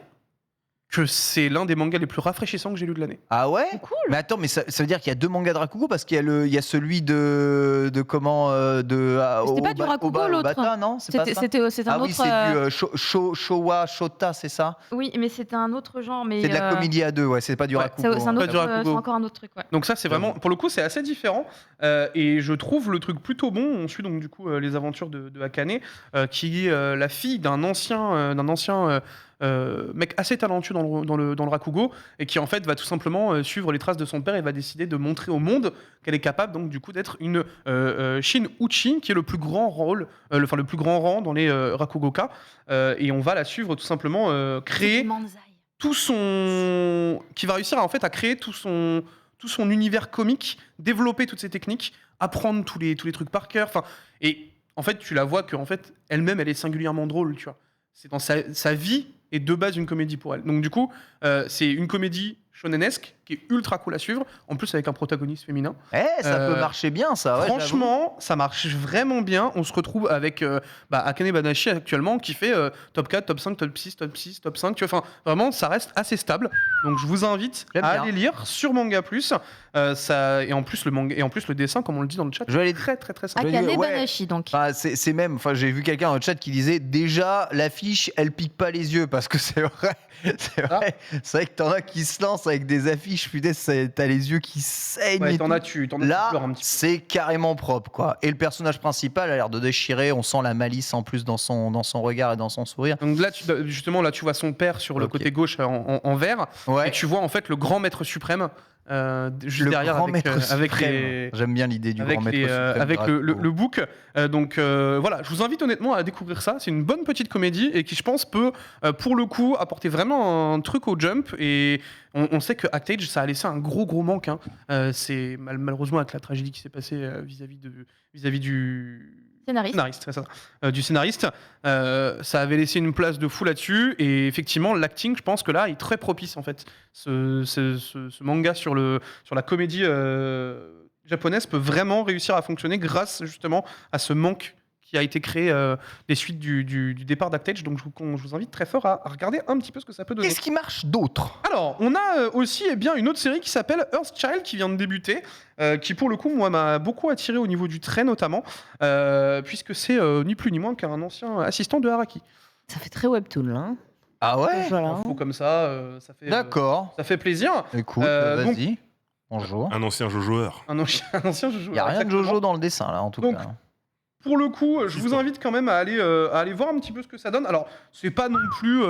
que c'est l'un des mangas les plus rafraîchissants que j'ai lu de l'année. Ah ouais. C'est cool. Mais attends, mais ça veut dire qu'il y a 2 mangas de Rakugo parce qu'il y a celui de comment C'était pas du Rakugo, l'autre. Obata, non, c'est pas ça. C'est un Ah oui, autre. c'est du Showa Shota, c'est ça. Oui, mais c'était un autre genre. Mais C'est de la comédie à 2, ouais, c'est pas du Ouais, Rakugo. C'est un hein. Pas autre, du Rakugo. c'est encore un autre truc. Ouais. Donc ça, c'est vraiment, pour le coup, c'est assez différent. Et je trouve le truc plutôt bon. On suit donc du coup les aventures de Akane, qui est la fille d'un ancien mec assez talentueux dans le Rakugo, et qui en fait va tout simplement suivre les traces de son père et va décider de montrer au monde qu'elle est capable donc du coup d'être une Shin Uchi, qui est le plus grand le plus grand rang dans les Rakugoka. Et on va la suivre tout simplement créer qui va réussir en fait à créer tout son univers comique, développer toutes ses techniques, apprendre tous les trucs par cœur. Et en fait, tu la vois que en fait, elle-même, elle est singulièrement drôle, tu vois. C'est dans sa vie est de base une comédie pour elle. Donc du coup, c'est une comédie shonenesque qui est ultra cool à suivre, en plus avec un protagoniste féminin. Ça peut marcher bien, ça. Ouais, Franchement, ça marche vraiment bien. On se retrouve avec Akane Banashi actuellement qui fait top 4, top 5, top 6, top 6, top 5. Tu vois, vraiment, ça reste assez stable. Donc je vous invite J'aime à bien. aller lire sur Manga Plus. Et en plus le dessin, comme on le dit dans le chat, Je vais aller- très très très sympa. Je veux dire, Akane ouais. Banashi, donc. Enfin, c'est même, enfin, j'ai vu quelqu'un dans le chat qui disait déjà l'affiche elle pique pas les yeux parce que c'est vrai, c'est vrai que t'en as qui se lancent avec des affiches, putain, t'as les yeux qui saignent. Ouais, et t'en tout. as tu Là, pleures un petit peu. c'est carrément propre, quoi. Et le personnage principal a l'air de déchirer. On sent la malice en plus dans son regard et dans son sourire. Donc là, tu vois son père sur le Ok. côté gauche en vert, Ouais. et tu vois en fait le grand maître suprême juste Le derrière grand avec, maître avec suprême. les, J'aime bien l'idée du avec, grand maître les, suprême. avec de le Rakugo. book. Donc voilà, je vous invite honnêtement à découvrir ça. C'est une bonne petite comédie et qui, je pense, peut pour le coup apporter vraiment un truc au Jump. Et on sait que Act-Age, ça a laissé un gros manque. Hein. C'est malheureusement avec la tragédie qui s'est passée vis-à-vis du Scénariste. c'est ça. Du scénariste, ça avait laissé une place de fou là-dessus, et effectivement l'acting, je pense que là, est très propice en fait. Ce manga sur la comédie japonaise peut vraiment réussir à fonctionner grâce justement à ce manque qui a été créé des suites du départ d'Act-Age. Donc je vous invite très fort à regarder un petit peu ce que ça peut donner. Qu'est-ce qui marche d'autre? Alors, on a aussi une autre série qui s'appelle Earthchild qui vient de débuter, qui pour le coup, moi, m'a beaucoup attiré au niveau du trait notamment, puisque c'est ni plus ni moins qu'un ancien assistant de Araki. Ça fait très webtoon, là. hein. Ah ouais? Voilà. Info comme ça, D'accord. ça fait plaisir. Écoute, donc- vas-y. Bonjour. Un ancien joueur. Un ancien jeu. Il n'y a rien de Jojo dans le dessin, là, en tout Donc, cas. Pour le coup, je vous invite quand même à aller voir un petit peu ce que ça donne. Alors, c'est pas non plus.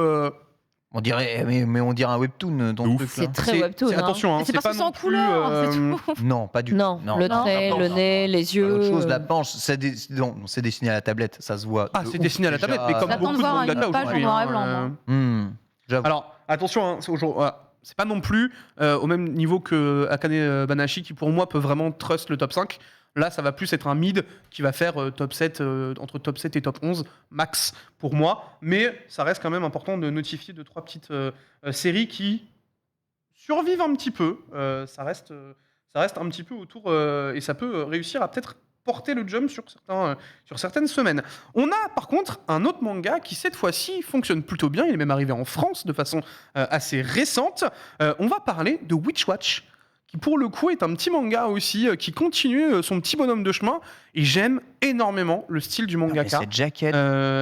On dirait, mais on dirait un webtoon dans le Ouf. truc, là. C'est très webtoon. hein. Attention, hein, C'est parce que c'est non en plus, couleur, c'est tout. Non, pas du tout. Non, le trait, la le planche. nez, les yeux. Autre chose, la planche, c'est dessiné à la tablette, ça se voit. Ah, de c'est ouf, dessiné à la déjà. tablette, mais comme J'attends beaucoup de de voir une mangaka page en aujourd'hui. noir et blanc, moi. J'avoue. Alors, attention, hein, c'est aujourd'hui. Voilà. c'est pas non plus au même niveau que Akane Banashi qui pour moi peut vraiment trust le top 5. Là, ça va plus être un mid qui va faire top 7, entre top 7 et top 11 max pour moi, mais ça reste quand même important de notifier 2-3 petites séries qui survivent un petit peu. Ça reste un petit peu autour et ça peut réussir à peut-être porter le jump sur certaines semaines. On a par contre un autre manga qui cette fois-ci fonctionne plutôt bien, il est même arrivé en France de façon assez récente. On va parler de Witch Watch, qui pour le coup est un petit manga aussi, qui continue son petit bonhomme de chemin, et j'aime énormément le style du mangaka. Cette jaquette.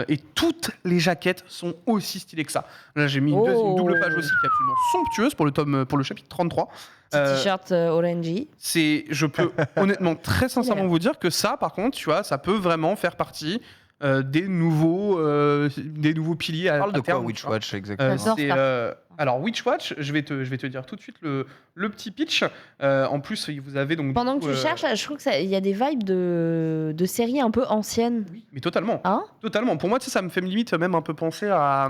Et toutes les jaquettes sont aussi stylées que ça. Là j'ai mis une double page aussi qui est absolument somptueuse pour le chapitre 33. Petit t-shirt orangey. Je peux honnêtement très sincèrement vous dire que ça, par contre, tu vois, ça peut vraiment faire partie des nouveaux piliers à Parle de terme, quoi Witch tu vois. Watch exactement Alors Witch Watch, je vais te dire tout de suite le petit pitch. En plus, vous avez donc Pendant que tu cherches, je trouve qu'il y a des vibes de séries un peu anciennes. Oui, mais totalement. Hein Totalement. Pour moi, tu sais, ça me fait limite même un peu penser à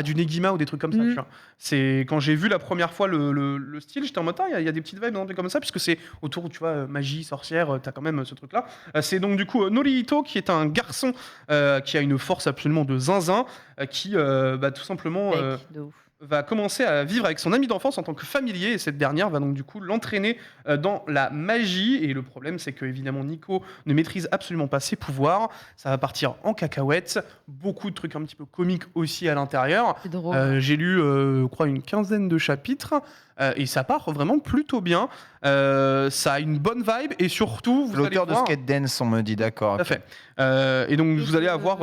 du Negima ou des trucs comme ça. Tu vois. C'est quand j'ai vu la première fois le style, j'étais en mode il y a des petites vibes comme ça, puisque c'est autour, tu vois, magie, sorcière, t'as quand même ce truc-là. C'est donc du coup Norihito qui est un garçon qui a une force absolument de zinzin, qui tout simplement Mec, de ouf. va commencer à vivre avec son ami d'enfance en tant que familier, et cette dernière va donc du coup l'entraîner dans la magie. Et le problème, c'est que évidemment Nico ne maîtrise absolument pas ses pouvoirs. Ça va partir en cacahuète, beaucoup de trucs un petit peu comiques aussi à l'intérieur. C'est drôle. J'ai lu, je crois, une quinzaine de chapitres, et ça part vraiment plutôt bien. Ça a une bonne vibe, et surtout, vous allez L'auteur de voir... Skate Dance, on me dit, d'accord. Tout à fait. Et donc, vous allez avoir...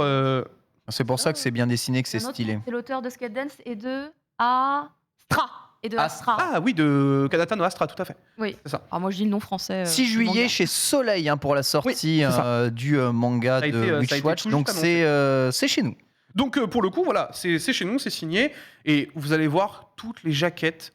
C'est pour ça que c'est bien dessiné, que c'est Un autre, stylé. C'est l'auteur de Skate Dance et de Astra. Et de Astra. Ah oui, de Kanata no Astra, tout à fait. Oui. C'est ça. Alors moi je dis le nom français. 6 du juillet manga. chez Soleil pour la sortie c'est ça. du manga Ça a de été, ça a Witch été Watch. tout Donc juste c'est chez nous. Donc pour le coup, voilà, c'est chez nous, c'est signé, et vous allez voir toutes les jaquettes.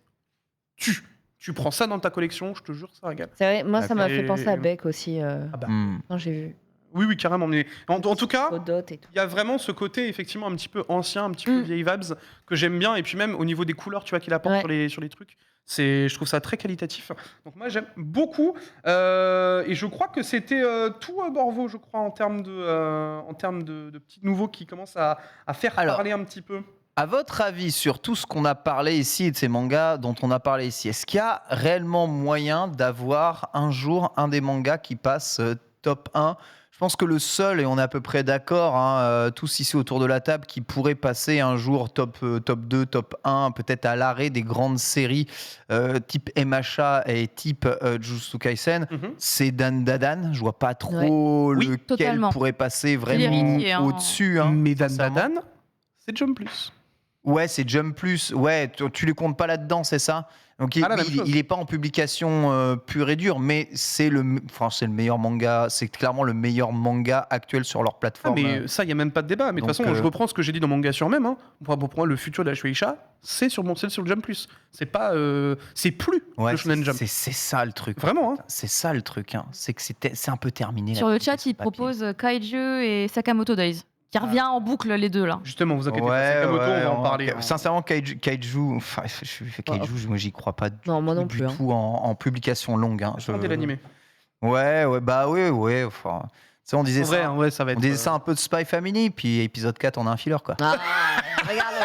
Tu prends ça dans ta collection, je te jure, ça régale. C'est vrai, moi ça m'a Et- fait penser à Beck aussi Ah bah, quand j'ai vu. oui, carrément. Mais en tout cas, Godot et tout. il y a vraiment ce côté effectivement un petit peu ancien, un petit peu vieille vibes que j'aime bien, et puis même au niveau des couleurs, tu vois, qu'il apporte sur les trucs. Je trouve ça très qualitatif. Donc moi j'aime beaucoup, et je crois que c'était tout Borvo, je crois, en termes de petits nouveaux qui commencent à faire parler un petit peu. À votre avis, sur tout ce qu'on a parlé ici et de ces mangas dont on a parlé ici, est-ce qu'il y a réellement moyen d'avoir un jour un des mangas qui passe top 1 ? Je pense que le seul, et on est à peu près d'accord, tous ici autour de la table, qui pourrait passer un jour top 2, top 1, peut-être à l'arrêt des grandes séries type MHA et type Jujutsu Kaisen, c'est Dan Dadan. Je vois pas trop lequel totalement. pourrait passer vraiment l'héritier, hein. au-dessus. Mais Dan sincèrement. Dadan, c'est Jump Plus. Ouais, c'est Jump Plus. Ouais, tu les comptes pas là-dedans, c'est ça? Donc la même chose. il est pas en publication pure et dure, mais c'est le meilleur manga. C'est clairement le meilleur manga actuel sur leur Ah, plateforme. mais ça, il n'y a même pas de débat. Mais de toute Donc, façon, je reprends ce que j'ai dit dans Manga sur même. Pour moi, le futur de la Shueisha, c'est sur le Jump Plus. C'est pas, c'est plus Ouais, le Shonen Jump. c'est ça le truc. Vraiment, hein. C'est ça le truc. C'est que c'est un peu terminé. Sur la le chat, publication il papier. propose Kaiju et Sakamoto Days, qui revient en boucle les deux là. Justement, vous inquiétez pas. Sakamoto, on va en parler. Sincèrement, Kaiju, enfin, Kaiju, moi j'y crois pas Non, moi non du plus. hein. tout en publication longue. Regardez l'animé. Ouais, enfin, tu sais, on disait En vrai, ça. ouais, ça va être. On disait ça un peu de Spy Family, puis épisode 4, on a un filler, quoi. Ah, regarde.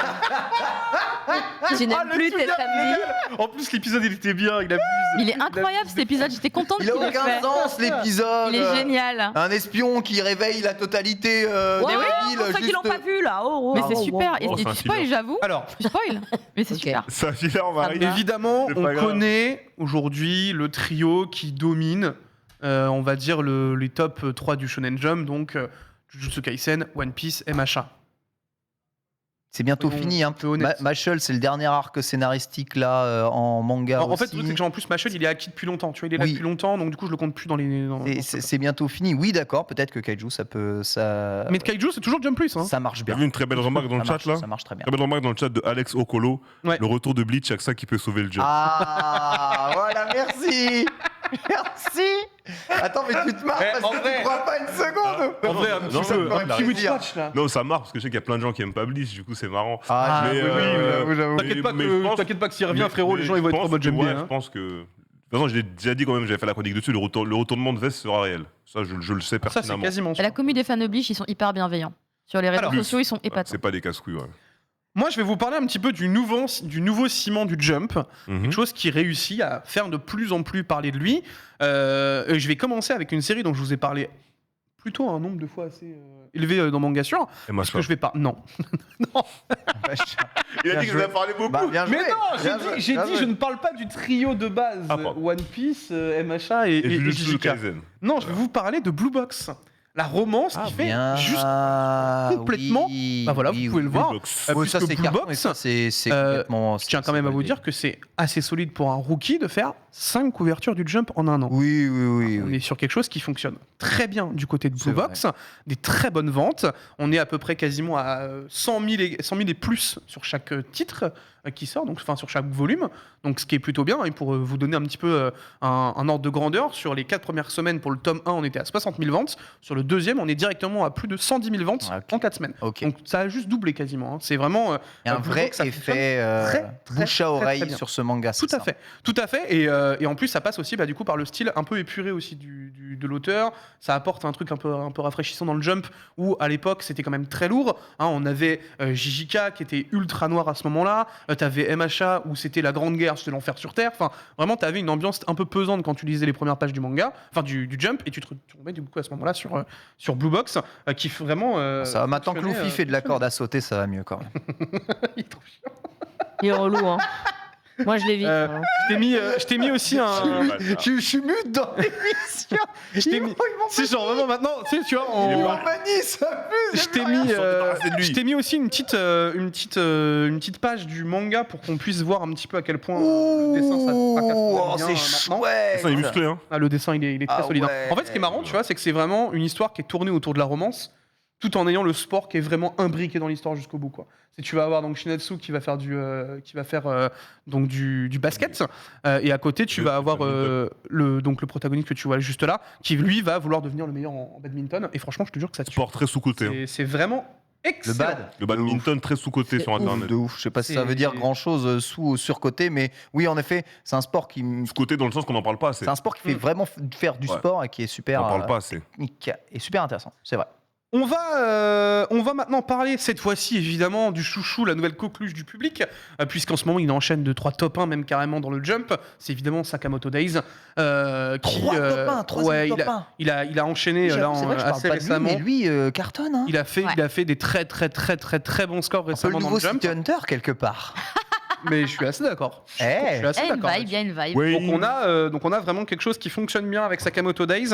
Tu n'aimes plus tes samedis. En plus, l'épisode, il était bien. Il abuse. Il est incroyable cet épisode, j'étais contente Il qu'il a l'ait fait. aucun sens, l'épisode. Il est génial. Un espion qui réveille la totalité des villes. Pour ceux qui l'ont pas vu là. Mais c'est super. Et c'est tu un spoil, filler. j'avoue. Alors, Tu spoil. Mais c'est Ok. super. Ça file on va arriver. évidemment, C'est on pas grave. connaît aujourd'hui le trio qui domine, on va dire, les top 3 du Shonen Jump, donc Jujutsu Kaisen, One Piece, MHA. C'est bientôt Soyons fini. un peu honnêtes. Mashal, c'est le dernier arc scénaristique là en manga. En fait, aussi. le truc, c'est que en plus, Machel, il est acquis depuis longtemps. Tu vois, il est là Oui. depuis longtemps, donc du coup, je le compte plus dans les. C'est bientôt fini. Oui, d'accord. Peut-être que Kaiju, ça Mais de Kaiju, c'est toujours Jump Plus. Hein. ça marche J'ai bien. vu une très belle remarque dans le Ça chat marche, là. Ça marche très bien. Très belle remarque dans le chat de Alex Okolo. Ouais. Le retour de Bleach, il y a que ça qui peut sauver le jeu. Ah, voilà, merci. Merci. Attends, mais tu te marres Eh, parce en que vrai- tu crois pas une seconde. En vrai, un Non, petit peu, non, un petit plaisir. Witch Watch là. Non, ça marche parce que je sais qu'il y a plein de gens qui aiment pas Bliss, du coup c'est marrant. Ah, Mais, oui, euh, j'avoue. T'inquiète pas, mais je pense- t'inquiète pas que s'il revient, frérot, les gens ils vont être en mode j'aime bien. Je hein. pense que. De toute façon, je l'ai déjà dit quand même, j'avais fait la chronique dessus, le retournement de veste sera réel. Ça, je le sais Ça, c'est pertinemment. quasiment Et sûr. la commu des fans de Bleach, ils sont hyper bienveillants. Sur les réseaux Alors, sociaux, ils sont Ouais, épatants. c'est pas des casse-couilles, ouais. Moi, je vais vous parler un petit peu du nouveau ciment du Jump. Mhm. Quelque chose qui réussit à faire de plus en plus parler de lui. Je vais commencer avec une série dont je vous ai parlé plutôt un nombre de fois assez élevé dans Manga Sur. Et Parce que je vais pas. Non. Il a Bien dit que joué. vous avez parlé beaucoup. Bah, bien joué. Mais non, Bien joué, j'ai bien dit, joué. je ne parle pas du trio de base Ah, pardon. One Piece, MHA et Jujutsu JJK. Kaisen. Non, je vais vous parler de Blue Box. La romance qui fait Bien. juste. complètement. Oui, Bah voilà, oui, vous pouvez le oui. voir. Box. Ouais, ça puisque c'est Blue carton Box, et ça c'est euh, complètement. Je tiens quand même à vous dire que c'est assez solide pour un rookie de faire 5 couvertures du Jump en un an. Oui, oui, oui. On oui. est sur quelque chose qui fonctionne très bien du côté de C'est Blue Box, des très bonnes ventes. On est à peu près quasiment à 100 000 et plus sur chaque titre qui sort, donc enfin sur chaque volume. Donc ce qui est plutôt bien. Et pour vous donner un petit peu un ordre de grandeur, sur les 4 premières semaines pour le tome 1, on était à 60 000 ventes. Sur le deuxième, on est directement à plus de 110 000 ventes Ah, ok. en 4 semaines. Ok. Donc ça a juste doublé quasiment. hein. C'est vraiment Il y a un Blue vrai Box, ça effet très, bouche à très, oreille très bien. sur ce manga. Tout à fait, tout à fait. Et en plus, ça passe aussi du coup par le style un peu épuré aussi de l'auteur. Ça apporte un truc un peu rafraîchissant dans le Jump où à l'époque c'était quand même très lourd. hein. On avait JJK qui était ultra noir à ce moment-là. T'avais MHA où c'était la grande guerre, c'était l'enfer sur terre. Enfin, vraiment, t'avais une ambiance un peu pesante quand tu lisais les premières pages du manga, enfin du Jump, et tu te retrouvais du coup à ce moment-là sur Blue Box qui vraiment. Ça va, maintenant que fonctionnait, Luffy fait de la corde à sauter, ça va mieux quand même. Il est trop chiant. Il est relou, hein. Moi, je l'évite. Euh, hein. je t'ai mis aussi un. Je suis mute dans l'émission. Je t'ai mis. C'est genre vraiment maintenant, tu vois, Il est on. pas- Mani, ça pue. Je t'ai mis, débarrasser de lui. je t'ai mis aussi une petite page du manga pour qu'on puisse voir un petit peu à quel point le dessin ça fracasse Oh, bien, c'est maintenant. chouette. Ça, il est musclé, hein. Ah, le dessin il est très Ah solide. hein. ouais. En fait, ce qui est marrant, tu vois, c'est que c'est vraiment une histoire qui est tournée autour de la romance, tout en ayant le sport qui est vraiment imbriqué dans l'histoire jusqu'au bout, quoi. C'est tu vas avoir donc Shinatsu qui va faire donc du basket, et à côté tu Le vas avoir badminton. le protagoniste que tu vois juste là, qui lui va vouloir devenir le meilleur en badminton. Et franchement, je te jure que ça tue. Sport très sous-côté. hein. C'est vraiment Le excellent. bad. Le badminton très sous-côté C'est sur ouf, Internet. De ouf. Je sais pas si ça C'est- veut dire grand chose sous ou surcoté, mais oui, en effet, c'est un sport qui. Sous-côté dans le sens qu'on n'en parle pas assez. C'est un sport qui fait vraiment faire du Ouais. sport et qui est On super n'en parle pas assez. technique et super intéressant. C'est vrai. On va maintenant parler cette fois-ci évidemment du chouchou, la nouvelle coqueluche du public, puisqu'en ce moment il enchaîne de 3 top 1 même carrément dans le Jump. C'est évidemment Sakamoto Days. Qui, Trois top 1, troisième top 1. il a enchaîné là, C'est vrai que je parle assez pas de lui, récemment. mais lui cartonne. Hein. Il a fait des très bons scores Un peu le récemment dans nouveau le Jump. City Hunter quelque part. Mais je suis assez d'accord. Je suis Eh. assez Il y a une d'accord. vibe, il y a une vibe. Oui. Donc on a vraiment quelque chose qui fonctionne bien avec Sakamoto Days.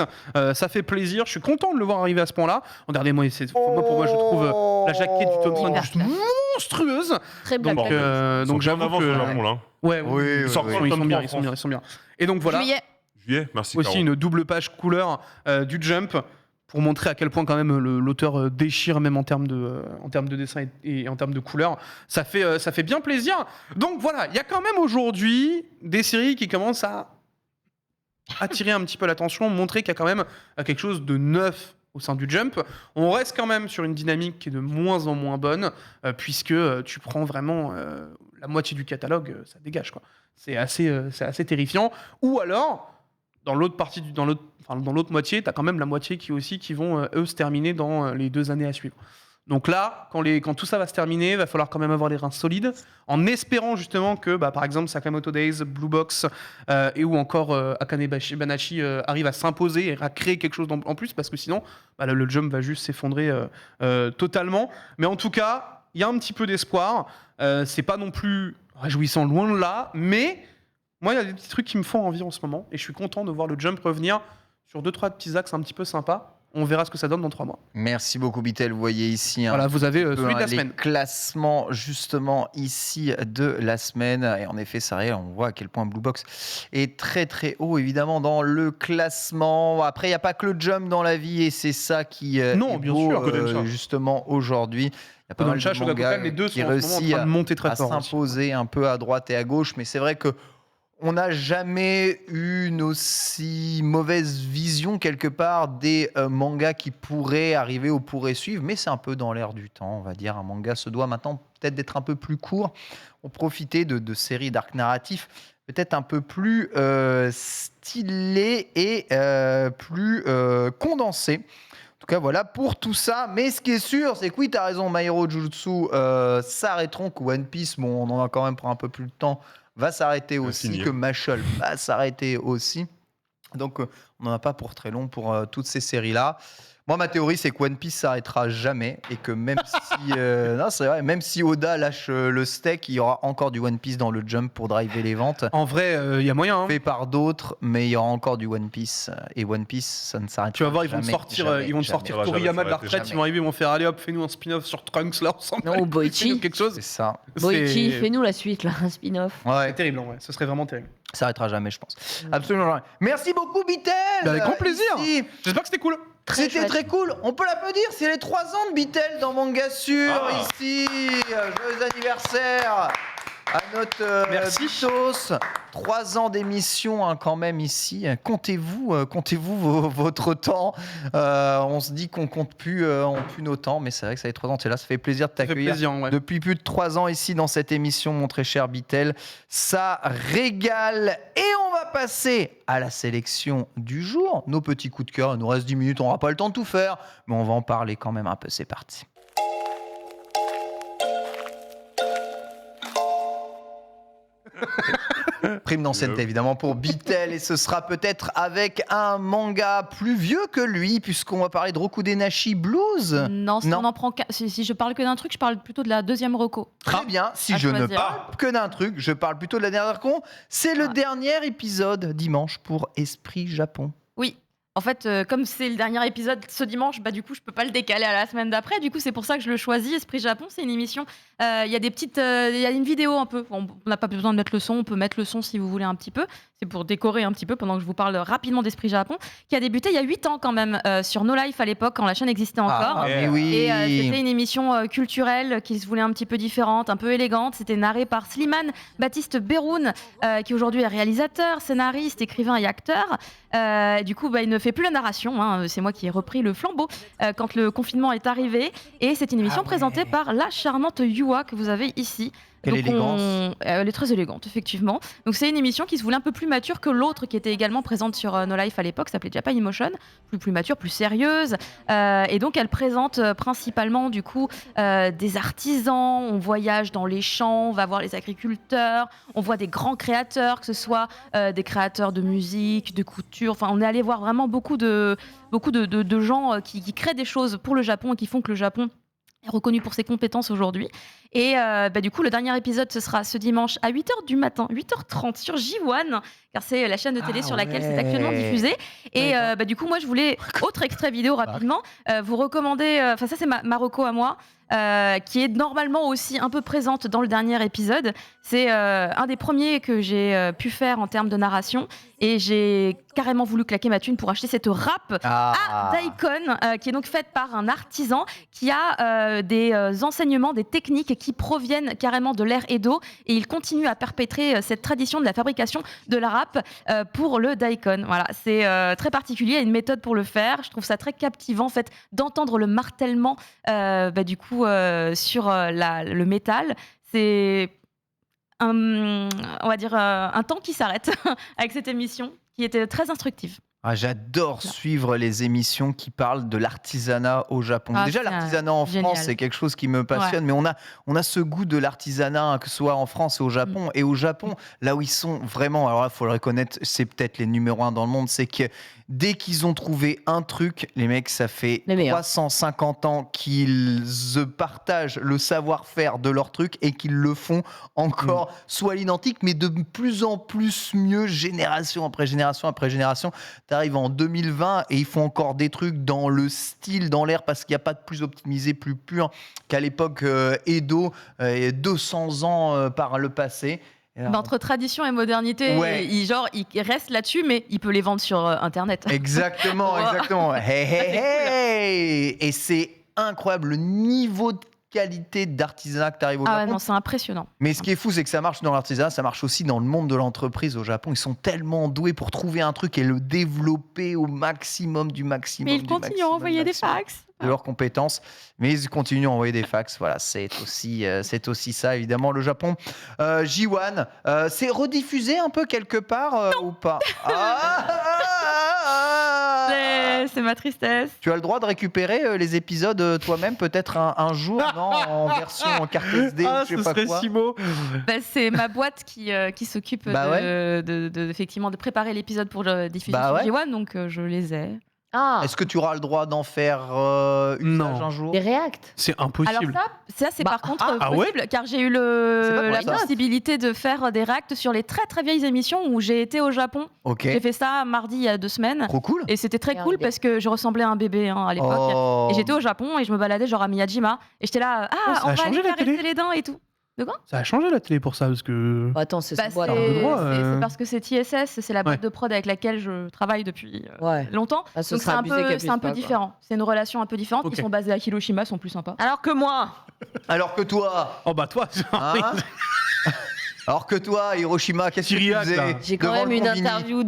Ça fait plaisir. Je suis content de le voir arriver à ce point-là. Regardez-moi, pour moi je trouve la jaquette du tome 5 Hyper juste classe. monstrueuse. Très bien. Donc, Ils sont donc bien j'avoue avant que sur le Japon, là. ouais, Oui, ils oui, sont- oui. ils sont bien, En ils sont bien. Et donc voilà, Juillet. Juillet, merci. aussi Caro. une double page couleur du Jump pour montrer à quel point quand même l'auteur déchire même en termes de dessin et en termes de couleur. Ça fait bien plaisir. Donc voilà, il y a quand même aujourd'hui des séries qui commencent à attirer un petit peu l'attention, montrer qu'il y a quand même quelque chose de neuf au sein du Jump. On reste quand même sur une dynamique qui est de moins en moins bonne, puisque tu prends vraiment la moitié du catalogue, ça dégage, quoi. C'est assez terrifiant. Ou alors, dans l'autre moitié, tu as quand même la moitié qui vont, eux, se terminer dans les 2 années à suivre. Donc là, quand tout ça va se terminer, il va falloir quand même avoir les reins solides, en espérant justement que, par exemple, Sakamoto Days, Blue Box et ou encore Akane Banashi arrivent à s'imposer et à créer quelque chose en plus, parce que sinon, le Jump va juste s'effondrer totalement. Mais en tout cas, il y a un petit peu d'espoir. C'est pas non plus réjouissant, loin de là, mais moi, il y a des petits trucs qui me font envie en ce moment, et je suis content de voir le Jump revenir sur 2-3 petits axes un petit peu sympas. On verra ce que ça donne dans 3 mois. Merci beaucoup, Bitel. Vous voyez ici Voilà, vous avez peu, celui de la les semaine. classements justement ici de la semaine. Et en effet, c'est réel. On voit à quel point Blue Box est très très haut évidemment dans le classement. Après, il n'y a pas que le Jump dans la vie et c'est ça qui Non, est bien beau, sûr. Kodansha. justement aujourd'hui. Il y a pas mal Kodansha, de Shogakukan, mangas les deux qui sont en ce moment en réussissent train de monter très à fort aussi. s'imposer un peu à droite et à gauche. Mais c'est vrai que on n'a jamais eu une aussi mauvaise vision quelque part des mangas qui pourraient arriver ou pourraient suivre, mais c'est un peu dans l'air du temps, on va dire. Un manga se doit maintenant peut-être d'être un peu plus court, on profiter de séries d'arcs narratifs peut-être un peu plus stylées et plus condensées. En tout cas, voilà pour tout ça. Mais ce qui est sûr, c'est que oui, tu as raison, My Hero Jujutsu s'arrêteront, que One Piece, bon, on en a quand même pour un peu plus de temps, va s'arrêter aussi, signé. que Mashle va s'arrêter aussi. Donc, on n'en a pas pour très long pour toutes ces séries-là. Moi, ma théorie, c'est que One Piece s'arrêtera jamais et que même si, non, c'est vrai, même si Oda lâche le steak, il y aura encore du One Piece dans le Jump pour driver les ventes. En vrai, il y a moyen. Hein. Fait par d'autres, mais il y aura encore du One Piece. Et One Piece, ça ne s'arrête pas. Tu vas voir, ils vont jamais, sortir, jamais, ils vont jamais. sortir jamais. Toriyama de la Jamais. retraite. Ils vont arriver, ils vont faire allez hop, fais-nous un spin-off sur Trunks là ensemble. Non, Boichi. Fais-nous quelque chose. C'est ça. Boichi, C'est- fais-nous la suite, là, un spin-off. C'est Ouais, terrible, en vrai. Ce serait vraiment terrible. ça s'arrêtera jamais, je pense. Absolument jamais. Merci beaucoup, Bitel. Bah, avec grand plaisir. Ici. J'espère que c'était cool. Très C'était chouette. très cool. On peut l'applaudir. C'est les 3 ans de Bitel dans Manga Sûr ici. Joyeux anniversaire à notre Merci. Bitos. 3 ans d'émission hein, quand même ici. Comptez-vous votre temps. On se dit qu'on compte plus nos temps, mais c'est vrai que ça fait 3 ans. T'es là, ça fait plaisir de Ça fait t'accueillir. plaisir, ouais. Depuis plus de 3 ans ici dans cette émission, mon très cher Bitel. Ça régale. Et on va passer à la sélection du jour. Nos petits coups de cœur. Il nous reste 10 minutes, on n'aura pas le temps de tout faire, mais on va en parler quand même un peu. C'est parti. Prime d'ancienneté évidemment pour Bitel et ce sera peut-être avec un manga plus vieux que lui puisqu'on va parler de Rokudenashi Blues. Non, si, Non. on en prend si je parle que d'un truc, je parle plutôt de la deuxième reco. Très bien, si À je ne choisir. parle que d'un truc, je parle plutôt de la dernière con. C'est le Ah. dernier épisode dimanche pour Esprit Japon. Oui. En fait, comme c'est le dernier épisode ce dimanche, bah du coup, je peux pas le décaler à la semaine d'après. Du coup, c'est pour ça que je le choisis. Esprit Japon, c'est une émission. Il y a des petites, il y a une vidéo un peu. On n'a pas besoin de mettre le son. On peut mettre le son si vous voulez un petit peu. C'est pour décorer un petit peu pendant que je vous parle rapidement d'Esprit Japon, qui a débuté il y a 8 ans quand même sur No Life à l'époque, quand la chaîne existait encore. Ah, mais oui. Et c'était une émission culturelle qui se voulait un petit peu différente, un peu élégante. C'était narré par Slimane Baptiste Beroun, qui aujourd'hui est réalisateur, scénariste, écrivain et acteur. Du coup, il ne fait plus la narration. Hein. C'est moi qui ai repris le flambeau quand le confinement est arrivé. Et c'est une émission présentée par la charmante Yua que vous avez ici. Quelle Donc, élégance. elle est très élégante, effectivement. Donc c'est une émission qui se voulait un peu plus mature que l'autre qui était également présente sur No Life à l'époque, ça s'appelait Japan Emotion, plus mature, plus sérieuse. Et donc elle présente principalement du coup des artisans, on voyage dans les champs, on va voir les agriculteurs, on voit des grands créateurs, que ce soit des créateurs de musique, de couture. Enfin, on est allé voir vraiment beaucoup de gens qui créent des choses pour le Japon et qui font que le Japon est reconnu pour ses compétences aujourd'hui. Et du coup, le dernier épisode, ce sera ce dimanche à 8h du matin, 8h30 sur J1, car c'est la chaîne de télé sur laquelle c'est actuellement diffusé. Et du coup, moi, je voulais, autre extrait vidéo rapidement, vous recommander, enfin ça c'est ma reco à moi, qui est normalement aussi un peu présente dans le dernier épisode. C'est un des premiers que j'ai pu faire en termes de narration. Et j'ai carrément voulu claquer ma thune pour acheter cette râpe à Daikon, qui est donc faite par un artisan qui a des enseignements, des techniques qui proviennent carrément de l'ère Edo, et il continue à perpétrer cette tradition de la fabrication de la râpe pour le Daikon. Voilà, c'est très particulier, il y a une méthode pour le faire. Je trouve ça très captivant en fait d'entendre le martèlement sur le métal. C'est on va dire un temps qui s'arrête avec cette émission qui était très instructive. Ah, j'adore suivre les émissions qui parlent de l'artisanat au Japon. Ah, Déjà, c'est l'artisanat en génial. France, c'est quelque chose qui me passionne, mais on a ce goût de l'artisanat, que ce soit en France et au Japon. Et au Japon, là où ils sont vraiment, alors là, il faut le reconnaître, c'est peut-être les numéros 1 dans le monde, c'est que dès qu'ils ont trouvé un truc, les mecs, ça fait Les meilleurs. 350 ans qu'ils partagent le savoir-faire de leur truc et qu'ils le font encore, soit à l'identique, mais de plus en plus mieux, génération après génération après génération. T'arrives en 2020 et ils font encore des trucs dans le style, dans l'air, parce qu'il n'y a pas de plus optimisé, plus pur qu'à l'époque Edo, 200 ans par le passé. Entre tradition et modernité, Ouais. il reste là-dessus, mais il peut les vendre sur Internet. Exactement, Wow. exactement. Hey, hey, hey. Et c'est incroyable le niveau de qualité d'artisanat que tu arrives au Ah ouais, Japon. non, c'est impressionnant. Mais ce qui est fou, c'est que ça marche dans l'artisanat, ça marche aussi dans le monde de l'entreprise au Japon. Ils sont tellement doués pour trouver un truc et le développer au maximum du maximum. Mais ils continuent à envoyer des fax. De leurs compétences, mais ils continuent à envoyer des fax. Voilà, c'est aussi ça, évidemment, le Japon. J1, c'est rediffusé un peu quelque part ou pas? C'est ma tristesse. Tu as le droit de récupérer les épisodes toi-même, peut-être un jour, non, en version en carte SD, Ah, ou je ce sais pas serait quoi. si beau. Bah, c'est ma boîte qui s'occupe Bah effectivement, de préparer l'épisode pour le diffuser Bah sur ouais. J1, donc je les ai. Ah, Est-ce que tu auras le droit d'en faire usage Non. un jour? des React. C'est Alors impossible. ça c'est Bah, par contre ah ouais possible, car j'ai eu C'est pas la pour ça. possibilité de faire des réacts sur les très très vieilles émissions où j'ai été au Japon. Ok, J'ai fait ça mardi il y a 2 semaines. trop cool. Et c'était très Bien cool idée. parce que je ressemblais à un bébé à l'époque. Oh. Et j'étais au Japon et je me baladais genre à Miyajima. Et j'étais là, Oh, ça on a va changé aller la télé. caresser les dents et tout. Ça a changé la télé pour ça, parce que... Bah, attends, c'est Bah, son boîte. un peu droit, c'est parce que c'est ISS, c'est la boîte Ouais. de prod avec laquelle je travaille depuis Ouais. longtemps. Ah, ce Donc c'est serait un abusé qu'elle peu, puisse c'est un pas, peu quoi. différent. C'est une relation un peu différente. Ok. Ils sont basés à Hiroshima, sont plus sympas. Alors que moi, Alors que toi, Oh bah toi, hein alors que toi, Hiroshima, qu'est-ce que tu Syriaque, faisais là. j'ai quand devant même le une combini? interview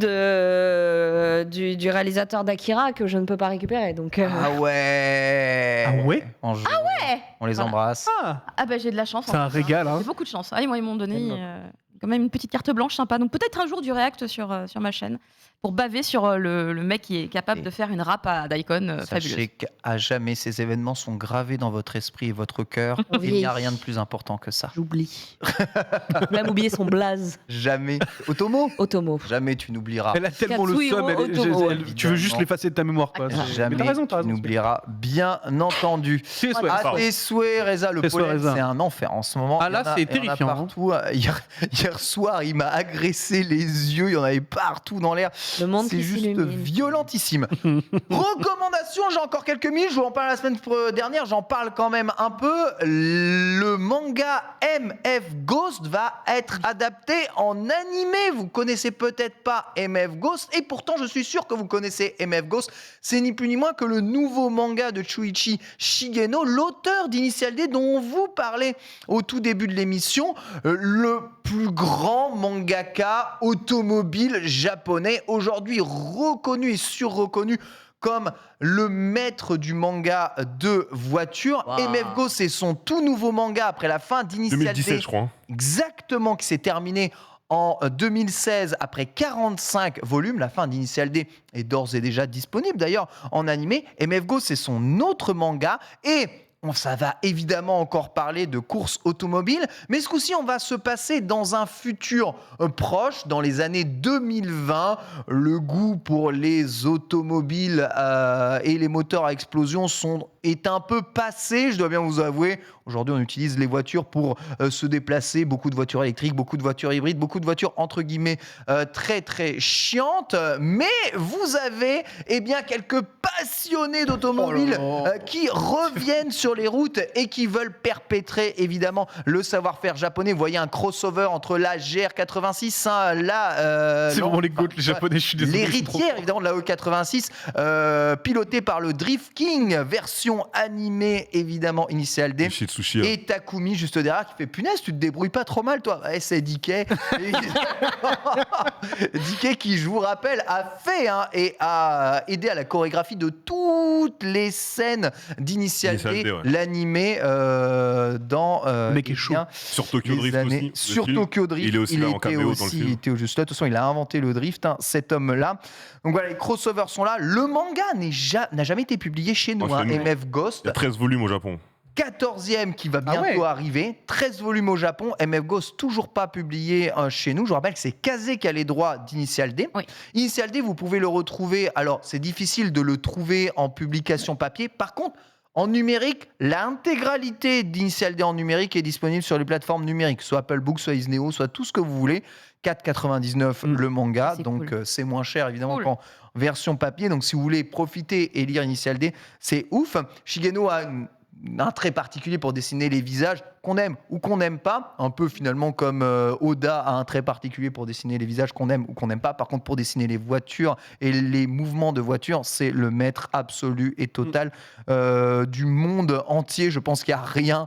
du réalisateur d'Akira que je ne peux pas récupérer. Donc, Ah ouais. Ah ouais On joue. Ah ouais. On les Voilà. embrasse. Ah, Ah bah j'ai de la chance. c'est un régal, hein. J'ai beaucoup de chance. Ah, et moi ils m'ont donné Tellement. quand même une petite carte blanche sympa. Donc peut-être un jour du react sur ma chaîne pour baver sur le mec qui est capable Et de faire une rap à Daikon fabuleuse. Sachez qu'à jamais ces événements sont gravés dans votre esprit et votre cœur. On Il n'y vieillit. a rien de plus important que ça. j'oublie. J'ai même oublié son blaze. Jamais. Otomo. Otomo. Jamais tu n'oublieras. Elle a tellement le Katsuhiro seum, Otomo, tu veux juste l'effacer de ta mémoire, quoi. C'est- Jamais Mais t'as raison, t'as tu raison. n'oublieras, bien entendu. C'est souhait. À tes souhaits, Reza, le Tes souhaits, pollen, Reza. c'est un enfer en ce moment. Ah, là, Il y en a- c'est il y en a terrifiant, hein. partout. Hier soir, il m'a agressé les yeux, il y en avait partout dans l'air. Le monde C'est qui juste s'illumine. violentissime. Recommandation, j'ai encore quelques minutes, je vous en parle la semaine dernière, j'en parle quand même un peu. Le manga MF Ghost va être adapté en animé. Vous connaissez peut-être pas MF Ghost, et pourtant je suis sûr que vous connaissez MF Ghost. C'est ni plus ni moins que le nouveau manga de Chuichi Shigeno, l'auteur d'Initial D dont on vous parlait au tout début de l'émission, le plus grand mangaka automobile japonais, aujourd'hui reconnu et surreconnu comme le maître du manga de voiture. Wow. MF Ghost, c'est son tout nouveau manga après la fin d'Initial 2017, D, je crois. Hein. exactement, qui s'est terminé en 2016 après 45 volumes. La fin d'Initial D est d'ores et déjà disponible d'ailleurs en animé. MF Ghost, c'est son autre manga et ça va évidemment encore parler de course automobile, mais ce coup-ci, on va se passer dans un futur proche, dans les années 2020. Le goût pour les automobiles et les moteurs à explosion est un peu passé, je dois bien vous avouer. Aujourd'hui, on utilise les voitures pour se déplacer, beaucoup de voitures électriques, beaucoup de voitures hybrides, beaucoup de voitures entre guillemets très très chiantes, mais vous avez bien quelques passionnés d'automobile qui reviennent sur les routes et qui veulent perpétrer évidemment le savoir-faire japonais. Vous voyez un crossover entre la GR86, C'est vraiment les goûts, les japonais, je suis désolé. l'héritière évidemment de la E86, pilotée par le Drift King, version animée évidemment Initial D. Shitsushi. Hein. Et Takumi juste derrière qui fait punaise, tu te débrouilles pas trop mal toi. Ouais, c'est DK. DK qui, je vous rappelle, a fait et a aidé à la chorégraphie de toutes les scènes d'Initial Initial D, D, ouais. l'animé dans Le mec est eh chaud. bien, Sur Tokyo les Drift années- aussi. le Sur film. Tokyo Drift, Il est aussi là en caméo dans le film. il était juste là. De toute façon, il a inventé le drift, cet homme-là. Donc voilà, les crossovers sont là. Le manga n'a jamais été publié chez nous. Oh, chez nous. MF Ghost, Il y a 13 volumes au Japon. 14e qui va Ah bientôt ouais. arriver. 13 volumes au Japon. MF Ghost, toujours pas publié chez nous. Je vous rappelle que c'est Kazé qui a les droits d'Initial D. Oui. Initial D, vous pouvez le retrouver. Alors, c'est difficile de le trouver en publication papier. Par contre, en numérique, l'intégralité d'Initial D en numérique est disponible sur les plateformes numériques, soit Apple Books, soit Isneo, soit tout ce que vous voulez. 4,99 le manga, C'est donc cool. c'est moins cher évidemment Cool. qu'en version papier. Donc si vous voulez profiter et lire Initial D, c'est ouf. Shigeno a un trait particulier pour dessiner les visages qu'on aime ou qu'on n'aime pas, un peu finalement comme Oda a un trait particulier pour dessiner les visages qu'on aime ou qu'on n'aime pas. Par contre, pour dessiner les voitures et les mouvements de voitures, c'est le maître absolu et total du monde entier. Je pense qu'il n'y a rien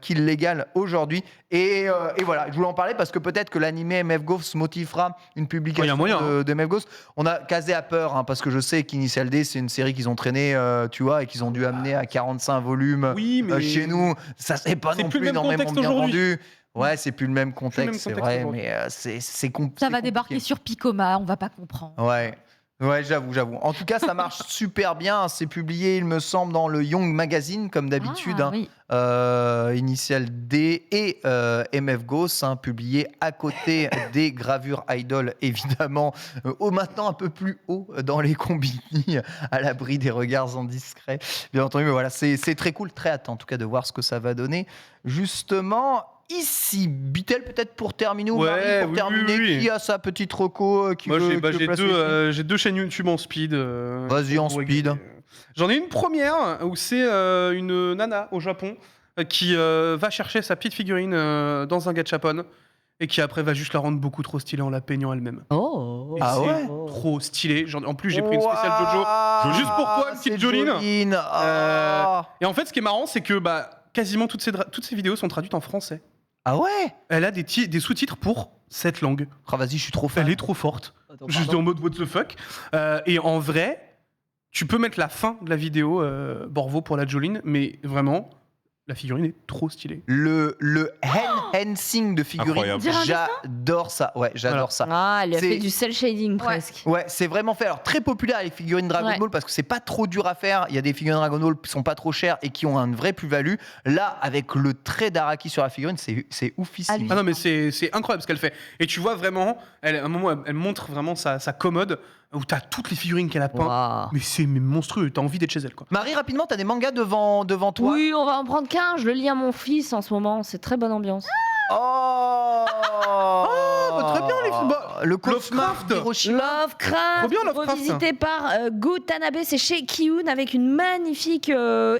qui l'égale aujourd'hui. Et voilà, je voulais en parler parce que peut-être que l'animé MF Ghost motivera une publication de MF Ghost. On a Kazé a peur, parce que je sais qu'Initial D, c'est une série qu'ils ont traînée, tu vois, et qu'ils ont dû amener à 45 volumes chez nous. Ça, c'est pas non plus énormément bien vendu. Ouais, c'est plus le même contexte, c'est vrai, mais c'est compliqué. Ça va débarquer sur Picoma, on va pas comprendre. Ouais, j'avoue. En tout cas, ça marche super bien. C'est publié, il me semble, dans le Young Magazine, comme d'habitude. Oui. Initial D et MF Ghost, publié à côté des gravures Idol, évidemment, maintenant un peu plus haut dans les combini, à l'abri des regards indiscrets. Bien entendu, mais voilà, c'est très cool, très hâte en tout cas de voir ce que ça va donner. Justement, ici, Bitel, peut-être pour terminer, ou Marie, pour terminer, qui a sa petite reco Moi, j'ai deux chaînes YouTube en speed. Vas-y, en speed. J'en ai une première où c'est une nana au Japon qui va chercher sa petite figurine dans un gachapon et qui après va juste la rendre beaucoup trop stylée en la peignant elle-même. Oh. Et c'est trop stylé. En plus, j'ai pris une spéciale Jojo juste pour toi, une petite Joline. Et en fait, ce qui est marrant, c'est que quasiment toutes ces vidéos sont traduites en français. Ah ouais? Elle a des sous-titres pour cette langue. Ah vas-y, je suis trop fan. Elle est trop forte. Juste en mode what the fuck. Et en vrai, tu peux mettre la fin de la vidéo Borvo pour la Joline, mais vraiment, la figurine est trop stylée. Le enhancing de figurine, j'adore ça. Ouais, j'adore ça. Ah, elle a fait du cel shading presque. Ouais, c'est vraiment fait. Alors, très populaire les figurines Dragon Ball parce que c'est pas trop dur à faire. Il y a des figurines Dragon Ball qui sont pas trop chères et qui ont une vraie plus-value. Là, avec le trait d'Araki sur la figurine, c'est oufissime. Ah non, mais c'est incroyable ce qu'elle fait. Et tu vois vraiment, à un moment, elle montre vraiment sa commode où t'as toutes les figurines qu'elle a peint. Mais c'est monstrueux, t'as envie d'être chez elle, quoi. Marie, rapidement, t'as des mangas devant toi? Oui, on va en prendre qu'un. Je le lis à mon fils en ce moment. C'est très bonne ambiance. Très bien, le cauchemar d'Hiroshima. Lovecraft, Trop bien, Lovecraft. revisité par Go Tanabe, c'est chez Kiyun avec une magnifique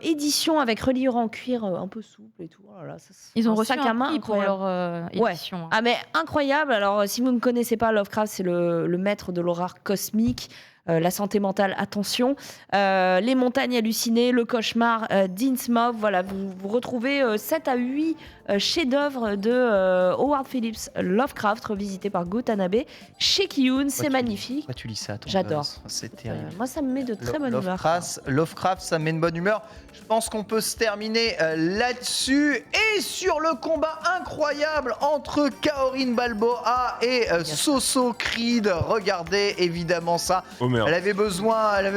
édition avec reliure en cuir un peu souple et tout. Oh là là, Ils ont un reçu sac à un main prix pour leur édition. Ah mais incroyable. Alors si vous ne connaissez pas Lovecraft, c'est le maître de l'horreur cosmique. La santé mentale, attention. Les montagnes hallucinées, le cauchemar d'Innsmouth. Voilà, vous retrouvez 7 à 8 chefs-d'œuvre de Howard Phillips Lovecraft, revisité par Go Tanabe. Chez Kiyun, c'est magnifique. Pourquoi tu lis ça, toi? J'adore. C'est terrible. Moi, ça me met de très bonne humeur. Lovecraft, ça me met une bonne humeur. Je pense qu'on peut se terminer là-dessus. Et sur le combat incroyable entre Kaorin Balboa et Soso Creed. Regardez évidemment ça. Oh merde. Elle avait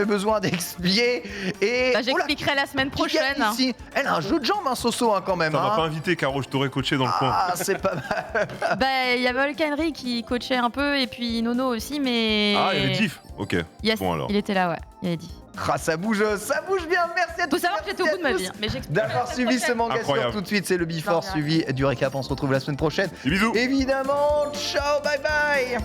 besoin d'expliquer. Et j'expliquerai la semaine prochaine. Ici. Elle a un jeu de jambes, Soso, quand même. Ça m'a pas invité, Caro, je t'aurais coaché dans le coin. Ah, c'est pas mal. Il y avait Volcanry qui coachait un peu et puis Nono aussi, mais. Ah, il y avait Diff. Ok. Yes, bon alors. il était là, ouais. Il avait dit. Ça bouge bien. Merci à tous. Faut savoir que j'étais au bout de ma vie. Mais d'avoir suivi ce manga sur tout de suite. C'est le Before suivi du récap. On se retrouve la semaine prochaine. Des bisous. Évidemment. Ciao, bye bye.